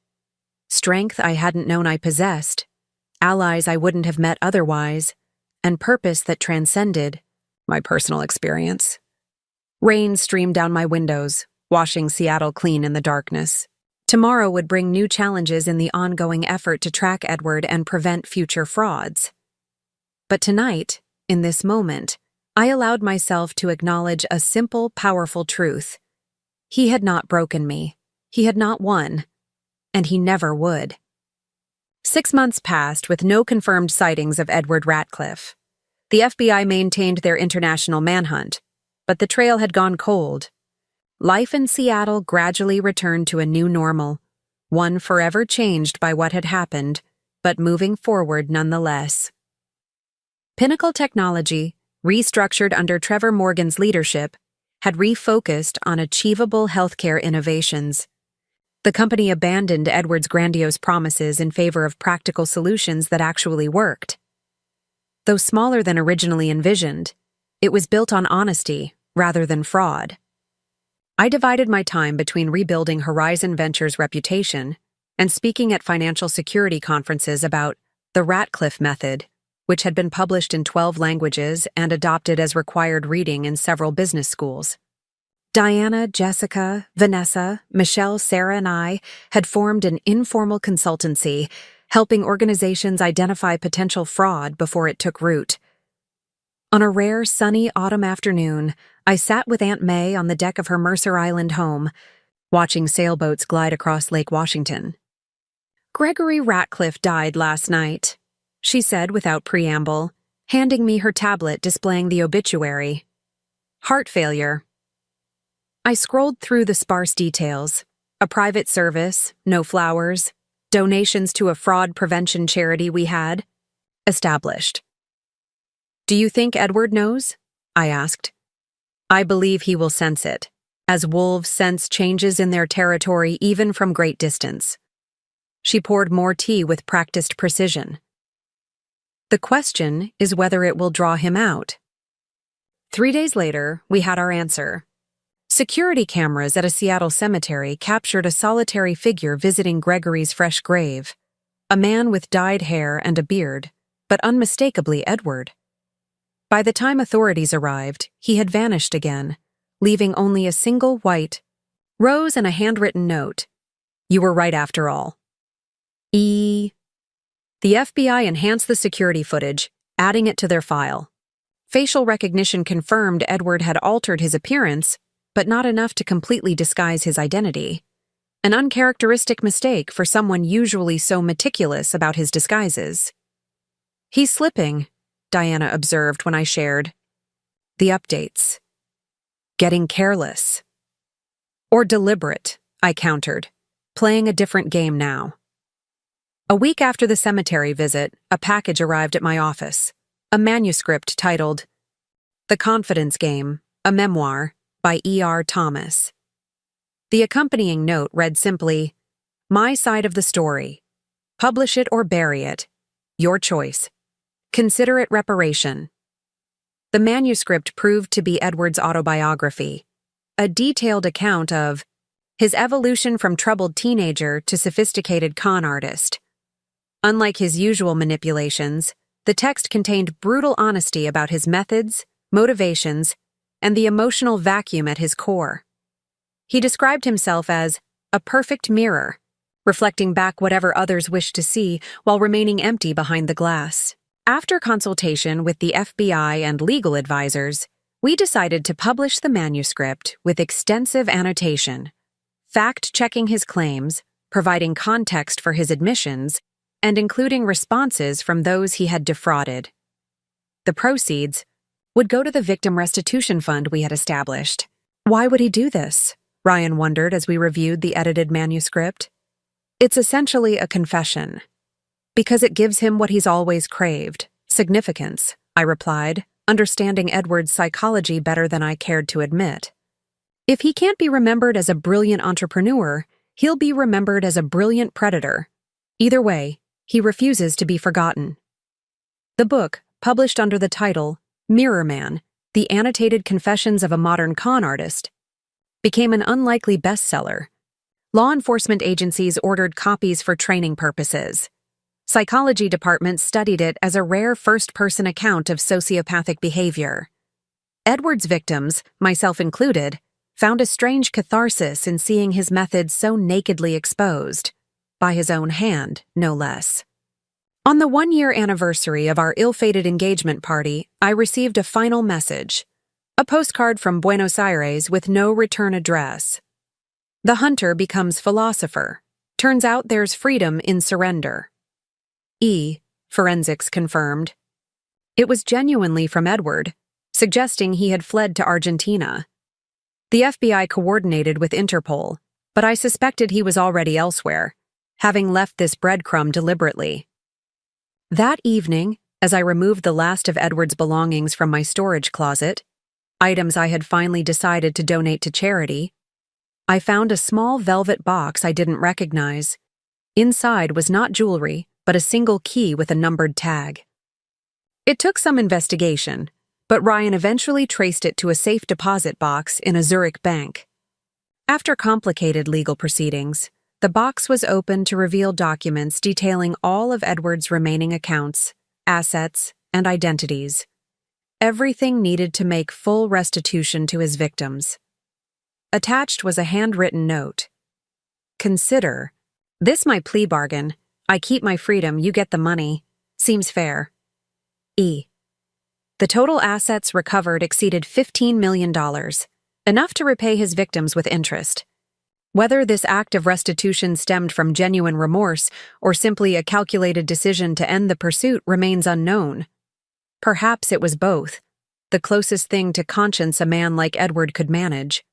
Strength I hadn't known I possessed, allies I wouldn't have met otherwise, and purpose that transcended my personal experience. Rain streamed down my windows, washing Seattle clean in the darkness. Tomorrow would bring new challenges in the ongoing effort to track Edward and prevent future frauds. But tonight, in this moment, I allowed myself to acknowledge a simple, powerful truth. He had not broken me. He had not won. And he never would. 6 months passed with no confirmed sightings of Edward Ratcliffe. The FBI maintained their international manhunt, but the trail had gone cold. Life in Seattle gradually returned to a new normal, one forever changed by what had happened, but moving forward nonetheless. Pinnacle Technology, restructured under Trevor Morgan's leadership, had refocused on achievable healthcare innovations. The company abandoned Edward's grandiose promises in favor of practical solutions that actually worked. Though smaller than originally envisioned, it was built on honesty rather than fraud. I divided my time between rebuilding Horizon Ventures' reputation and speaking at financial security conferences about the Ratcliffe Method, which had been published in 12 languages and adopted as required reading in several business schools. Diana, Jessica, Vanessa, Michelle, Sarah, and I had formed an informal consultancy, helping organizations identify potential fraud before it took root. On a rare, sunny autumn afternoon, I sat with Aunt May on the deck of her Mercer Island home, watching sailboats glide across Lake Washington. "Gregory Ratcliffe died last night," she said without preamble, handing me her tablet displaying the obituary. "Heart failure." I scrolled through the sparse details. A private service, no flowers, donations to a fraud prevention charity we had. Established. "Do you think Edward knows?" I asked. "I believe he will sense it, as wolves sense changes in their territory even from great distance." She poured more tea with practiced precision. "The question is whether it will draw him out." 3 days later, we had our answer. Security cameras at a Seattle cemetery captured a solitary figure visiting Gregory's fresh grave, a man with dyed hair and a beard, but unmistakably Edward. By the time authorities arrived, he had vanished again, leaving only a single white rose and a handwritten note. "You were right after all." The FBI enhanced the security footage, adding it to their file. Facial recognition confirmed Edward had altered his appearance, but not enough to completely disguise his identity. An uncharacteristic mistake for someone usually so meticulous about his disguises. "He's slipping," Diana observed when I shared the updates. "Getting careless." "Or deliberate," I countered, playing a different game now. A week after the cemetery visit, a package arrived at my office, a manuscript titled The Confidence Game, a Memoir, by E.R. Thomas. The accompanying note read simply, "My side of the story. Publish it or bury it. Your choice. Consider it reparation." The manuscript proved to be Edward's autobiography, a detailed account of his evolution from troubled teenager to sophisticated con artist. Unlike his usual manipulations, the text contained brutal honesty about his methods, motivations, and the emotional vacuum at his core. He described himself as a perfect mirror, reflecting back whatever others wished to see while remaining empty behind the glass. After consultation with the FBI and legal advisors, we decided to publish the manuscript with extensive annotation, fact-checking his claims, providing context for his admissions, and including responses from those he had defrauded. The proceeds would go to the victim restitution fund we had established. Why would he do this? Ryan wondered as we reviewed the edited manuscript. "It's essentially a confession. Because it gives him what he's always craved, significance," I replied, understanding Edward's psychology better than I cared to admit. If he can't be remembered as a brilliant entrepreneur, he'll be remembered as a brilliant predator. Either way, he refuses to be forgotten. The book, published under the title Mirror Man, The Annotated Confessions of a Modern Con Artist, became an unlikely bestseller. Law enforcement agencies ordered copies for training purposes. Psychology departments studied it as a rare first-person account of sociopathic behavior. Edward's victims, myself included, found a strange catharsis in seeing his methods so nakedly exposed, by his own hand, no less. On the 1-year anniversary of our ill-fated engagement party, I received a final message, a postcard from Buenos Aires with no return address. The hunter becomes philosopher. Turns out there's freedom in surrender. Forensics confirmed. It was genuinely from Edward, suggesting he had fled to Argentina. The FBI coordinated with Interpol, but I suspected he was already elsewhere, having left this breadcrumb deliberately. That evening, as I removed the last of Edward's belongings from my storage closet, items I had finally decided to donate to charity, I found a small velvet box I didn't recognize. Inside was not jewelry, but a single key with a numbered tag. It took some investigation, but Ryan eventually traced it to a safe deposit box in a Zurich bank. After complicated legal proceedings, the box was opened to reveal documents detailing all of Edward's remaining accounts, assets, and identities. Everything needed to make full restitution to his victims. Attached was a handwritten note. Consider, this my plea bargain. I keep my freedom, you get the money. Seems fair. E. The total assets recovered exceeded $15 million, enough to repay his victims with interest. Whether this act of restitution stemmed from genuine remorse or simply a calculated decision to end the pursuit remains unknown. Perhaps it was both, the closest thing to conscience a man like Edward could manage.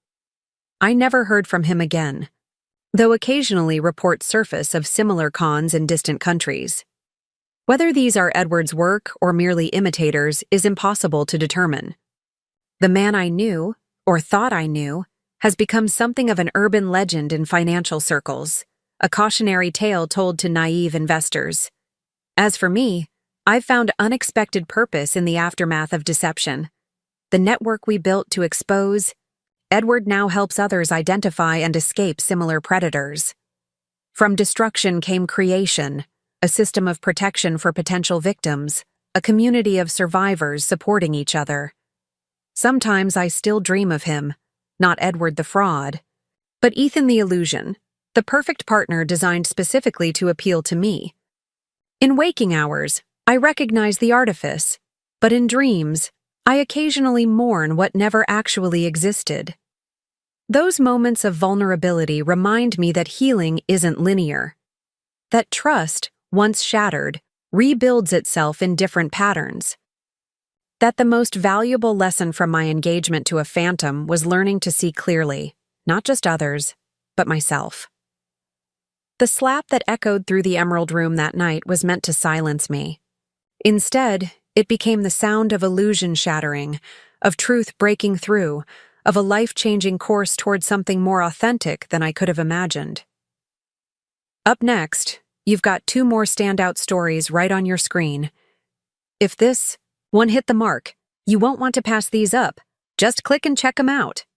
I never heard from him again, though occasionally reports surface of similar cons in distant countries. Whether these are Edward's work or merely imitators is impossible to determine. The man I knew, or thought I knew, has become something of an urban legend in financial circles, a cautionary tale told to naive investors. As for me, I've found unexpected purpose in the aftermath of deception. The network we built to expose, Edward now helps others identify and escape similar predators. From destruction came creation, a system of protection for potential victims, a community of survivors supporting each other. Sometimes I still dream of him, not Edward the fraud, but Ethan the illusion, the perfect partner designed specifically to appeal to me. In waking hours, I recognize the artifice, but in dreams, I occasionally mourn what never actually existed. Those moments of vulnerability remind me that healing isn't linear, that trust, once shattered, rebuilds itself in different patterns, that the most valuable lesson from my engagement to a phantom was learning to see clearly, not just others, but myself. The slap that echoed through the Emerald Room that night was meant to silence me. Instead, it became the sound of illusion shattering, of truth breaking through, of a life-changing course toward something more authentic than I could have imagined. Up next, you've got 2 more standout stories right on your screen. If this one hit the mark, you won't want to pass these up. Just click and check them out.